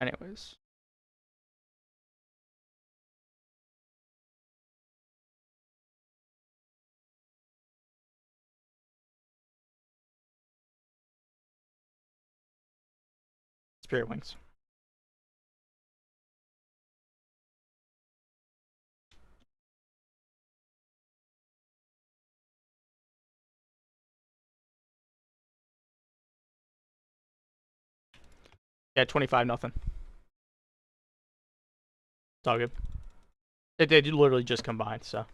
Anyways. Spirit wings. Yeah, 25-0. It's all good. They literally just combined, so.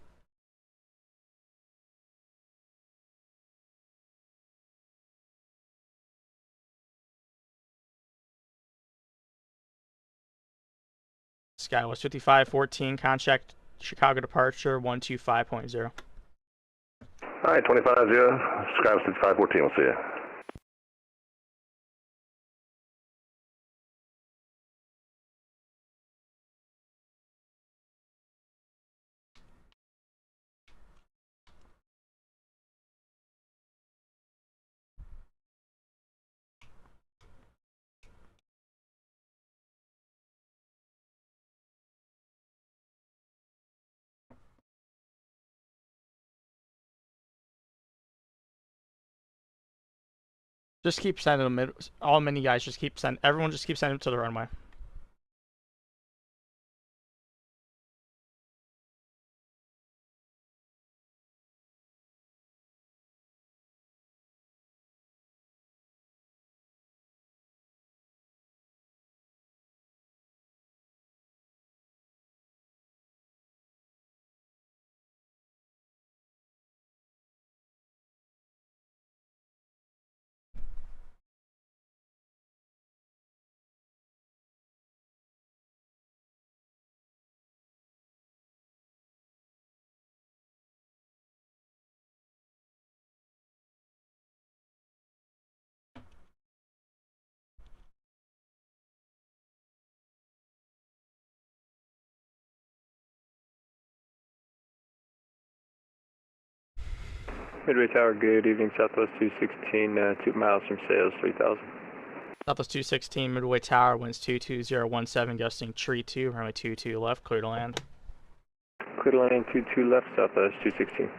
SkyWest 5514, contact Chicago departure 125.0. Alright, 250, SkyWest 5514, we'll see you. Just keep sending them. All mini guys, just keep sending. Everyone just keep sending them to the runway. Midway Tower, good evening, Southwest 216, 2 miles from sales, 3000. Southwest 216, Midway Tower, winds 22017, gusting tree 2, runway 22 left, clear to land. Clear to landing 22 left, Southwest 216.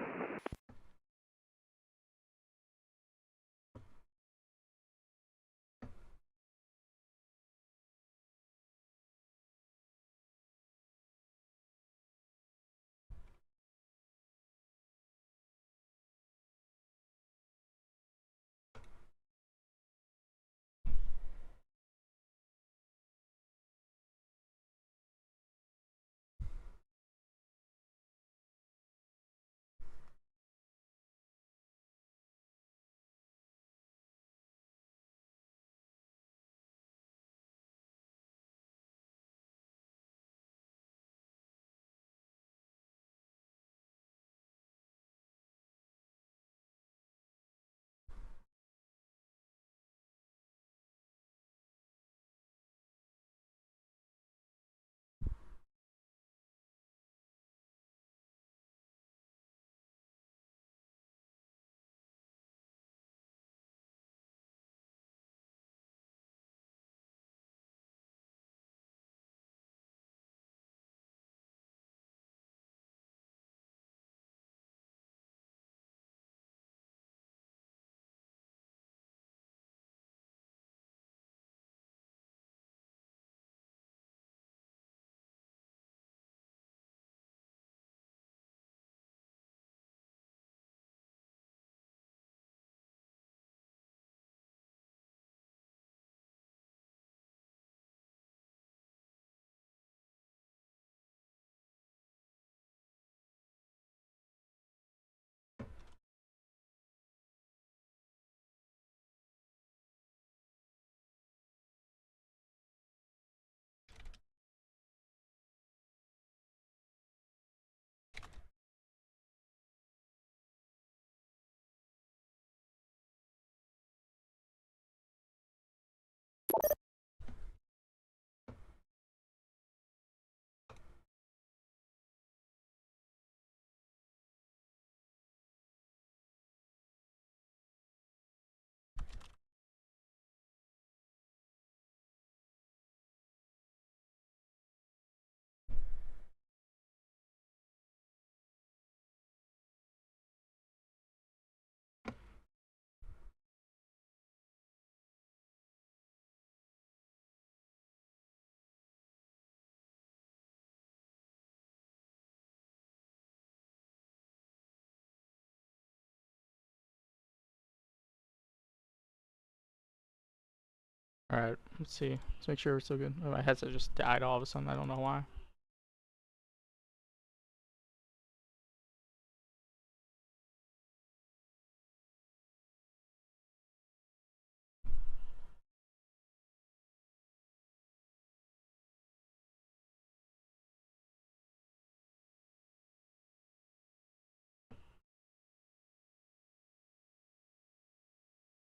Alright, let's see. Let's make sure we're still good. Oh, my headset just died all of a sudden. I don't know why.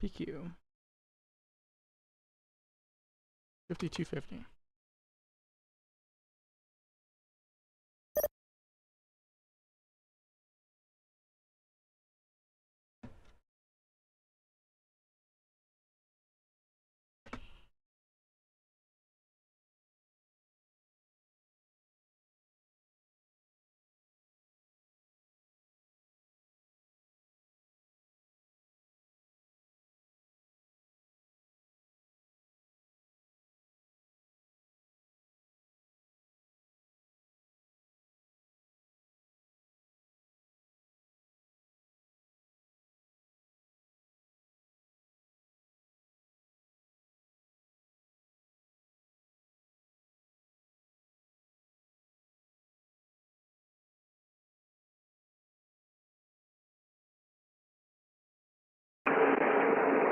PQ 5250.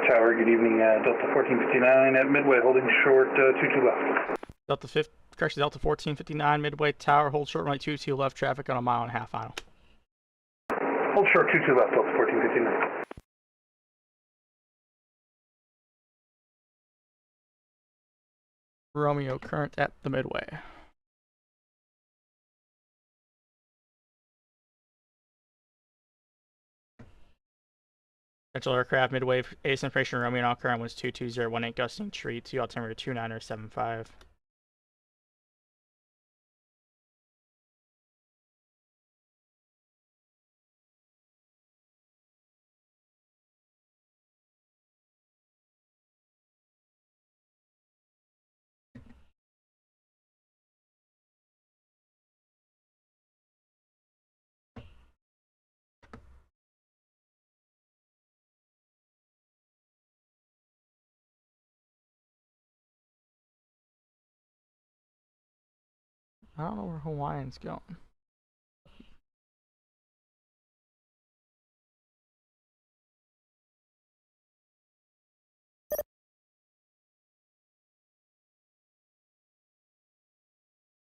Tower, good evening. Delta 1459 at Midway, holding short 22 left. Delta 1459 Midway Tower, hold short runway 22 left, traffic on a 1.5 mile final. Hold short 22 left, Delta 1459. Romeo, current at the Midway. Potential aircraft Midway, ATC information Romeo, now current was 22018, gusting tree 2, altimeter 2975. I don't know where Hawaiian's going.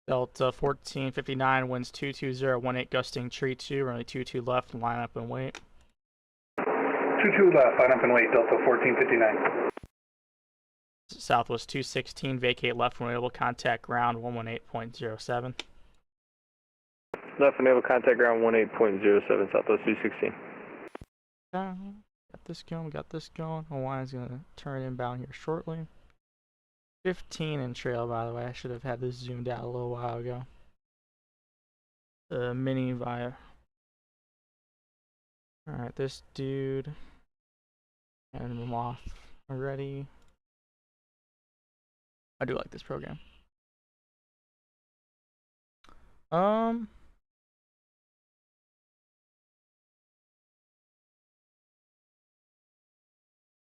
Delta 1459 winds 22018, gusting tree 2, runway 22 left, line up and wait. 22 left, line up and wait, Delta 1459. Southwest 216, vacate left when able, contact ground 118.07. Left enable contact ground 18.07, Southwest 216. Got this going, we got this going. Hawaiian's gonna turn inbound here shortly. 15 in trail, by the way. I should have had this zoomed out a little while ago. The mini via. Alright, this dude. And I'm off already. I do like this program.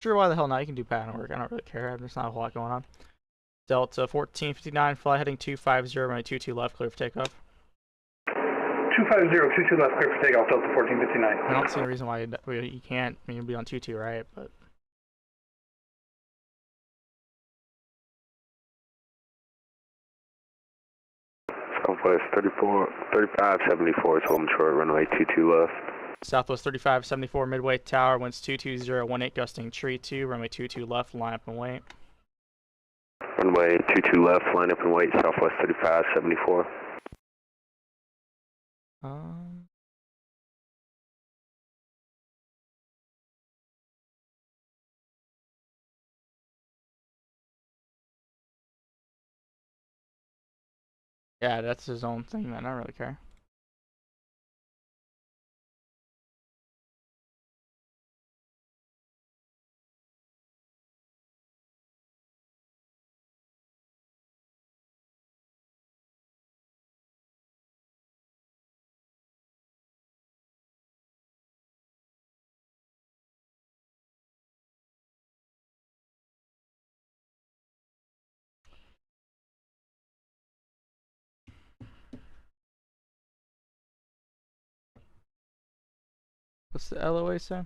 Sure, why the hell not? You can do pattern work. I don't really care. There's not a whole lot going on. Delta 1459, fly heading 250, runway 22 left, clear for takeoff. 250, 22 left, clear for takeoff, Delta 1459. I don't see any reason why you can't. I mean, you'll be on 22, right? But Southwest 3574 is holding short, runway 22 left. Southwest 3574 Midway Tower, winds 22018, gusting tree 2, runway 22 left, line up and wait. Runway 22 left, line up and wait, Southwest 3574. Yeah, that's his own thing, man. I don't really care. What's the LOA say?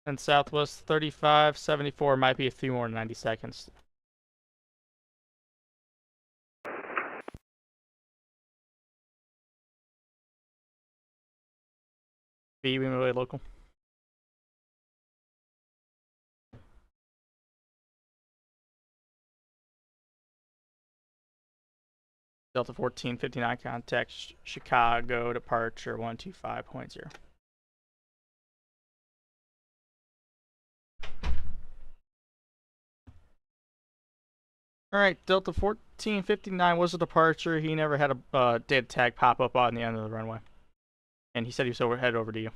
And Southwest 3574 might be a few more than 90 seconds. VIII Midway local. Delta 1459 contact Chicago departure 125.0. Alright, Delta 1459 was a departure. He never had a data tag pop up on the end of the runway. And he said he was headed over to you.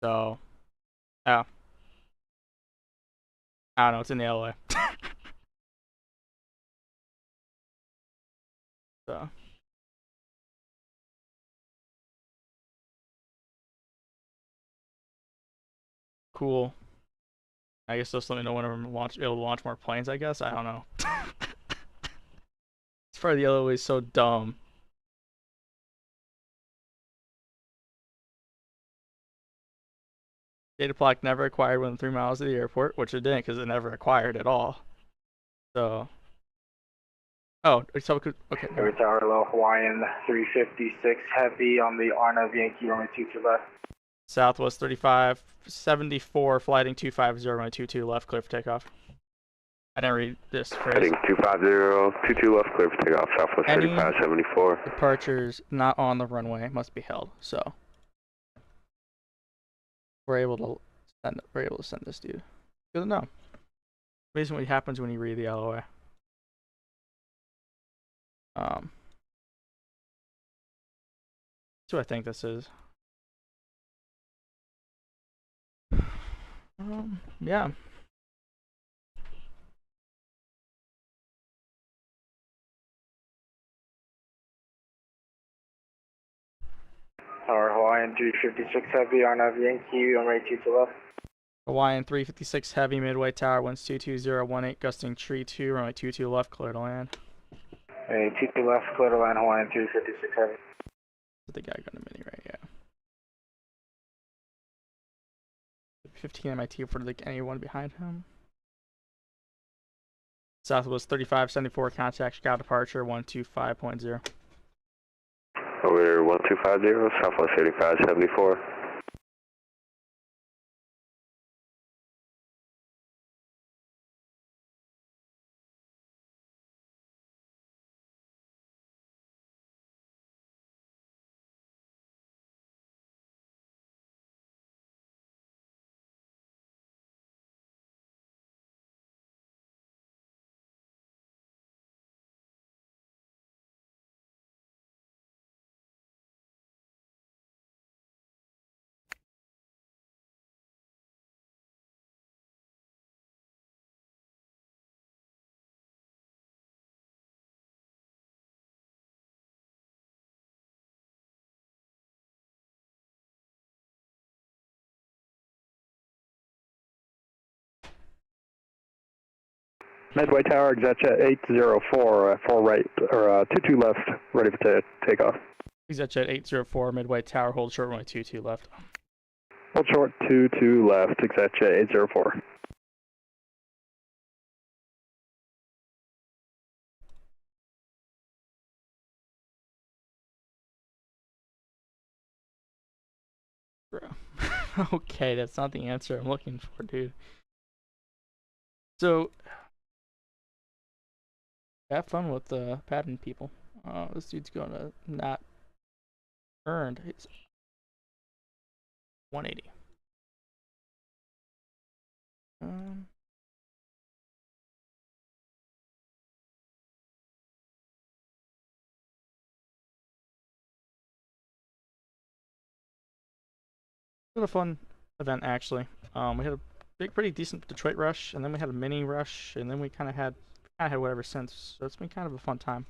So, yeah. I don't know, it's in the LA. So. Cool. I guess just let me know when I'm able to launch more planes, I guess. I don't know. It's probably the LOA is so dumb. Data block never acquired within 3 miles of the airport, which it didn't because it never acquired at all. So. Oh, so okay. Every tower low, Hawaiian 356 heavy on the Arnav Yankee runway 22 left. Southwest 3574 flighting 250 runway 22 left, clear for takeoff. I didn't read this phrase. Heading 250, 22 left, clear for takeoff, Southwest 3574. Departures not on the runway must be held, so we're able to send this dude. Good to know. Amazing what happens when you read the LOA. That's what I think this is. Yeah. Tower Hawaiian 356 heavy on Yankee, runway 22 left. Hawaiian 356 heavy, Midway tower, winds 22018, gusting tree 2, runway 22 left, clear to land. Hey, 22 left, clear to land, Hawaiian 356 heavy. The guy got a mini, right? Yeah. 15 MIT for anyone behind him. Southwest 3574 contact Chicago departure 125.0. Over 1250, Southwest 8574. Midway Tower, ExactJet 804, 4 right, or 22 left, ready for takeoff. ExactJet 804, Midway Tower, hold short runway 22 left. Hold short 22 left, ExactJet 804. Bro. Okay, that's not the answer I'm looking for, dude. So, have fun with the patent people. This dude's gonna not earned his 180. It was a fun event actually. We had a pretty decent Detroit rush, and then we had a mini rush, and then we kind of had whatever since. So it's been kind of a fun time.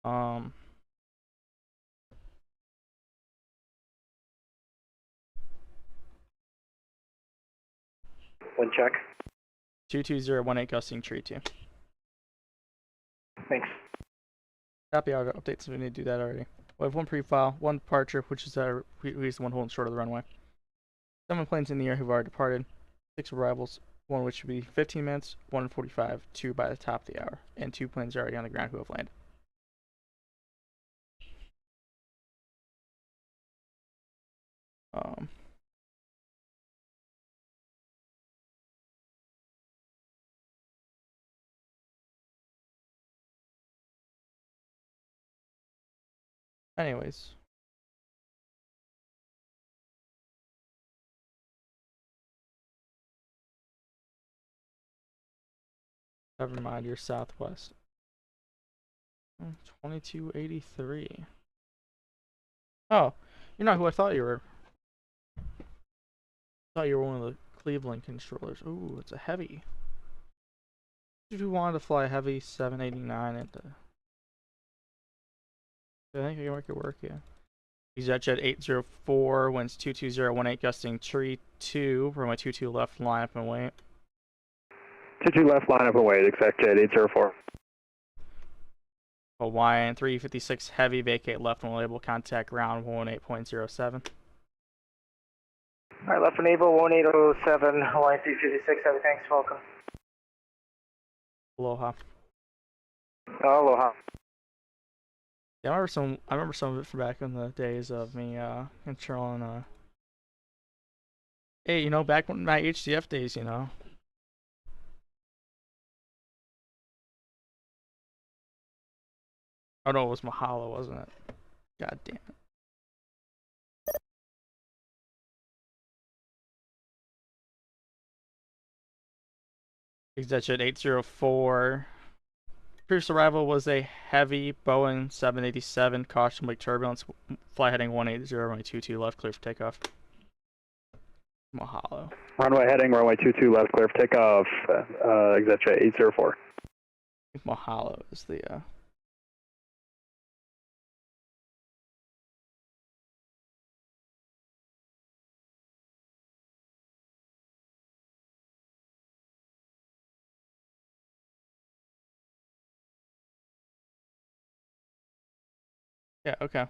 Wind check. 22018 gusting tree 2. Thanks. Copy auto updates if we need to do that already. We have one pre-file, one departure, which is he's the one holding short of the runway. 7 planes in the air who've already departed. 6 arrivals, one which should be 15 minutes, 1 in 45, 2 by the top of the hour, and 2 planes are already on the ground who have landed. Anyways. Never mind, you're southwest. 2283. Oh, you're not who I thought you were. I thought you were one of the Cleveland controllers. Ooh, it's a heavy. If you wanted to fly a heavy 789 at the... I think I can make it work, yeah. EasyJet 804, winds 22018, gusting tree 2, runway 22 left, line up and wait. 22 left, line up and wait, ExactJet 804. Hawaiian 356 heavy, vacate left and label, contact ground 18.07. Alright, left enable 1807, Hawaii 356 heavy, thanks, welcome. Aloha. Aloha. Yeah, I remember some of it from back in the days of me controlling hey, you know, back when my HDF days, you know. Oh no, it was Mahalo, wasn't it? God damn it. EasyJet 804. Previous arrival was a heavy Boeing 787. Caution, wake turbulence. Fly heading 180, runway 22 left, clear for takeoff. Mahalo. Runway heading, runway 22 left, clear for takeoff. ExactJet 804. Mahalo is the yeah, okay.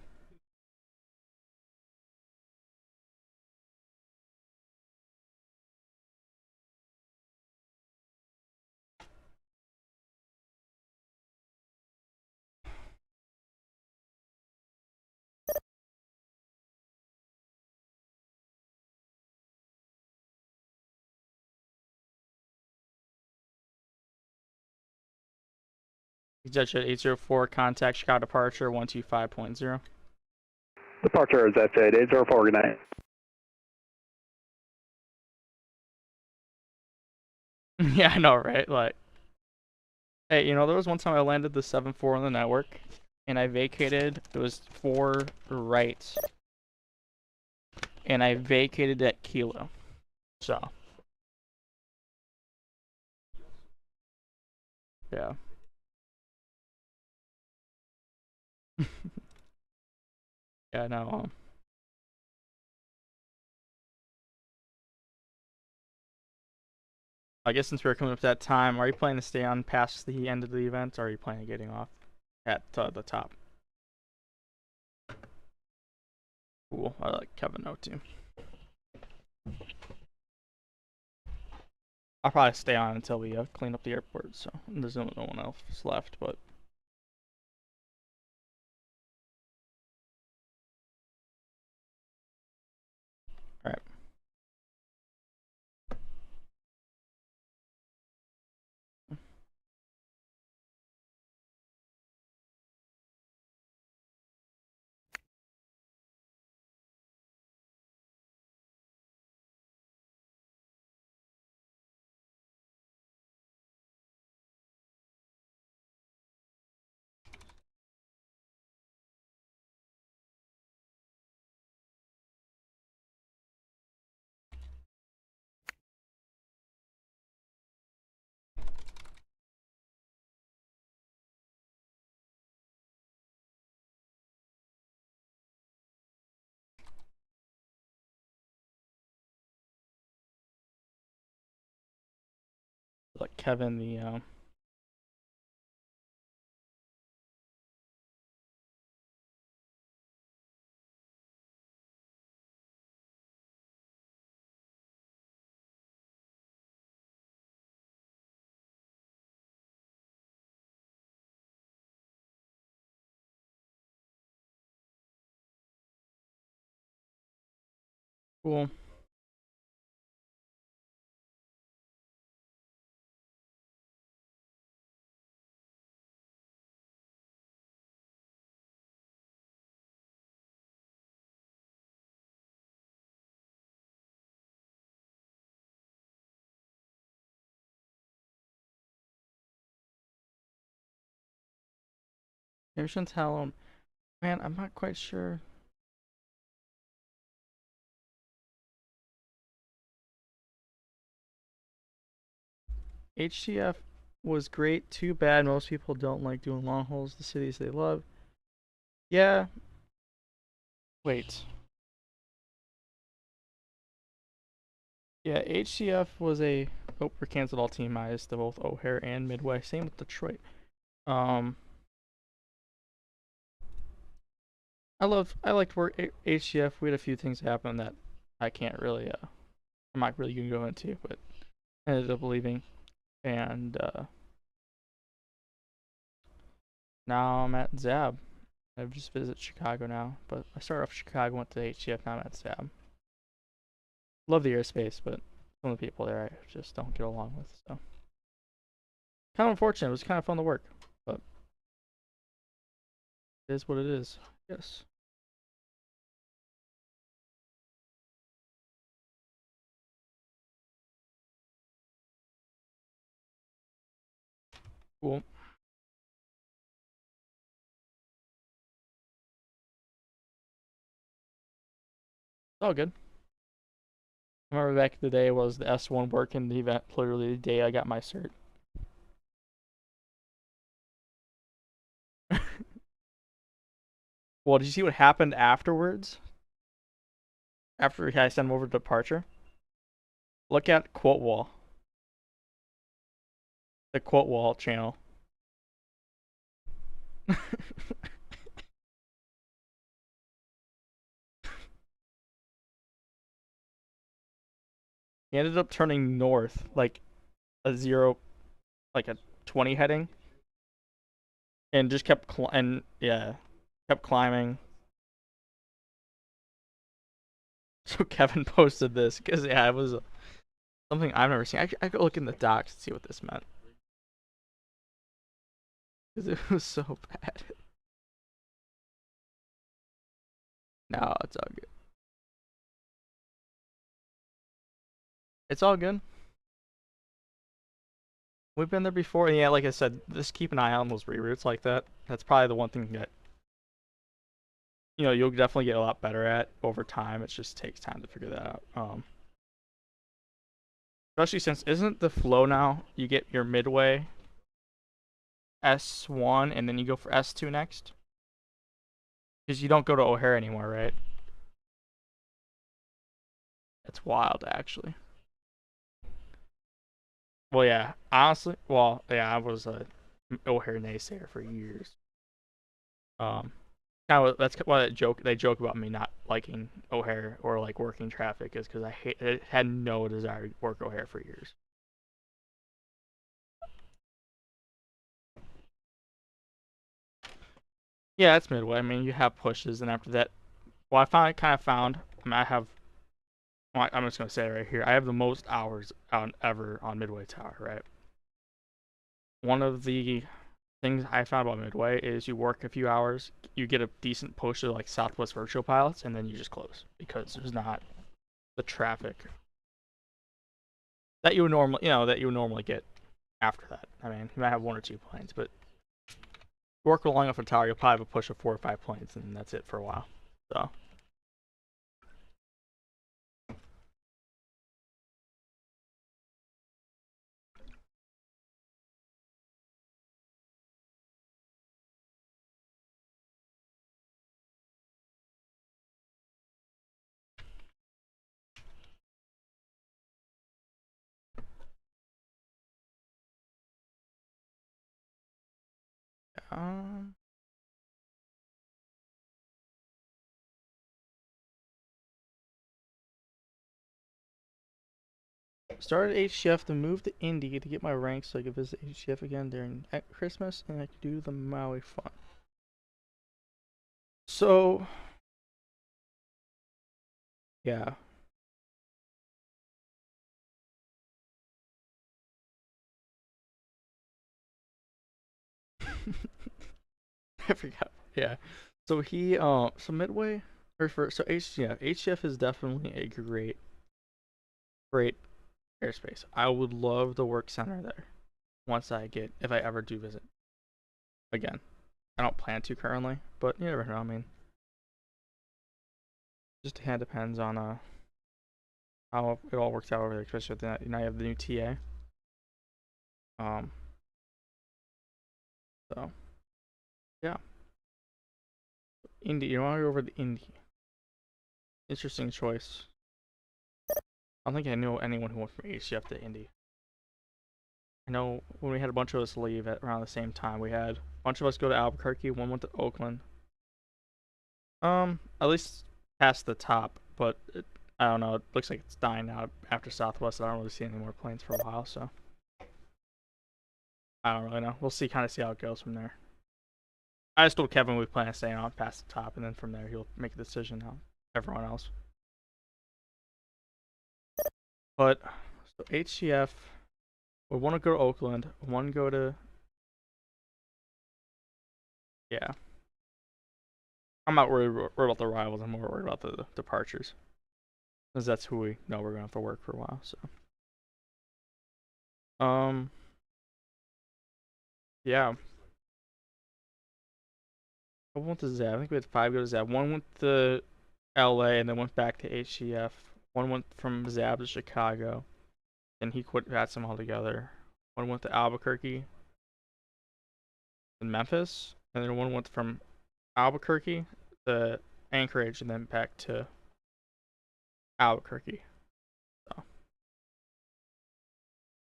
EasyJet 804, contact Chicago departure 125.0. Departure is ExactJet 804, good night. Yeah, I know, right? Like, hey, you know, there was one time I landed the 7-4 on the network, and I vacated, it was 4 right, and I vacated at Kilo, so, yeah. Yeah, no, I guess since we're coming up to that time, are you planning to stay on past the end of the event, or are you planning on getting off at the top? Cool, I like Kevin note too. I'll probably stay on until we clean up the airport, so there's no one else left, but... Alright. Kevin the cool. Maybe we shouldn't tell him. Man, I'm not quite sure. HTF was great. Too bad most people don't like doing long hauls. The cities they love. Yeah. Wait. Yeah, HCF was a. Oh, we're canceled all team eyes to both O'Hare and Midway. Same with Detroit. I liked work HCF. We had a few things happen that I can't really I'm not really gonna go into, but I ended up leaving, and now I'm at Zab. I've just visited Chicago now, but I started off Chicago, went to HCF, now I'm at Zab. Love the airspace, but some of the people there I just don't get along with, so kind of unfortunate. It was kind of fun to work, but it is what it is. Yes. Cool. It's all good. I remember back in the day was the S1 working the event literally the day I got my cert. Well, did you see what happened afterwards? After I sent him over to departure? Look at quote wall. The quote wall channel. He ended up turning north, like a 20 heading, and just kept kept climbing. So Kevin posted this because yeah, it was something I've never seen. I could look in the docs and see what this meant because it was so bad. No, it's all good. It's all good. We've been there before, and yeah, like I said, just keep an eye on those reroutes like that. That's probably the one thing that you'll definitely get a lot better at over time. It just takes time to figure that out. Especially since isn't the flow now you get your Midway S1 and then you go for S2 next? Because you don't go to O'Hare anymore, right? That's wild, actually. Well, yeah, honestly, I was a O'Hare naysayer for years. Kind of that's why they joke about me not liking O'Hare or like working traffic is because I had no desire to work O'Hare for years. Yeah, it's Midway. I mean, you have pushes, and after that, well, I found. I mean, I have. Well, I'm just gonna say it right here. I have the most hours ever on Midway Tower, right? One of the things I found about Midway is you work a few hours, you get a decent push to like Southwest Virtual Pilots, and then you just close because there's not the traffic that you would normally get after that. I mean, you might have one or two planes, but work long enough a tower, you'll probably have a push of 4 or 5 planes, and that's it for a while. So. Started HCF, then moved to Indy to get my rank so I could visit HCF again during Christmas and I could do the Maui fun. So, yeah. I forgot. Yeah. So so Midway, so HCF is definitely a great airspace. I would love the work center there if I ever do visit again. I don't plan to currently, but you never know. I mean, just kind of depends on how it all works out over there, especially with now you have the new TA. So yeah, Indy. You want to go over the Indy? Interesting choice. I don't think I know anyone who went from HCF to Indy. I know when we had a bunch of us leave at around the same time, we had a bunch of us go to Albuquerque, one went to Oakland. At least past the top, but I don't know. It looks like it's dying out after Southwest. I don't really see any more planes for a while, so I don't really know. We'll see, kind of see how it goes from there. I just told Kevin we plan on staying on past the top, and then from there he'll make a decision on everyone else. But so HCF, we want to go to Oakland. One go to I'm not worried about the arrivals. I'm more worried about the departures, because that's who we know we're gonna have to work for a while. So, yeah. I went to Zab. I think we had 5 go to Zab. One went to LA and then went back to HCF. One went from Zab to Chicago, and he quit VATSIM altogether. One went to Albuquerque and Memphis, and then one went from Albuquerque to Anchorage and then back to Albuquerque. So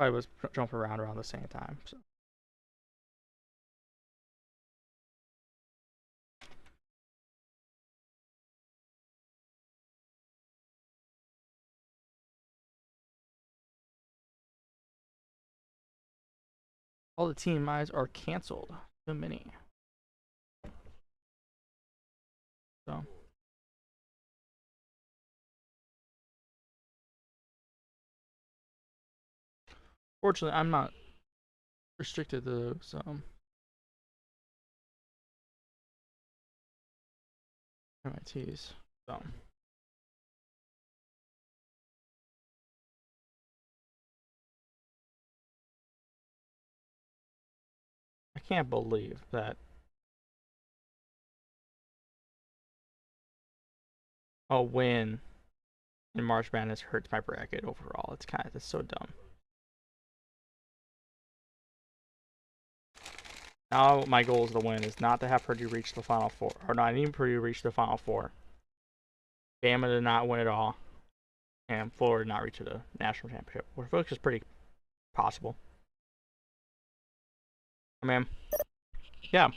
I was jumping around the same time. So. All the TMIs are canceled. Too many. So. Fortunately, I'm not restricted to those. MITs. So. I can't believe that a win in March Madness hurts my bracket overall. It's so dumb. Now my goal is to win, is not to have Purdue reach the Final Four, or not even Purdue reach the Final Four. Bama to not win it all, and Florida not reach the national championship, which I feel like is pretty possible. I mean, yeah. I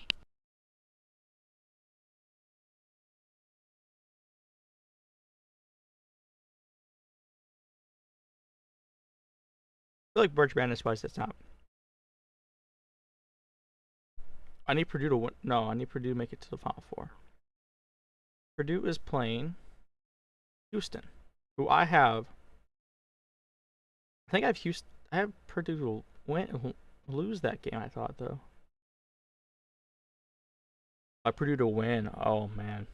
feel like March Madness wise that's not. I need Purdue to win. No, I need Purdue to make it to the Final Four. Purdue is playing Houston, who I have. I think I have Houston. I have Purdue to lose that game. I thought though. Purdue to win. Oh man.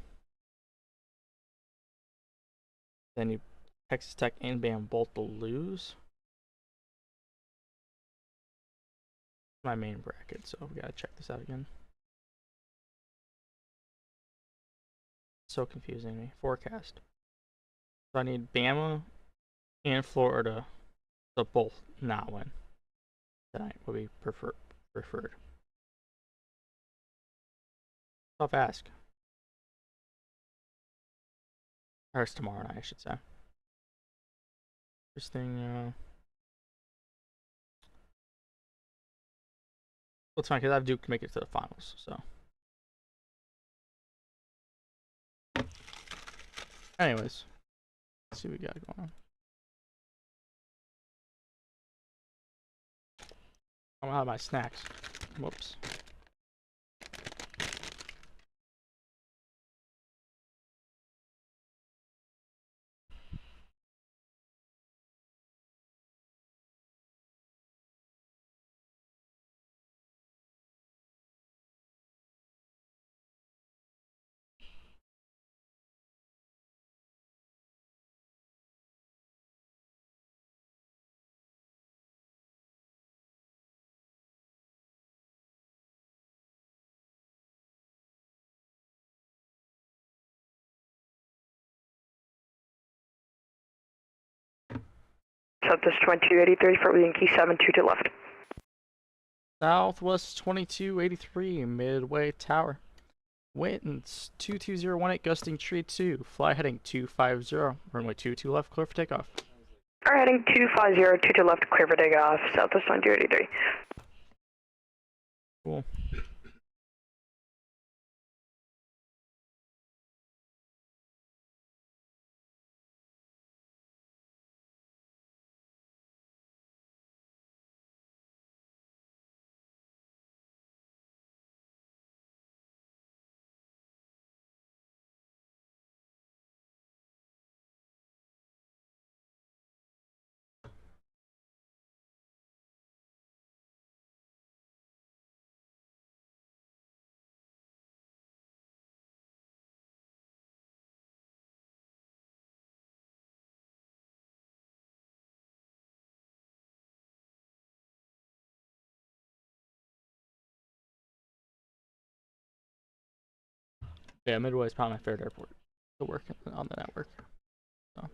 Then you Texas Tech and Bam both to lose. My main bracket, so we gotta check this out again. So confusing to me. Forecast. So I need Bama and Florida to both not win tonight. Would be preferred. Tough ask. Or it's tomorrow night, I should say. Interesting. it's fine because I have Duke to make it to the finals. So, anyways, let's see what we got going on. I'm out of my snacks. Whoops. Southwest 2283 for Yankee 72 to left. Southwest 2283, Midway Tower. Winds 22018, gusting tree 2. Fly heading 250, runway 22 left, clear for takeoff. Are heading 250, 22 left, clear for takeoff, Southwest 2283. Cool. Yeah, Midway is probably my favorite airport to work on the network. So.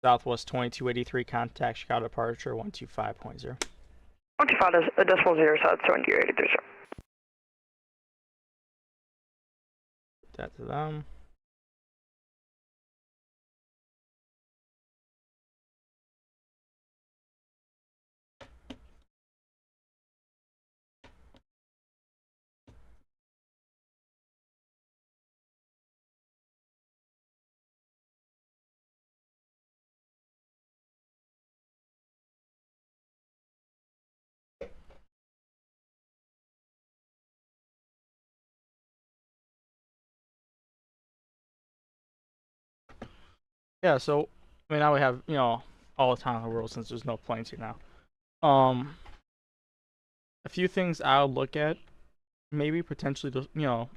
Southwest 2283, contact Chicago departure 125.0. 125 is a decimal 0, South 2283, sir. That to them. Yeah, so I mean now we have, you know, all the time in the world since there's no planes here now. A few things I'll look at, maybe potentially, just, you know,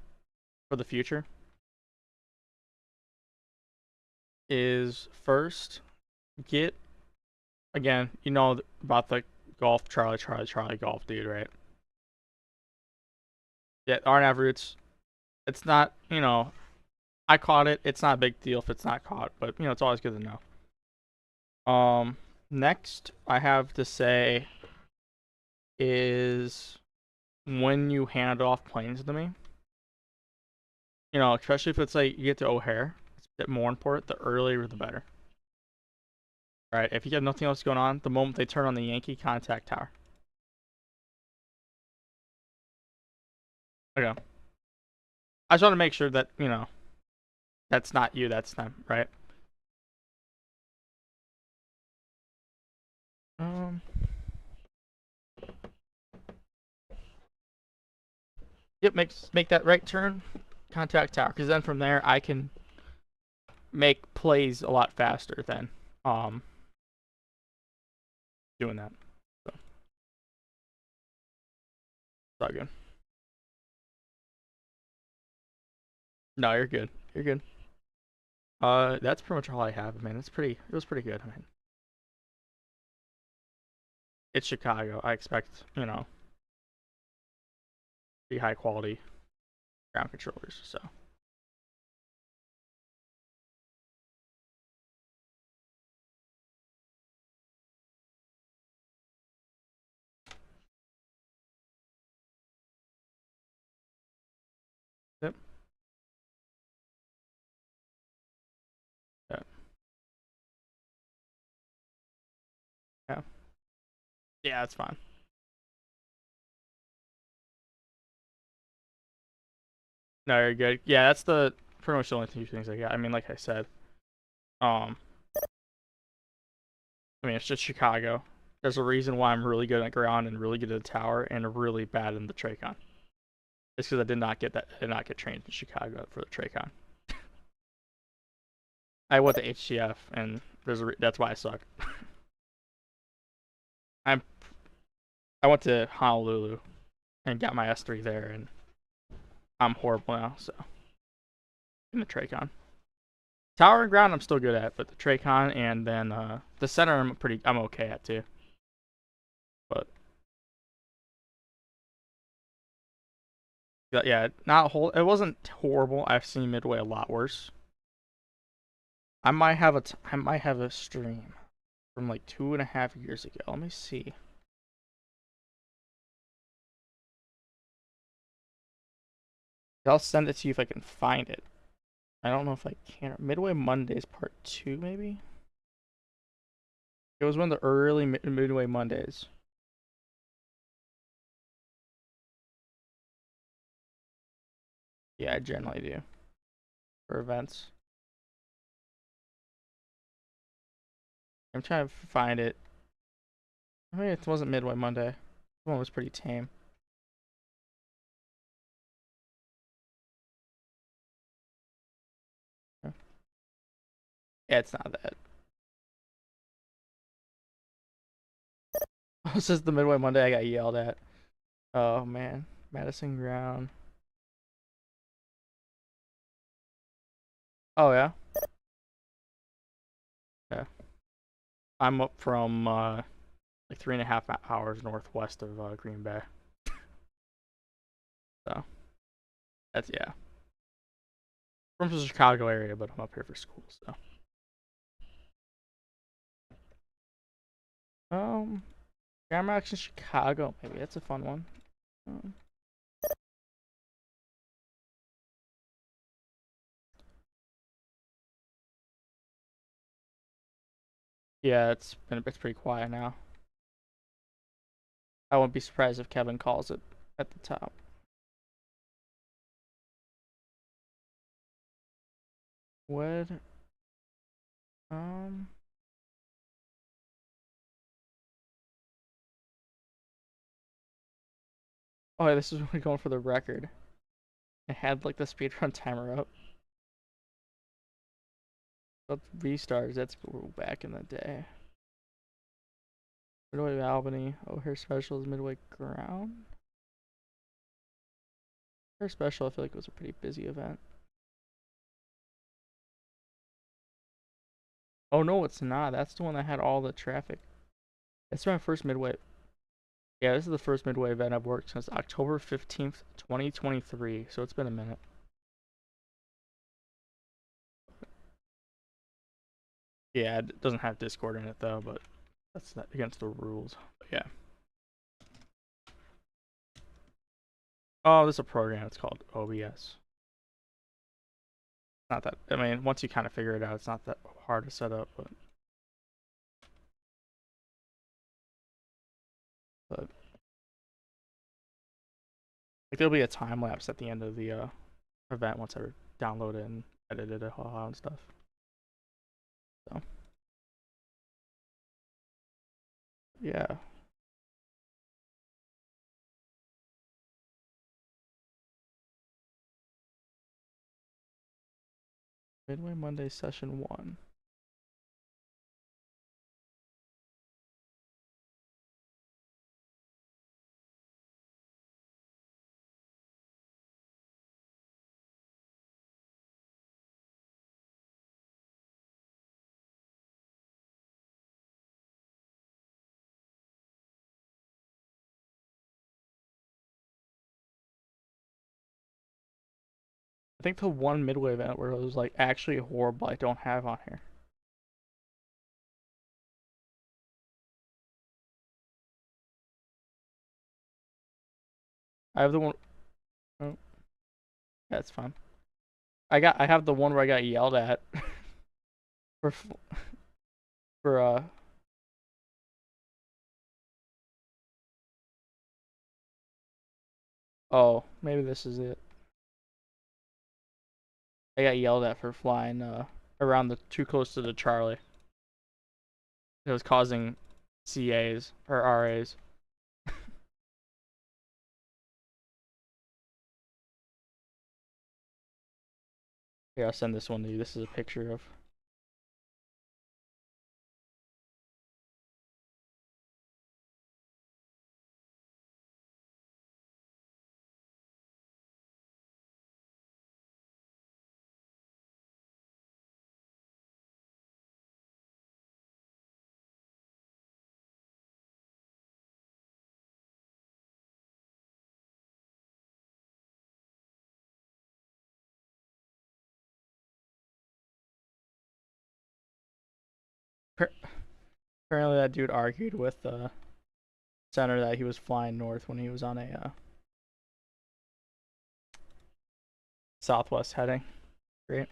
for the future, is first get, again, you know about the Golf Charlie Golf dude, right? Yeah, RNAV routes. It's not, you know, I caught it. It's not a big deal if it's not caught, but you know, it's always good to know. Next I have to say is when you hand off planes to me, you know, especially if it's like you get to O'Hare, it's a bit more important. The earlier the better. Right? If you have nothing else going on, the moment they turn on the Yankee, contact tower. Okay. I just want to make sure that, you know, that's not you, that's them, right? Yep, make that right turn, contact tower, because then from there I can make plays a lot faster than doing that. So it's all good. No, you're good. You're good. That's pretty much all I have, man. It was pretty good, man. It's Chicago. I expect, you know, pretty high quality ground controllers, so. Yep. Yeah. Yeah. Yeah, that's fine. No, you're good. Yeah, that's the pretty much the only two things I got. I mean, like I said, I mean, it's just Chicago. There's a reason why I'm really good at ground and really good at the tower and really bad in the Tracon. It's because I did not get trained in Chicago for the Tracon. I went to HCF and that's why I suck. I went to Honolulu and got my S3 there, and I'm horrible now. So in the Tracon, tower and ground I'm still good at, but the Tracon and then the center I'm okay at too. But yeah, it wasn't horrible. I've seen Midway a lot worse. I might have a stream from like 2.5 years ago. Let me see. I'll send it to you if I can find it. I don't know if I can. Midway Mondays Part 2, maybe? It was one of the early Midway Mondays. Yeah, I generally do. For events. I'm trying to find it. I mean, it wasn't Midway Monday. That one was pretty tame. Yeah, it's not that. This is the Midway Monday I got yelled at. Oh man, Madison Ground. Oh yeah. Yeah. I'm up from like 3.5 hours northwest of Green Bay. So that's yeah. From the Chicago area, but I'm up here for school. So Grammar Action Chicago, maybe that's a fun one. Yeah, it's pretty quiet now. I wouldn't be surprised if Kevin calls it at the top. Would oh yeah, this is really going for the record. I had like the speedrun timer up. But V-stars, that's back in the day. Midway Albany. O'Hare Special is Midway Ground. O'Hare Special, I feel like it was a pretty busy event. Oh no, it's not. That's the one that had all the traffic. That's my first Midway. Yeah, this is the first Midway event I've worked since October 15th, 2023. So it's been a minute. Yeah, it doesn't have Discord in it though, but that's not against the rules. But yeah. Oh, there's a program. It's called OBS. Not that. I mean, once you kind of figure it out, it's not that hard to set up, but like there'll be a time lapse at the end of the event once I download it and edited it all out and stuff. So yeah. Midway Monday session 1. I think the one Midway event where it was like actually horrible I don't have on here. I have the one. Oh, that's fine. I have the one where I got yelled at for for oh, maybe this is it. I got yelled at for flying around the too close to the Charlie. It was causing CAs or RAs. Here, I'll send this one to you. This is a picture of. Apparently, that dude argued with the center that he was flying north when he was on a southwest heading. Great.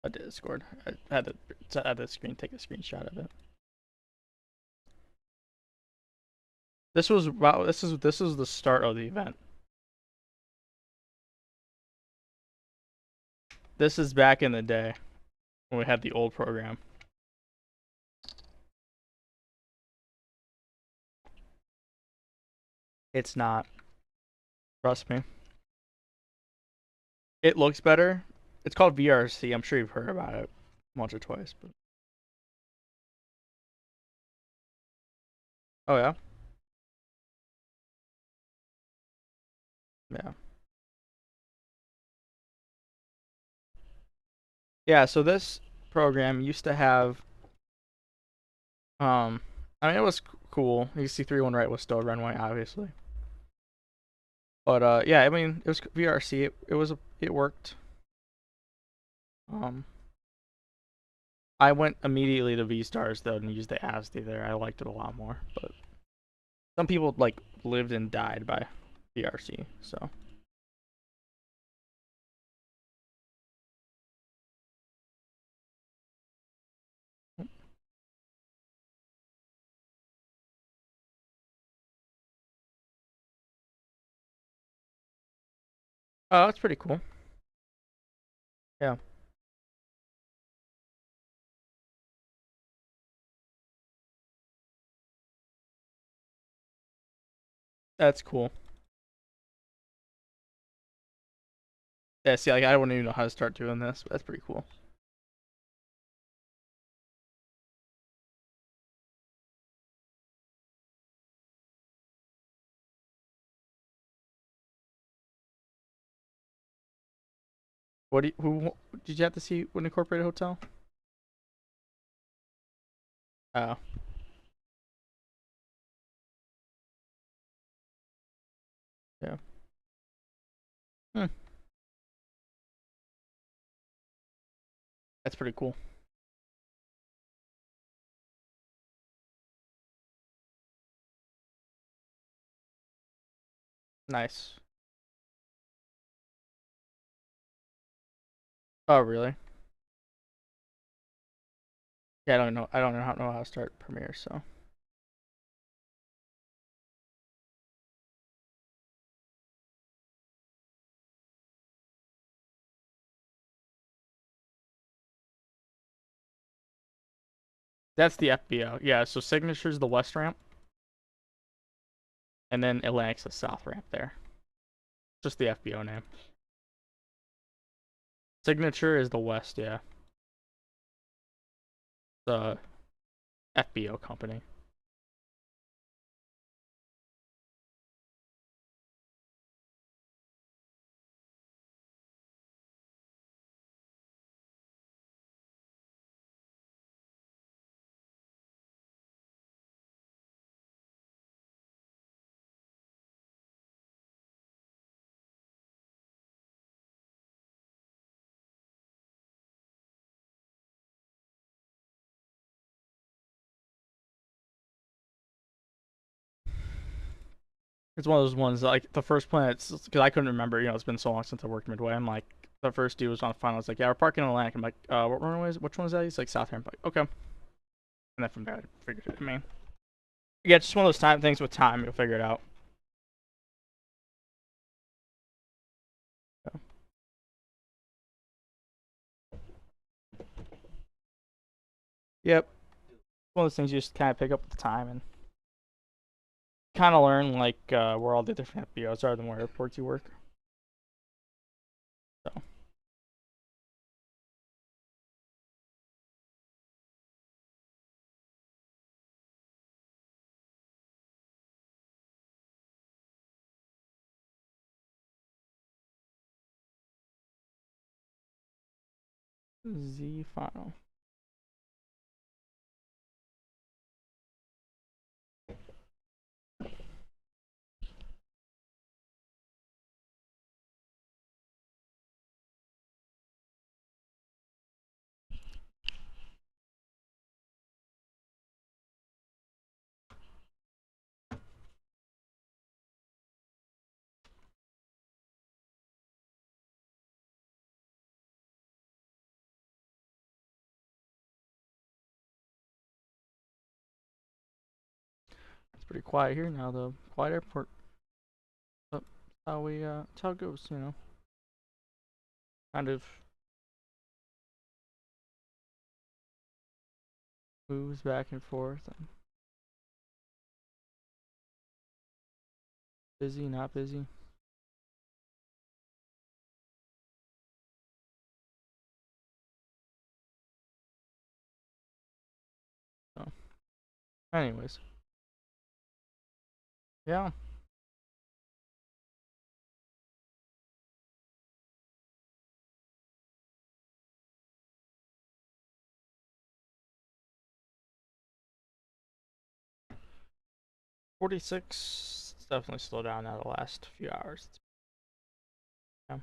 I Discord. I had to take a screenshot of it. This was the start of the event. This is back in the day when we had the old program. It's not. Trust me. It looks better. It's called VRC. I'm sure you've heard about it once or twice. But... Oh, yeah? Yeah. Yeah, so this program used to have... I mean, it was cool. EC31 right was still a runway, obviously. But, yeah, I mean, it was VRC. It worked. I went immediately to V-Stars, though, and used the ASD there. I liked it a lot more, but... Some people, like, lived and died by VRC, so... Oh, that's pretty cool. Yeah. That's cool. Yeah, see, like, I wouldn't even know how to start doing this, but that's pretty cool. Who did you have to see when Incorporated Hotel? Oh. Yeah. Hmm. That's pretty cool. Nice. Oh, really? Yeah, I don't know. I don't know how to start Premiere, so. That's the FBO. Yeah, so Signature's the west ramp. And then Atlantic's the south ramp there. Just the FBO name. Signature is the west, yeah. The FBO company. It's one of those ones like the first plan. It's because I couldn't remember. You know, it's been so long since I worked Midway. I'm like, the first dude was on the final. It's like, yeah, we're parking in Atlantic. I'm like, what runway is? Which one is that? He's like Southampton. I'm like, okay. And then from there, I figured it. I mean, yeah, it's just one of those things with time. You'll figure it out. So. Yep. One of those things you just kind of pick up with the time and kind of learn like where all the different FBOs are, the more airports you work. So. Z final. It's pretty quiet here now, though. Quiet airport. But how that's how it goes, you know. Kind of moves back and forth. And busy, not busy. So, anyways. Yeah. .46 definitely slowed down now the last few hours. Yeah.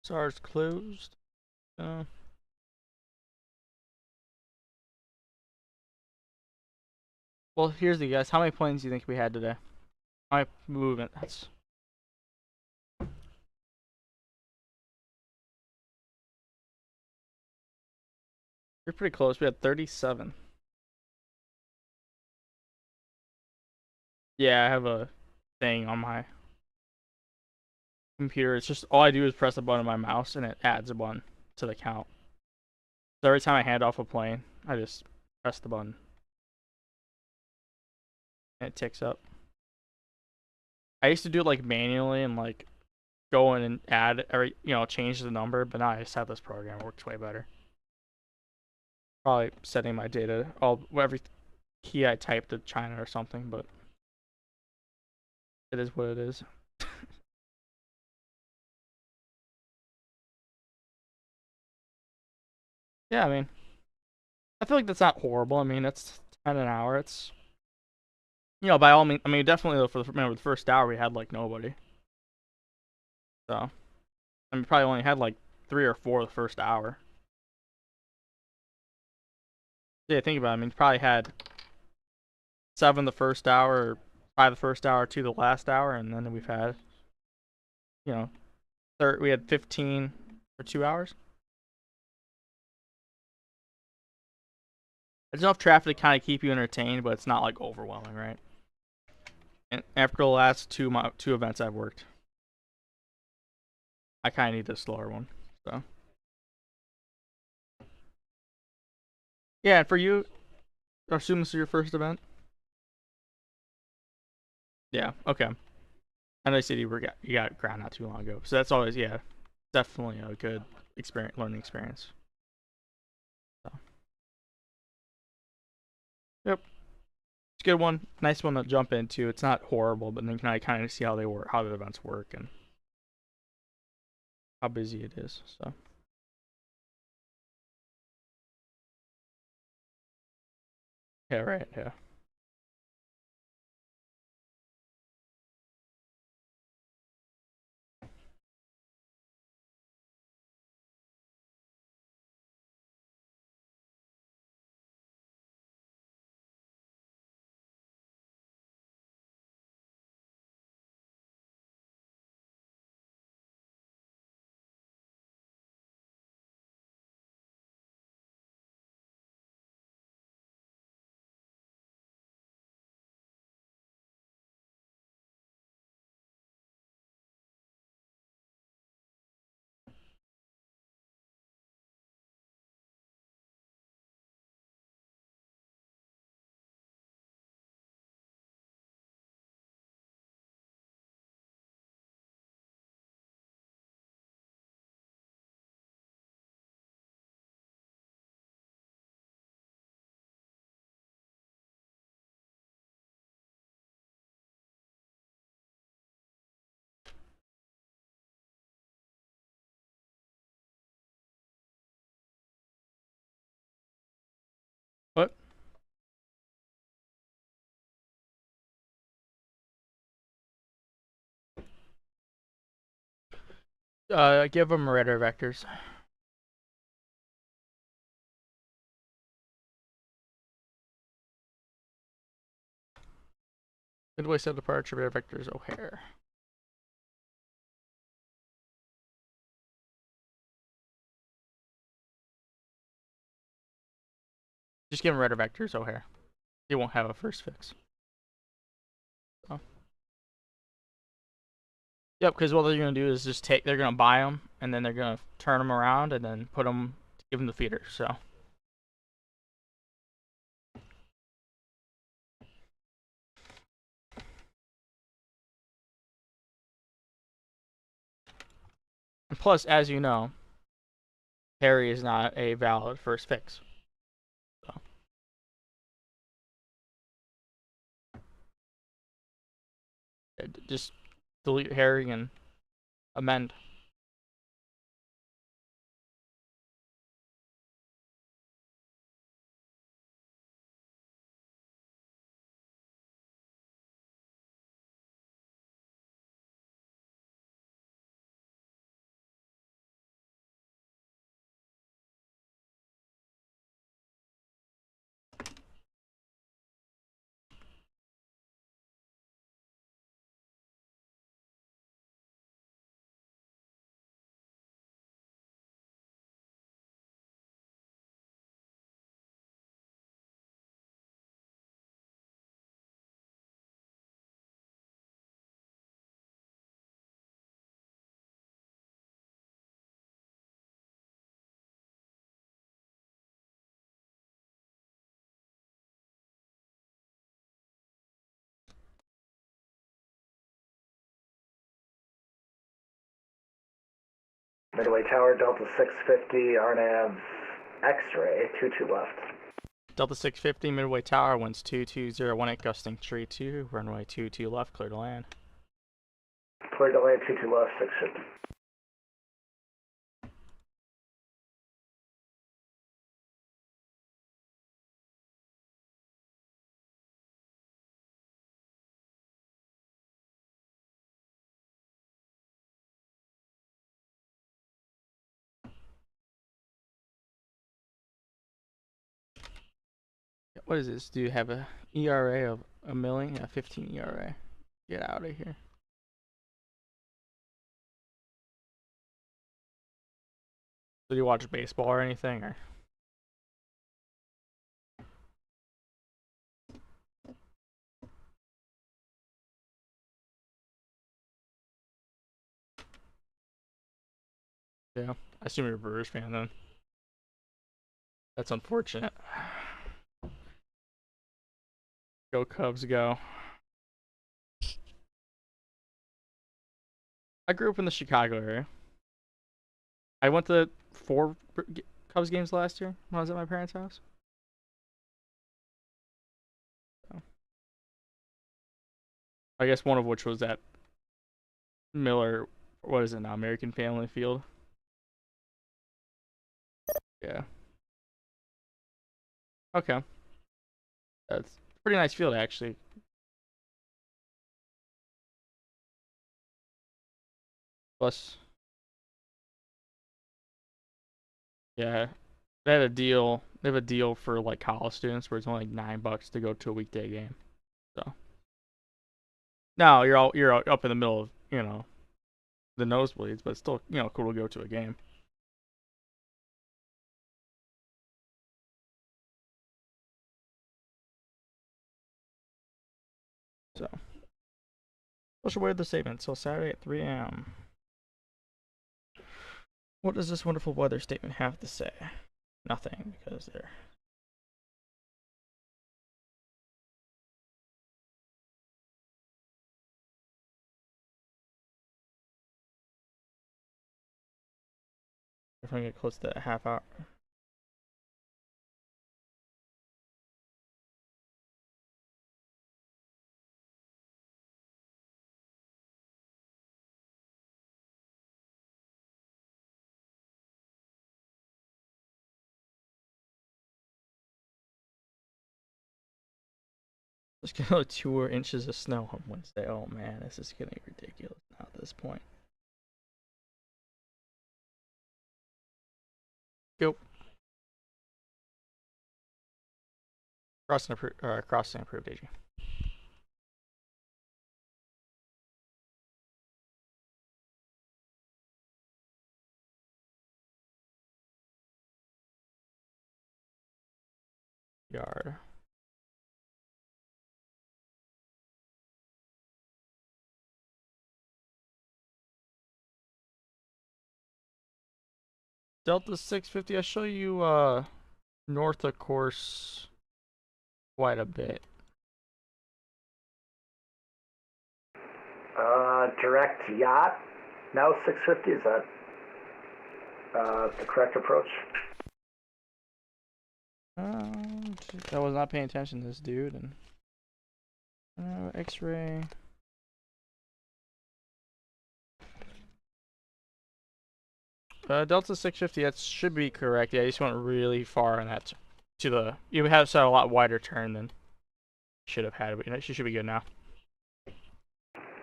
SARS closed. Well, here's the guess. How many planes do you think we had today? How many movement? That's you're pretty close. We had 37. Yeah, I have a thing on my computer. It's just all I do is press a button on my mouse and it adds a button to the count. So every time I hand off a plane, I just press the button and it ticks up. I used to do it like manually and like go in and add every, change the number, but now I just have this program. It works way better. Probably setting my data, every key I typed to China or something, but it is what it is. Yeah, I mean, I feel like that's not horrible. I mean, it's 10 an hour. It's, by all means, I mean, definitely for the first hour we had like nobody. So, I mean, probably only had like 3 or 4 the first hour. Yeah, think about it. I mean, probably had 7 the first hour, or 5 the first hour, 2 the last hour, and then we've had, we had 15 for 2 hours. There's enough traffic to kind of keep you entertained, but it's not like overwhelming, right? And after the last two events I've worked, I kind of need a slower one. So yeah, and for you, I assume this is your first event. Yeah. Okay. I know you said you got ground not too long ago, so that's always definitely a good learning experience. So. Yep, it's a good one, nice one to jump into. It's not horrible, but then you can kind of see how they work, how the events work, and how busy it is. So. Yeah, right. Yeah. What? Give them radar vectors. Midway set departure, radar vectors, O'Hare. Just give them radar vectors, O'Hare. You won't have a first fix. So. Yep, because what they're gonna do is they're gonna buy them, and then they're gonna turn them around, and then give them the feeder. So. And plus, as you know, Harry is not a valid first fix. So. Just delete Harry and amend. Midway Tower, Delta 650, RNAV X-ray, 22 left. Delta 650, Midway Tower, winds 22018, gusting 32, runway 22 left, clear to land. Clear to land, 22 left, 650. What is this? Do you have a ERA of a million? Yeah, 15 ERA. Get out of here. Do you watch baseball or anything, or? Yeah, I assume you're a Brewers fan then. That's unfortunate. Go Cubs, go. I grew up in the Chicago area. I went to 4 Cubs games last year when I was at my parents' house. So. I guess one of which was at Miller, what is it now, American Family Field. Yeah. Okay. That's a pretty nice field, actually. Plus, yeah, they had a deal. They have a deal for like college students where it's only like $9 to go to a weekday game. So, now you're up in the middle of the nosebleeds, but it's still cool to go to a game. So, special weather statement. So Saturday at 3 a.m. What does this wonderful weather statement have to say? Nothing, because they're going to get close to a half hour. There's gonna be 2 inches of snow on Wednesday. Oh man, this is getting ridiculous now at this point. Go. Crossing approved, AG. Yard. Delta 650, I show you north of course quite a bit. Direct yacht. Now 650, is that the correct approach? I was not paying attention to this dude, and X-ray. Delta 650, that should be correct. Yeah, you just went really far on that to the. You have set a lot wider turn than you should have had, but you should be good now.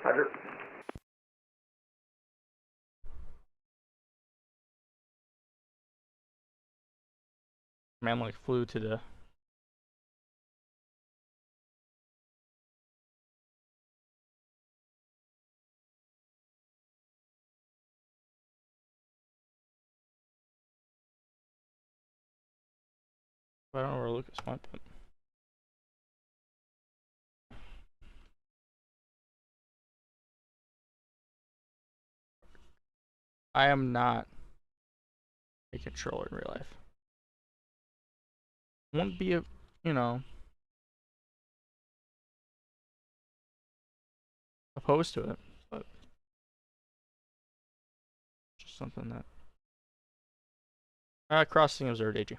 Roger. Man, like flew to the. I don't know where Lucas went, but. I am not a controller in real life. Won't be a, opposed to it, but just something that. Crossing observed, AG.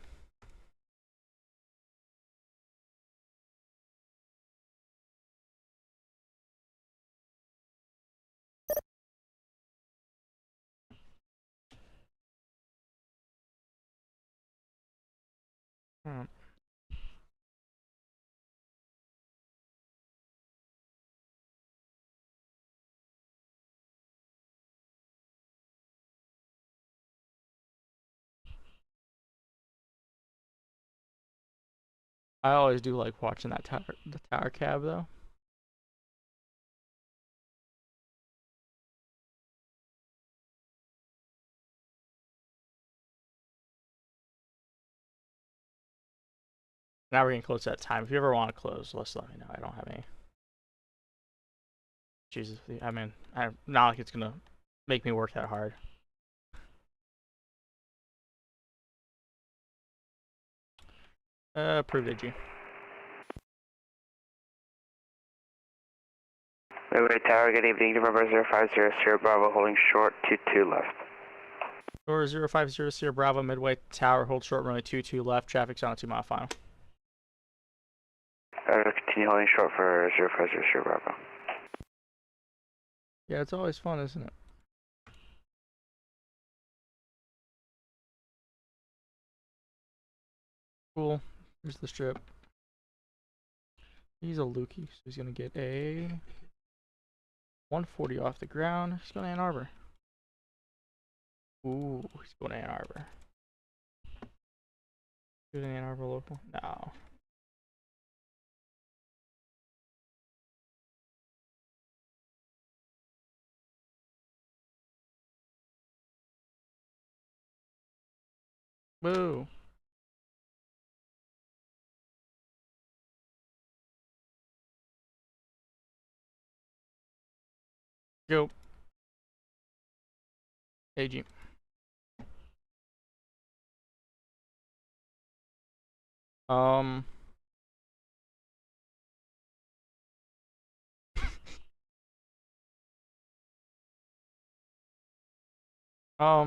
I always do like watching the tower cab though. Now we're getting close to that time. If you ever want to close, let me know. I don't have any. Jesus, I mean, not like it's gonna make me work that hard. Approved, AG. Midway Tower, good evening, November 050 Sierra Bravo, holding short, 22 left. Door 050 Sierra Bravo, Midway Tower, hold short, runway 22 left, traffic's on a 2-mile final. Continue holding short for 050 Sierra Bravo. Yeah, it's always fun, isn't it? Cool. Here's the strip. He's a lukey, so he's gonna get a 140 off the ground. He's going to Ann Arbor. Ooh, he's going to Ann Arbor. Good Ann Arbor local? No. Boo. Go. AG.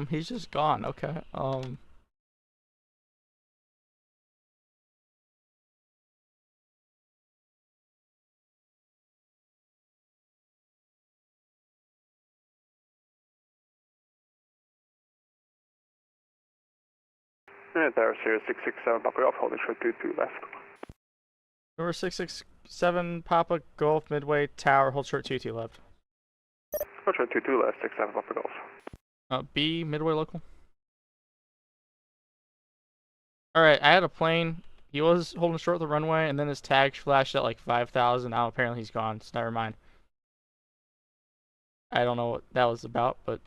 He's just gone. Okay. Tower 0667, Papa Golf, holding short 22 left. Number 667, Papa Golf, Midway Tower, hold short 22 left. Hold short 22 left, 67, Papa Golf. B, Midway local. Alright, I had a plane. He was holding short the runway, and then his tag flashed at like 5,000. Now apparently he's gone, so never mind. I don't know what that was about, but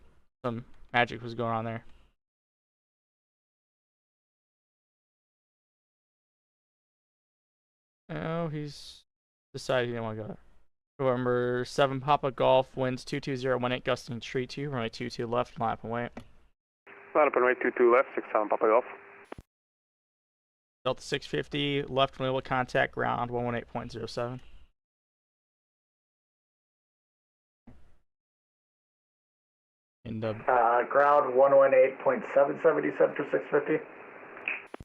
some magic was going on there. Oh, he's decided he didn't want to go. November 7, Papa Golf, winds 22018, gusting 32, runway 22 left, line up and wait. Line up and wait, 22 left, 67, Papa Golf. Delta 650, left wheel contact, ground 118.07. And ground 118.77, you said for 650?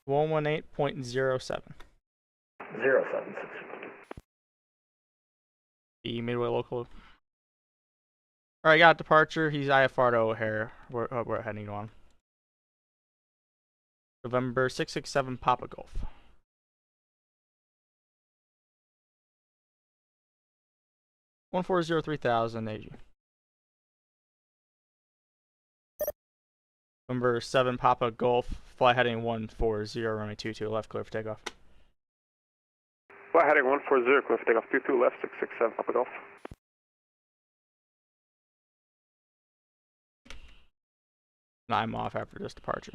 118.07. 07. The Midway local. Alright, got departure. He's IFR to O'Hare. We're heading on. November 667, Papa Golf. $140,3000 AG. Number 7, Papa Golf, fly heading 140, runway 22 left, clear for takeoff. Fly heading 140, clear for takeoff, 22 left, 667, Papa Golf. And I'm off after this departure.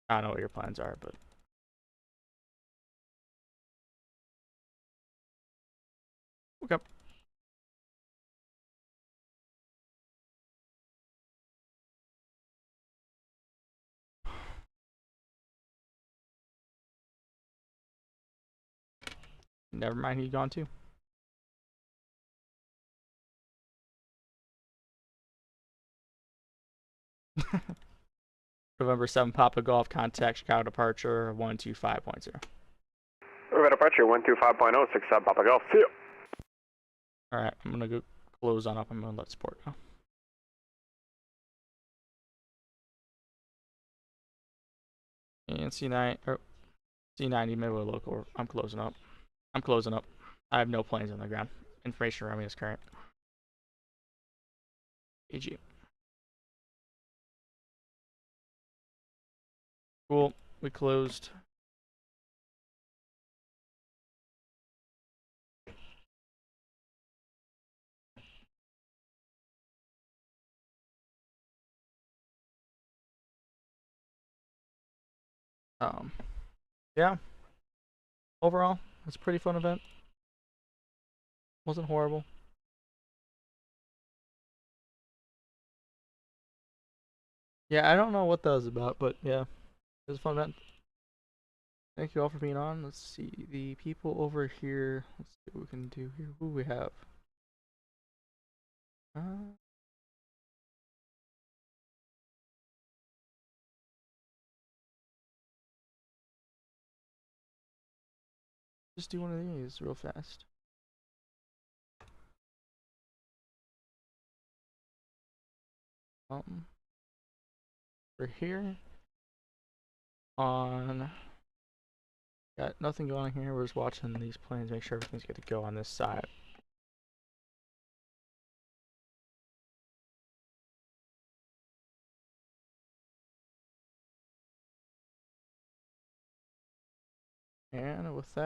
I don't know what your plans are, but... Okay. Never mind, he's gone too. November 7, Papa Golf, contact Chicago departure 125.0. Over departure 125.0, 67, Papa Golf. See you. Alright, I'm gonna go close on up. I'm gonna let sport go. And C9 or C90 Midway local. I'm closing up. I have no planes on the ground. Information around me is current. AG. Cool. We closed. Yeah. Overall, it's a pretty fun event. Wasn't horrible. Yeah, I don't know what that was about, but yeah, it was a fun event. Thank you all for being on. Let's see the people over here. Let's see what we can do here. Who we have? Just do one of these real fast. We're here on. Got nothing going on here. We're just watching these planes, make sure everything's good to go on this side. And with that.